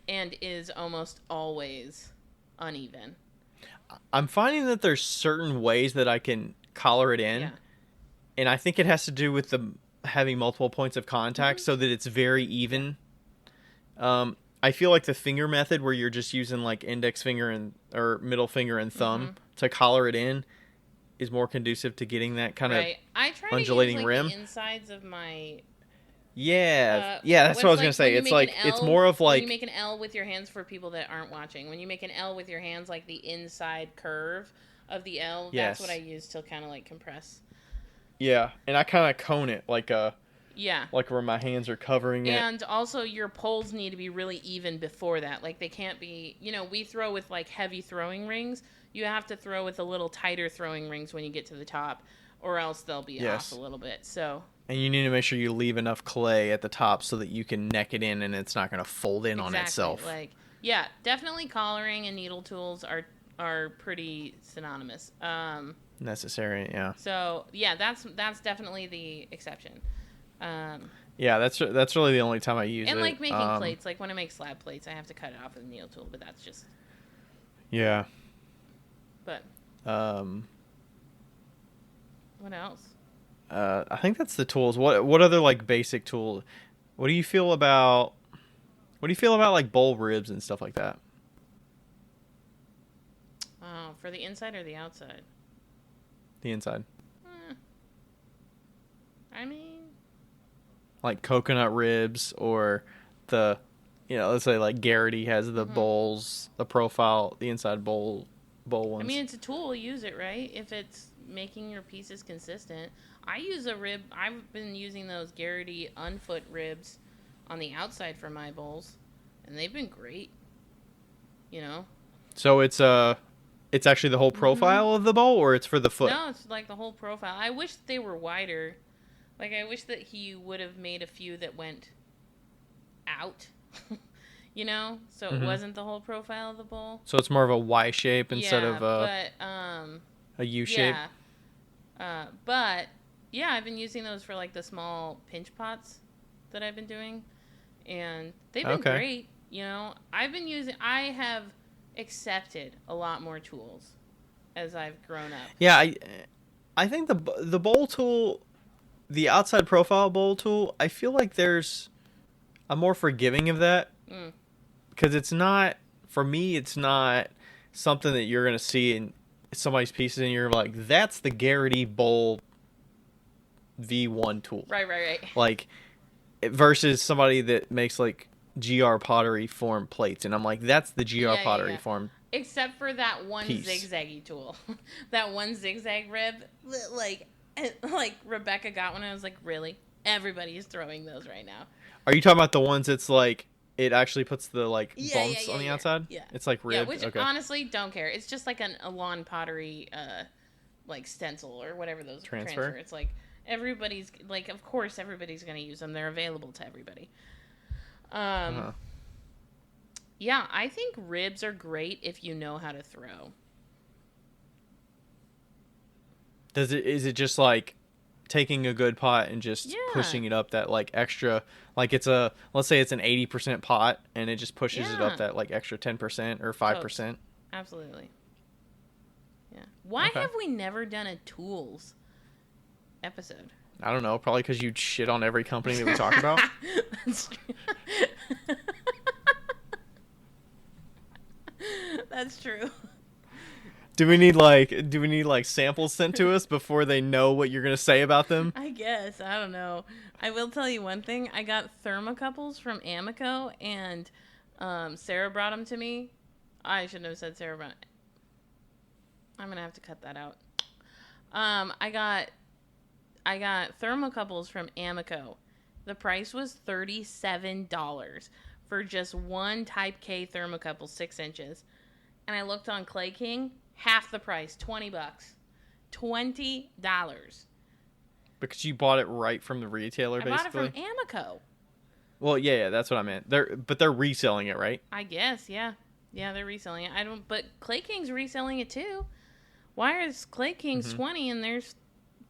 and is almost always uneven. I'm finding that there's certain ways that I can collar it in, and I think it has to do with the having multiple points of contact so that it's very even. I feel like the finger method where you're just using like index finger or middle finger and thumb to collar it in is more conducive to getting that kind of I try undulating to use, like, rim. the insides of my that's what I was gonna say. It's like it's more of like when you make an L with your hands for people that aren't watching. When you make an L with your hands, like the inside curve of the L, that's what I use to kind of like compress. Yeah, and I kind of cone it like like where my hands are covering it. And also your poles need to be really even before that. Like they can't be, we throw with like heavy throwing rings. You have to throw with a little tighter throwing rings when you get to the top, or else they'll be off a little bit. So. And you need to make sure you leave enough clay at the top so that you can neck it in and it's not going to fold in on itself. Like, yeah, definitely collaring and needle tools are pretty synonymous. Necessary, yeah. So yeah, that's definitely the exception. Yeah, that's really the only time I use it. And like making plates, like when I make slab plates, I have to cut it off with a needle tool, but that's just. Yeah. But. What else? I think that's the tools. What other like basic tool? What do you feel about like bowl ribs and stuff like that? Oh, for the inside or the outside? The inside. I mean, like coconut ribs or the, let's say like Garrity has the bowls, the profile, the inside bowl ones. I mean, it's a tool. Use it, right? If it's making your pieces consistent. I use a rib. I've been using those Garrity unfoot ribs on the outside for my bowls, and they've been great. So it's actually the whole profile of the bowl, or it's for the foot? No, it's like the whole profile. I wish they were wider. Like I wish that he would have made a few that went out. So it wasn't the whole profile of the bowl. So it's more of a Y shape instead of a U shape. Yeah. But yeah, I've been using those for like the small pinch pots that I've been doing, and they've been great. I have accepted a lot more tools as I've grown up. Yeah, I think the bowl tool, the outside profile bowl tool, I feel like there's I'm more forgiving of that Mm. because it's not, for me, it's not something that you're gonna see in somebody's pieces and you're like, that's the Garrity Bowl V1 tool. Right, right, right. Like, versus somebody that makes like GR pottery form plates, and I'm like, that's the GR Yeah, yeah, pottery yeah. form Except for that one piece. zigzaggy tool, that one zigzag rib. Like, like Rebecca got one. And I was like, really? Everybody is throwing those right now. Are you talking about the ones that's like it actually puts the like Yeah, yeah, bumps yeah, on the yeah, outside? yeah, It's like yeah. ribbed. Which Okay. honestly, don't care. It's just like a lawn pottery, like stencil or whatever those transfer. Transfer. It's like everybody's like, of course, everybody's gonna use them. They're available to everybody. Um, Uh-huh. yeah, I think ribs are great if you know how to throw. Is it just like taking a good pot and just Yeah, pushing it up that like extra, like it's a, let's say it's an 80% pot and it just pushes it up yeah, that like extra 10% or totes, 5%? absolutely. Yeah. Why Okay. have we never done a tools episode? I don't know, probably cuz you shit on every company that we talk about. That's true. That's true. Do we need like samples sent to us before they know what you're going to say about them? I guess. I don't know. I will tell you one thing. I got thermocouples from Amico, and Sarah brought them to me. I shouldn't have said Sarah brought. I'm gonna have to cut that out. I got thermocouples from Amico. The price was $37 for just one Type K thermocouple, 6 inches. And I looked on Clay King, half the price, $20. $20. Because you bought it right from the retailer I bought it basically. from Amico. Well, yeah, that's what I meant. They're reselling it, right? I guess, yeah. Yeah, they're reselling it. I don't but Clay King's reselling it too. Why is Clay King's 20 and there's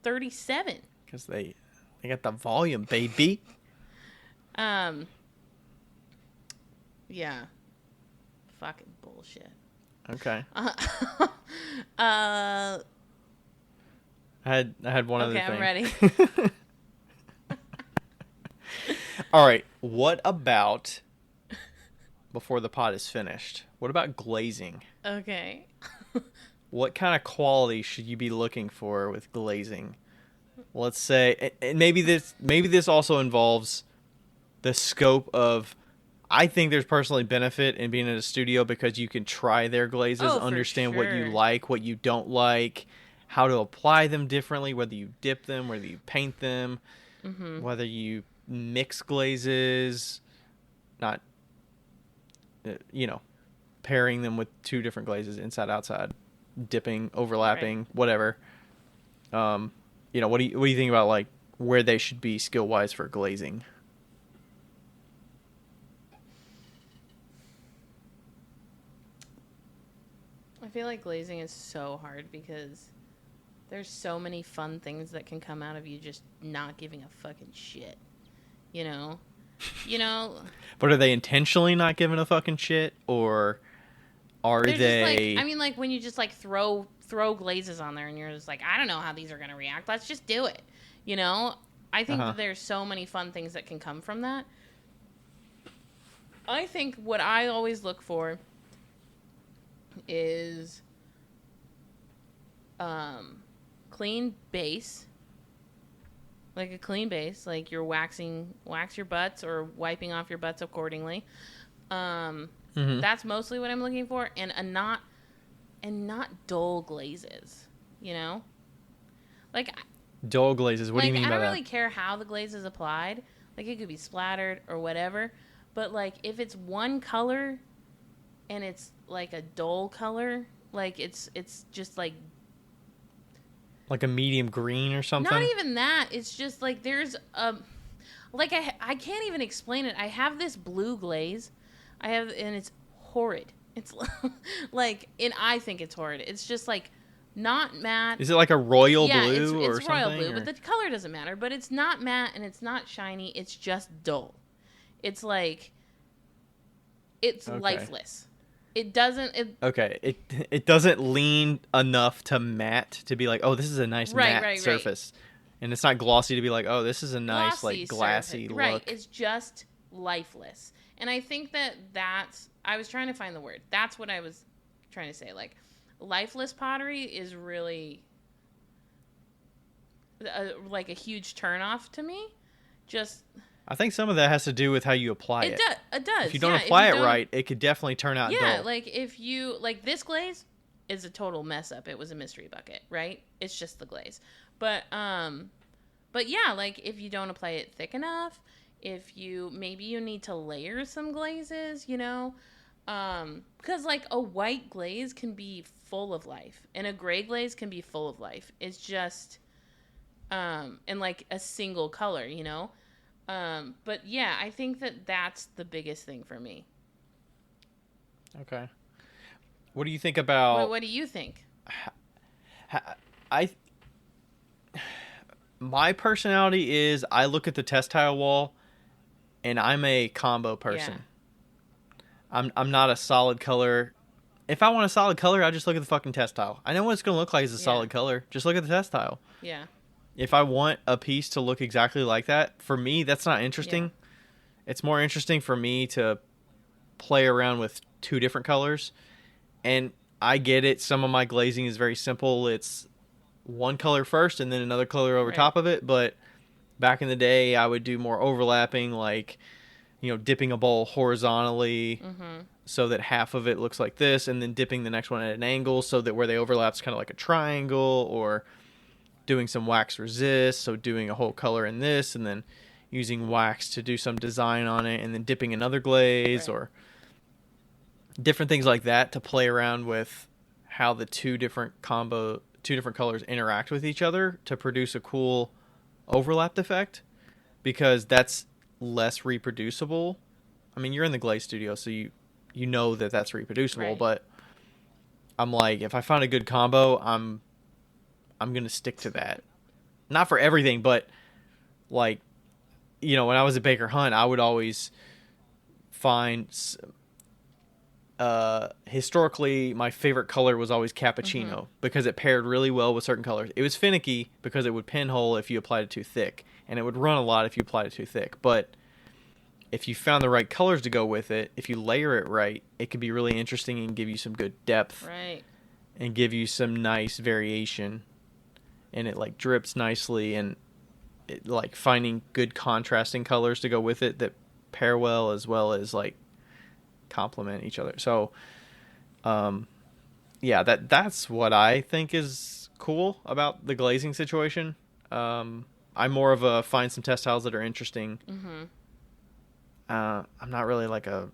37? Because they got the volume, baby. Um yeah. Fucking bullshit. Okay. Uh, I had one other okay, thing. I'm ready. All right. What about before the pot is finished? What about glazing? Okay. What kind of quality should you be looking for with glazing? Let's say, and maybe this also involves the scope of. I think there's personally benefit in being in a studio because you can try their glazes, Oh, for understand what you sure. like, what you don't like, how to apply them differently, whether you dip them, whether you paint them, whether you mix glazes, not, pairing them with two different glazes, inside, outside, dipping, overlapping, whatever. What do you think about like where they should be skill wise for glazing? I feel like glazing is so hard because there's so many fun things that can come out of you just not giving a fucking shit. You know? You know, But are they intentionally not giving a fucking shit, or are they're just like, they? I mean, like when you just like throw glazes on there and you're just like, I don't know how these are going to react. Let's just do it. You know? I think that there's so many fun things that can come from that. I think what I always look for is clean base. Like a clean base, like you're wax your butts or wiping off your butts accordingly. That's mostly what I'm looking for, and not dull glazes, you know? Like Dull glazes. What do you mean I by don't that? really care how the glaze is applied. Like it could be splattered or whatever, but like if it's one color and it's like a dull color, like it's just like Like a medium green or something? not even that. It's just like there's like I can't even explain it. I have this blue glaze. And it's horrid. It's like, and I think it's horrid. It's just like not matte. Is it like a royal Yeah, blue or it's royal something? blue, or- but the color doesn't matter. But it's not matte and it's not shiny. It's just dull. It's like it's Okay. lifeless. It doesn't. Okay, it doesn't lean enough to matte to be like, oh, this is a nice matte surface, and it's not glossy to be like, oh, this is a nice glossy like glassy surface. look. Right. It's just lifeless. And I think that's, I was trying to find the word. That's what I was trying to say. Like, lifeless pottery is really like a huge turnoff to me. Just I think some of that has to do with how you apply it it. does. It does. If you don't Yeah, apply it right, it could definitely turn out yeah, dull. like if you like this glaze is a total mess up. It was a mystery bucket, right? It's just the glaze. But yeah, like if you don't apply it thick enough, if you maybe you need to layer some glazes, you know, because like a white glaze can be full of life, and a gray glaze can be full of life. It's just in like a single color, you know. But yeah, I think that's the biggest thing for me. Okay. What do you think about? What do you think? I my personality is I look at the test tile wall, and I'm a combo person. Yeah. I'm not a solid color. If I want a solid color, I just look at the fucking test tile. I know what it's gonna look like as a solid color. Just look at the test tile. Yeah. If I want a piece to look exactly like that, for me, that's not interesting. Yeah. It's more interesting for me to play around with two different colors. And I get it. Some of my glazing is very simple. It's one color first and then another color over top of it. But back in the day, I would do more overlapping, like, you know, dipping a bowl horizontally so that half of it looks like this, and then dipping the next one at an angle so that where they overlap is kind of like a triangle, or doing some wax resist, so doing a whole color in this and then using wax to do some design on it, and then dipping another glaze, or different things like that to play around with how the two different colors interact with each other to produce a cool overlapped effect, because that's less reproducible. I mean, you're in the glaze studio, so you know that that's reproducible, but I'm like, if I find a good combo, I'm going to stick to that. Not for everything, but like, you know, when I was at Baker Hunt, I would always find historically my favorite color was always cappuccino because it paired really well with certain colors. It was finicky because it would pinhole if you applied it too thick, and it would run a lot if you applied it too thick. But if you found the right colors to go with it, if you layer it right, it could be really interesting and give you some good depth, and give you some nice variation, and it like drips nicely, and it, like finding good contrasting colors to go with it that pair well as like complement each other. So yeah, that's what I think is cool about the glazing situation. I'm more of a find some test tiles that are interesting. I'm not really like I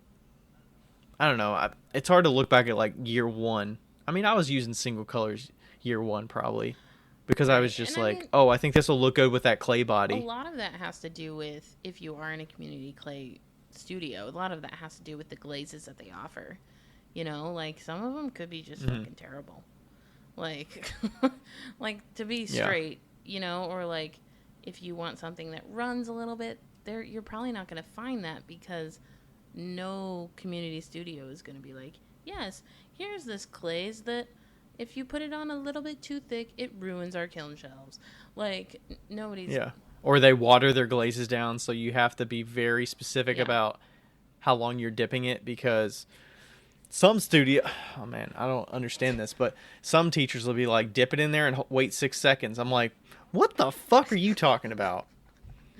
don't know, it's hard to look back at like year one. I mean, I was using single colors year one probably because I was just like, oh, I think this will look good with that clay body. A lot of that has to do with, if you are in a community clay studio, a lot of that has to do with the glazes that they offer. You know, like some of them could be just fucking terrible. Like, like to be straight, you know, or like if you want something that runs a little bit, you're probably not going to find that, because no community studio is going to be like, yes, here's this glaze that if you put it on a little bit too thick, it ruins our kiln shelves. Like, nobody's... Yeah. Or they water their glazes down, so you have to be very specific about how long you're dipping it, because some studio... Oh, man, I don't understand this, but some teachers will be like, dip it in there and wait 6 seconds. I'm like, what the fuck are you talking about?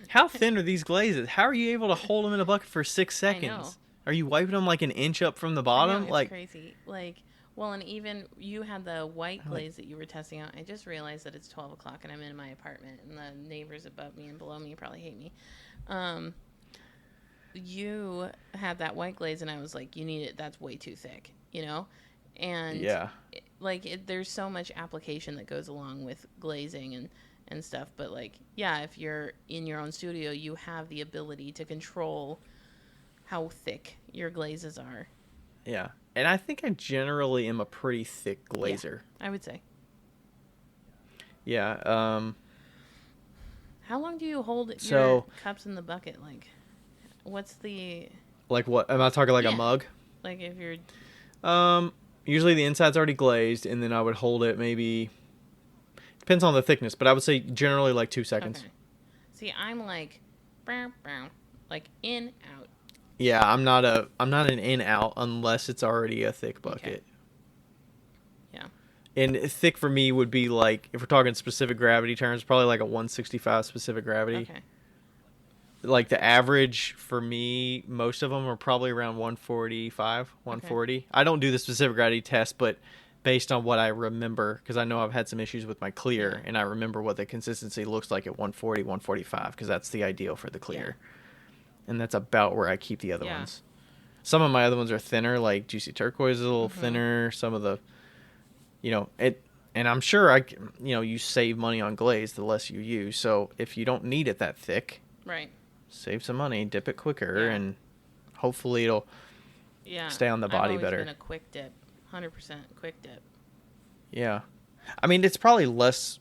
How thin are these glazes? How are you able to hold them in a bucket for 6 seconds? I know. Are you wiping them like an inch up from the bottom? I know, it's like crazy. Like, well, and even you had the white glaze that you were testing out. I just realized that it's 12 o'clock and I'm in my apartment, and the neighbors above me and below me probably hate me. You had that white glaze, and I was like, you need it. That's way too thick, you know? And there's so much application that goes along with glazing and stuff. But like, yeah, if you're in your own studio, you have the ability to control how thick your glazes are. Yeah. And I think I generally am a pretty thick glazer. Yeah, I would say. Yeah. How long do you hold your cups in the bucket? Like, what's the... Like what? Am I talking like a mug? Like if you're... Usually the inside's already glazed, and then I would hold it maybe... Depends on the thickness, but I would say generally like 2 seconds. Okay. See, I'm like... Like in, out. Yeah, I'm not an in out unless it's already a thick Okay. bucket. Yeah. And thick for me would be like, if we're talking specific gravity terms, probably like a 165 specific gravity. Okay. Like the average for me, most of them are probably around 145, Okay. 140. I don't do the specific gravity test, but based on what I remember, because I know I've had some issues with my Yeah. clear, and I remember what the consistency looks like at 140, 145, because that's the ideal for the Yeah. clear. And that's about where I keep the other Yeah. ones. Some of my other ones are thinner, like Juicy Turquoise is a little Mm-hmm. thinner. Some of the, it, and I'm sure you save money on glaze the less you use. So if you don't need it that thick, Right. save some money, dip it quicker, Yeah. and hopefully it'll Yeah. stay on the I've body always better. been a quick dip. 100% quick dip. Yeah. I mean, it's probably less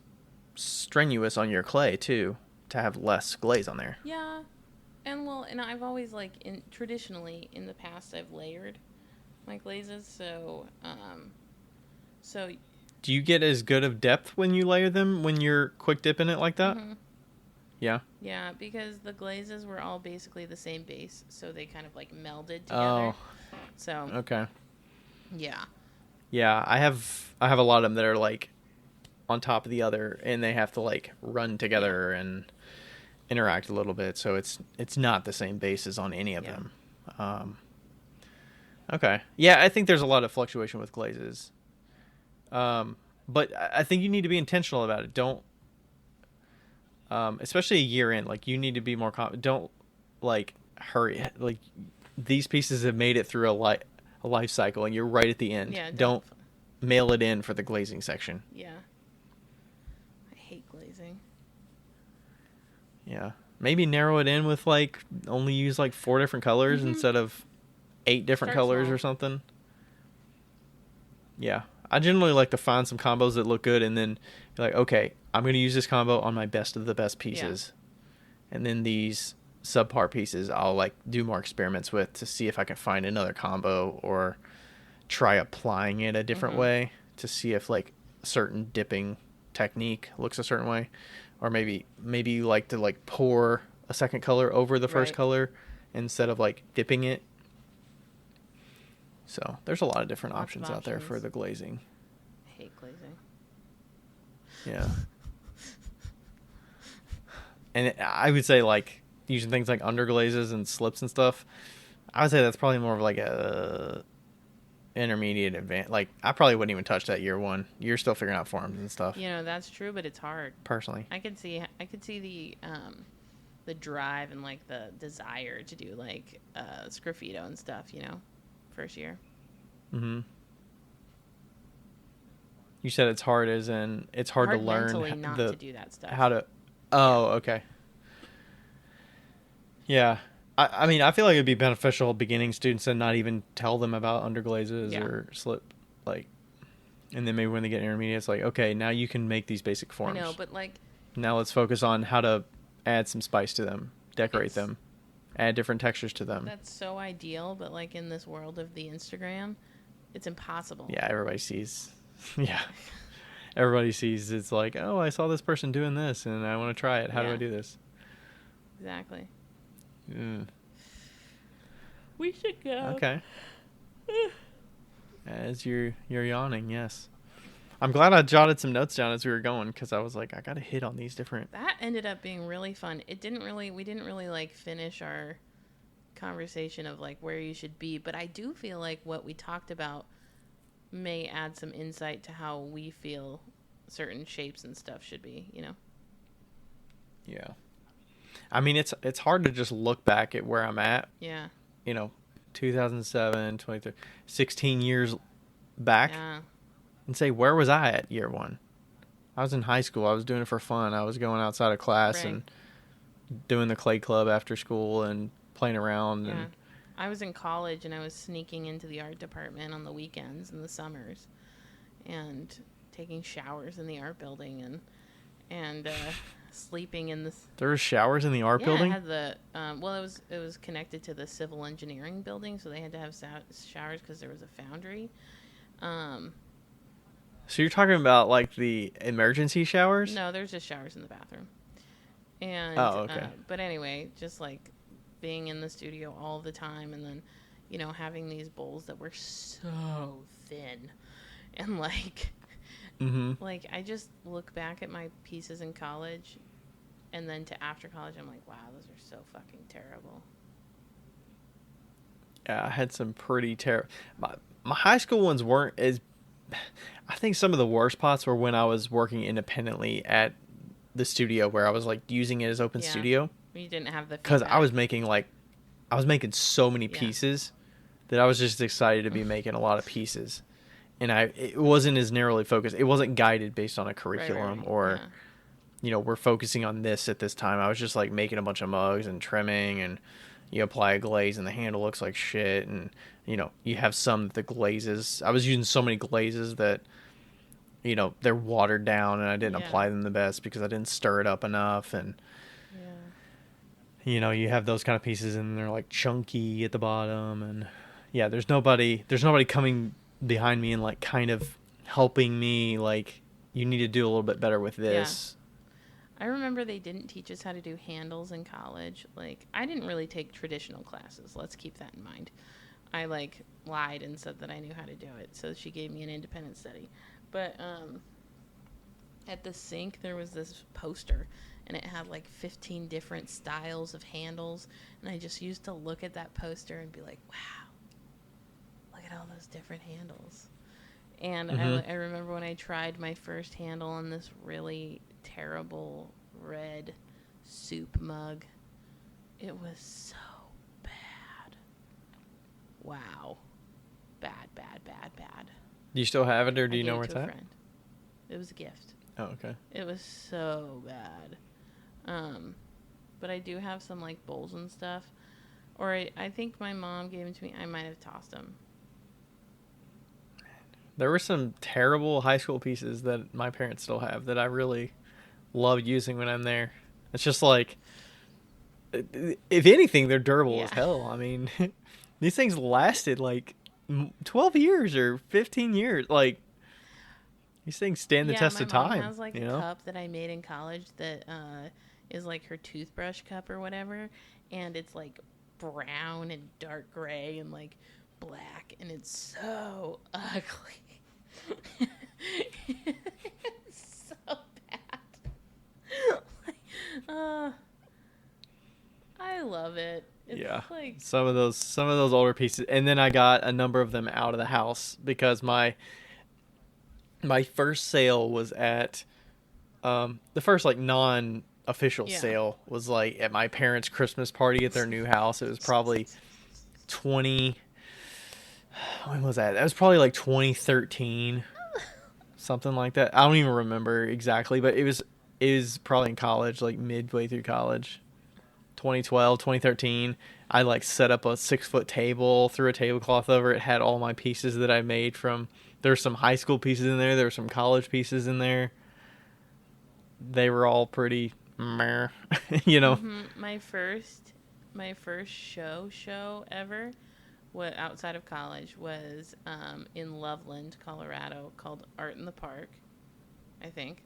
strenuous on your clay, too, to have less glaze on there. Yeah. And I've always traditionally in the past I've layered my glazes, so Do you get as good of depth when you layer them when you're quick dipping it like that? mhm. Yeah. Yeah, because the glazes were all basically the same base, so they kind of like melded Oh, together. So, okay. yeah. Yeah, I have a lot of them that are like on top of the other, and they have to like run together and interact a little bit, so it's not the same bases on any of Yeah. them. Okay. Yeah, I think there's a lot of fluctuation with glazes. But I think you need to be intentional about it. Don't, especially a year in, like you need to be more don't like hurry. Like these pieces have made it through a life cycle, and you're right at the end. Yeah, Don't mail it in for the glazing section. Yeah. I hate glazing. Yeah. Maybe narrow it in with like only use like 4 different colors Mhm. instead of 8 different Start colors small. or something. Yeah. I generally like to find some combos that look good and then be like, okay, I'm going to use this combo on my best of the best pieces. Yeah. And then these subpar pieces I'll like do more experiments with to see if I can find another combo or try applying it a different way to see if like a certain dipping technique looks a certain way. Or maybe you like to like pour a second color over the first color instead of like dipping it. So there's a lot of different options out there for the glazing. I hate glazing. Yeah. And I would say like using things like underglazes and slips and stuff, I would say that's probably more of like a intermediate advanced. Like I probably wouldn't even touch that year one. You're still figuring out forms and stuff. That's true, but it's hard. Personally, I could see the drive and like the desire to do like sgraffito and stuff. First year. Mm-hmm. You said it's hard, as in it's hard to learn mentally not to do that stuff. How to. Oh, okay. Yeah. I mean, I feel like it'd be beneficial beginning students to not even tell them about underglazes or slip, like, and then maybe when they get intermediate, it's like, okay, now you can make these basic forms. I know, but like, now let's focus on how to add some spice to them, decorate them, add different textures to them. That's so ideal, but like in this world of the Instagram, it's impossible. Yeah, everybody sees. Yeah. Everybody sees it's like, oh, I saw this person doing this and I want to try it. How do I do this? Exactly. Mm. We should go. Okay. As you're yawning, yes. I'm glad I jotted some notes down as we were going because I was like, I got to hit on these different. That ended up being really fun. We didn't really like finish our conversation of like where you should be, but I do feel like what we talked about may add some insight to how we feel certain shapes and stuff should be, Yeah. I mean, it's hard to just look back at where I'm at. Yeah. 2007, 23, 16 years back and say, where was I at year one? I was in high school. I was doing it for fun. I was going outside of class and doing the clay club after school and playing around. Yeah. And I was in college and I was sneaking into the art department on the weekends and the summers and taking showers in the art building and sleeping in the. There were showers in the art building? Yeah, it had it was connected to the civil engineering building, so they had to have showers because there was a foundry. So you're talking about like the emergency showers? No, there's just showers in the bathroom. And okay. But anyway, just like being in the studio all the time, and then, you know, having these bowls that were so thin, and Mm-hmm. like I just look back at my pieces in college, and then to after college, I'm like, wow, those are so fucking terrible. Yeah, I had some pretty terrible. My high school ones weren't as. I think some of the worst pots were when I was working independently at the studio where I was like using it as open Yeah, studio you didn't have the because feedback. I was making so many Yeah, pieces that I was just excited to be making a lot of pieces, and it wasn't as narrowly focused. It wasn't guided based on a curriculum right, or yeah, we're focusing on this at this time. I was just like making a bunch of mugs and trimming, and you apply a glaze and the handle looks like shit, and you have some that the glazes. I was using so many glazes that they're watered down, and I didn't yeah, apply them the best because I didn't stir it up enough, and yeah. you have those kind of pieces and they're like chunky at the bottom, and yeah, there's nobody coming behind me and like kind of helping me like you need to do a little bit better with Yeah. this. I remember they didn't teach us how to do handles in college. Like, I didn't really take traditional classes. Let's keep that in mind. I lied and said that I knew how to do it, so she gave me an independent study. But at the sink there was this poster, and it had like 15 different styles of handles, and I just used to look at that poster and be like, wow, look at all those different handles. And Mm-hmm. I remember when I tried my first handle on this really terrible red soup mug. It was so bad. Wow. Bad, bad, bad, bad. Do you still have it, or I do you gave know it where to it's a at? friend. It was a gift. Oh, okay. It was so bad. Um, but I do have some like bowls and stuff. Or I think my mom gave them to me. I might have tossed them. There were some terrible high school pieces that my parents still have that I really love using when I'm there. It's just like, if anything, they're durable as Yeah. hell. I mean, these things lasted like 12 years or 15 years. Like, these things stand the Yeah, test my of mom time, has like a you know? cup that I made in college that is like her toothbrush cup or whatever, and it's like brown and dark gray and like black, and it's so ugly. It's so bad. Like, uh, I love it. It's Yeah. like, Some of those older pieces, and then I got a number of them out of the house because my first sale was at the first like non official yeah. sale was like at my parents' Christmas party at their new house. It was probably 20 when was that? That was probably like 2013, something like that. I don't even remember exactly, but it was probably in college, like midway through college. 2012, 2013. I like set up a 6 foot table, threw a tablecloth over it, had all my pieces that I made from. There's some high school pieces in there. There were some college pieces in there. They were all pretty meh, you know. My first show ever, what outside of college was in Loveland, Colorado, called Art in the Park, I think,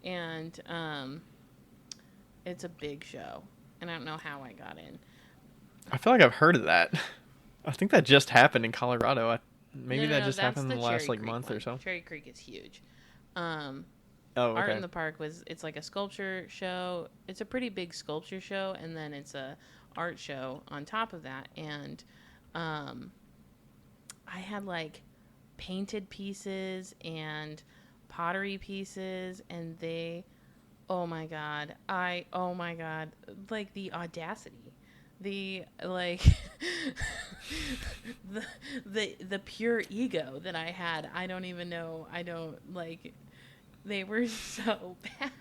and it's a big show, and I don't know how I got in. I feel like I've heard of that. I think that just happened in Colorado. No, Maybe no, that no, just that's happened in the the last Cherry like Creek month or one. so. Cherry Creek is huge. Um, Oh, Art in okay. the Park it's like a sculpture show. It's a pretty big sculpture show, and then it's a art show on top of that. And um, I had like painted pieces and pottery pieces, and oh my god, like the audacity, the like the the pure ego that I had. I don't even know. I don't like. They were so bad.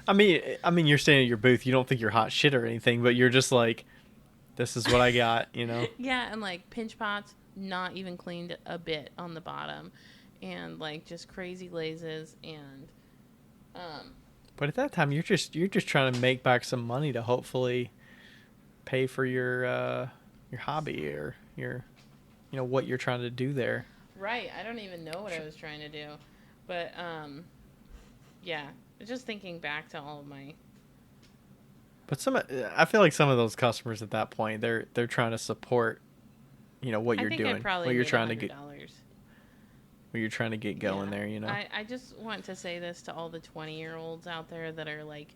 I mean, you're staying at your booth. You don't think you're hot shit or anything, but you're just like, this is what I got, you know. Yeah, and like pinch pots, not even cleaned a bit on the bottom, and like just crazy glazes, and um, But at that time, you're just trying to make back some money to hopefully pay for your hobby or your what you're trying to do there. right. I don't even know what I was trying to do, but yeah. just thinking back to all of my. But I feel like some of those customers at that point, they're trying to support, what I you're think I doing, probably what you're made trying to get, $100. what you're trying to get going there. I just want to say this to all the 20-year-olds out there that are like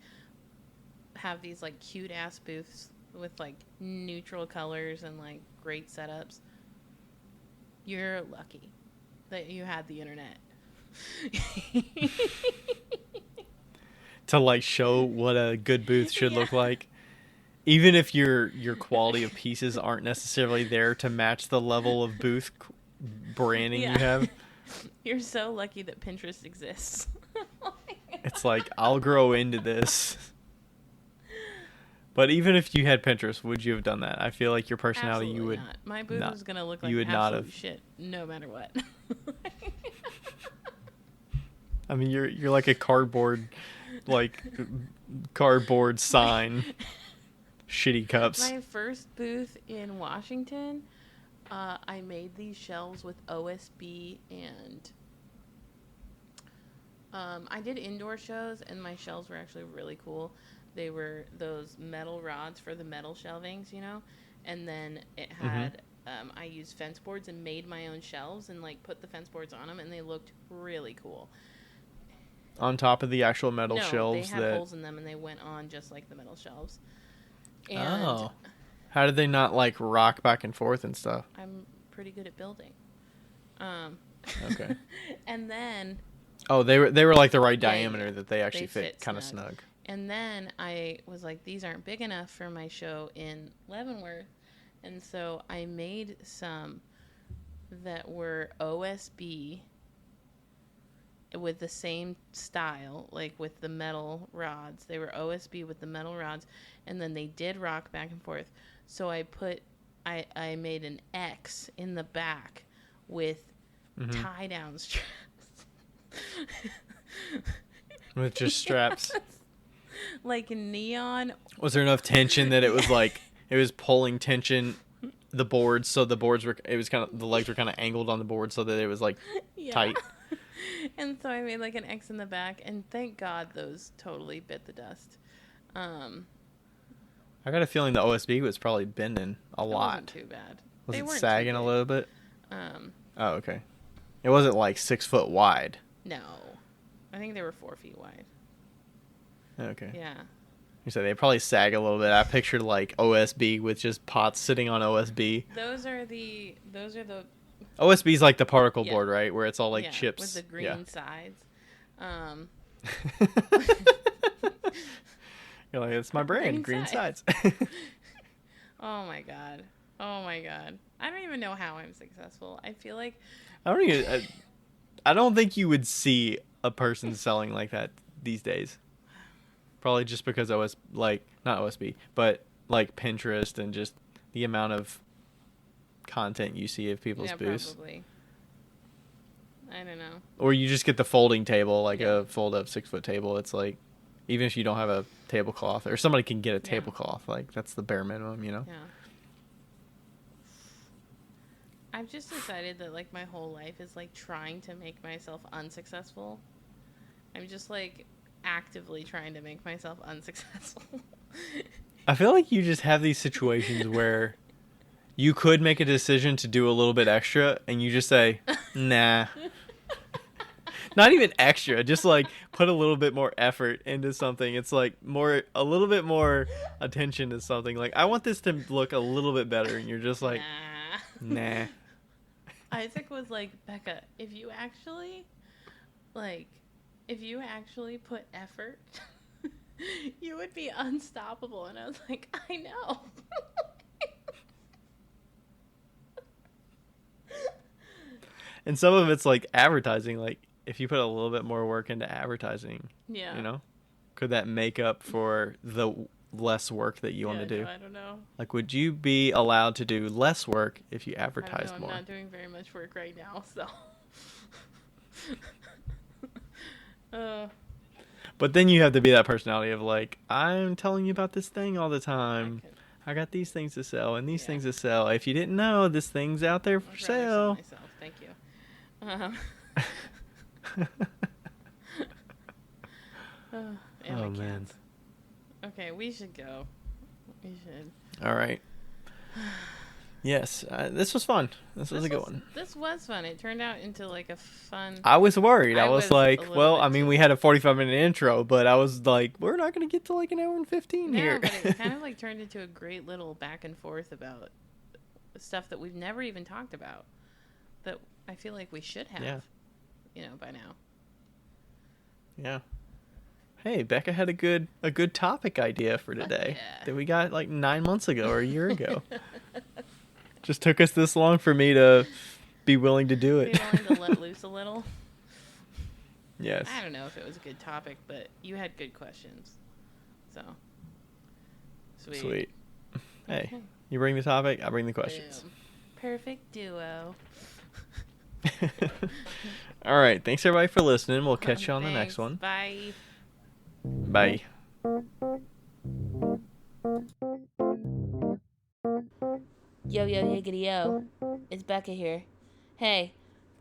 have these like cute ass booths with like neutral colors and like great setups. You're lucky that you had the internet. To like show what a good booth should Yeah. look like. Even if your quality of pieces aren't necessarily there to match the level of booth branding you have. You're so lucky that Pinterest exists. It's like, I'll grow into this. But even if you had Pinterest, would you have done that? I feel like your personality, Absolutely you would not. My booth not. was going to look like You would not absolute have. shit no matter what. I mean, you're like a cardboard sign. Shitty cups. My first booth in Washington, I made these shelves with OSB and I did indoor shows, and my shelves were actually really cool. They were those metal rods for the metal shelvings, and then it had I used fence boards and made my own shelves and like put the fence boards on them, and they looked really cool. On top of the actual metal No, shelves they had holes in them, and they went on just like the metal shelves. And how did they not like rock back and forth and stuff? I'm pretty good at building. Okay. And then they were like the right Yeah, diameter yeah. that they actually They fit kind of snug. And then I was like, these aren't big enough for my show in Leavenworth. And so I made some that were OSB with the same style, like with the metal rods. They were OSB with the metal rods, and then they did rock back and forth. So I made an X in the back with tie-down straps. With just straps. Like neon. Was there enough tension that it was like it was pulling tension the boards, so the boards were the legs were kind of angled on the board so that it was like tight. And so I made like an X in the back, and thank God those totally bit the dust. I got a feeling the OSB was probably bending a lot. Wasn't too bad. Was They it weren't sagging too a big. little bit? Oh, okay. It wasn't like 6 foot wide. No, I think they were 4 feet wide. Okay. Yeah. You said they probably sag a little bit. I pictured like OSB with just pots sitting on OSB. Those are the OSB is like the particle Yeah. board, right? Where it's all like chips. with the green sides. You're like, it's my brand, green sides. Oh my god. I don't even know how I'm successful. I feel like I don't think you would see a person selling like that these days. Probably just because not OSB, but like Pinterest and just the amount of content you see of people's booths. Probably. I don't know. Or you just get the folding table, like a fold up 6 foot table. It's like, even if you don't have a tablecloth, or somebody can get a tablecloth, like that's the bare minimum, Yeah. I've just decided that like my whole life is like trying to make myself unsuccessful. I'm just like actively trying to make myself unsuccessful. I feel like you just have these situations where you could make a decision to do a little bit extra and you just say, nah. Not even extra, just like put a little bit more effort into something. It's like a little bit more attention to something. Like, I want this to look a little bit better, and you're just like, nah. Isaac was like, Becca, if you actually put effort, you would be unstoppable. And I was like, I know. And some of it's like advertising. Like, if you put a little bit more work into advertising, could that make up for the less work that you want to do? No, I don't know. Like, would you be allowed to do less work if you advertised more? I'm not doing very much work right now, so. But then you have to be that personality of like, I'm telling you about this thing all the time. I got these things to sell and these things to sell. If you didn't know, this thing's out there for sale. Myself. Thank you. man. Okay, we should go. We should. All right. Yes, this was fun. This was a good one. This was fun. It turned out into like a fun. I was worried. I was like, well, I mean, too. we had a 45-minute intro, but I was like, we're not going to get to like an hour and 15 here. But it kind of like turned into a great little back and forth about stuff that we've never even talked about that I feel like we should have, by now. Yeah. Hey, Becca had a good topic idea for today that we got like 9 months ago or a year ago. Just took us this long for me to be willing to do it. Be willing to let loose a little. Yes. I don't know if it was a good topic, but you had good questions. So, sweet. Hey, okay. You bring the topic, I bring the questions. Boom. Perfect duo. All right. Thanks, everybody, for listening. We'll catch you on the next one. Bye. Bye. Yo, higgity, yo. It's Becca here. Hey,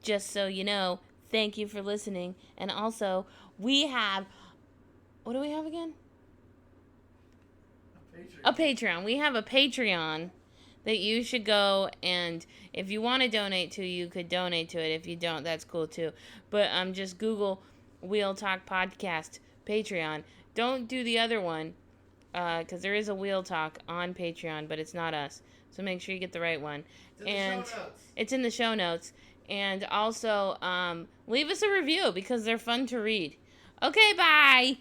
just so you know, thank you for listening. And also, we have... What do we have again? A Patreon. We have a Patreon that you should go, and if you want to donate to, you could donate to it. If you don't, that's cool too. But just Google Wheel Talk Podcast Patreon. Don't do the other one, because there is a Wheel Talk on Patreon, but it's not us. So make sure you get the right one. It's in the show notes. And also, leave us a review because they're fun to read. Okay, bye!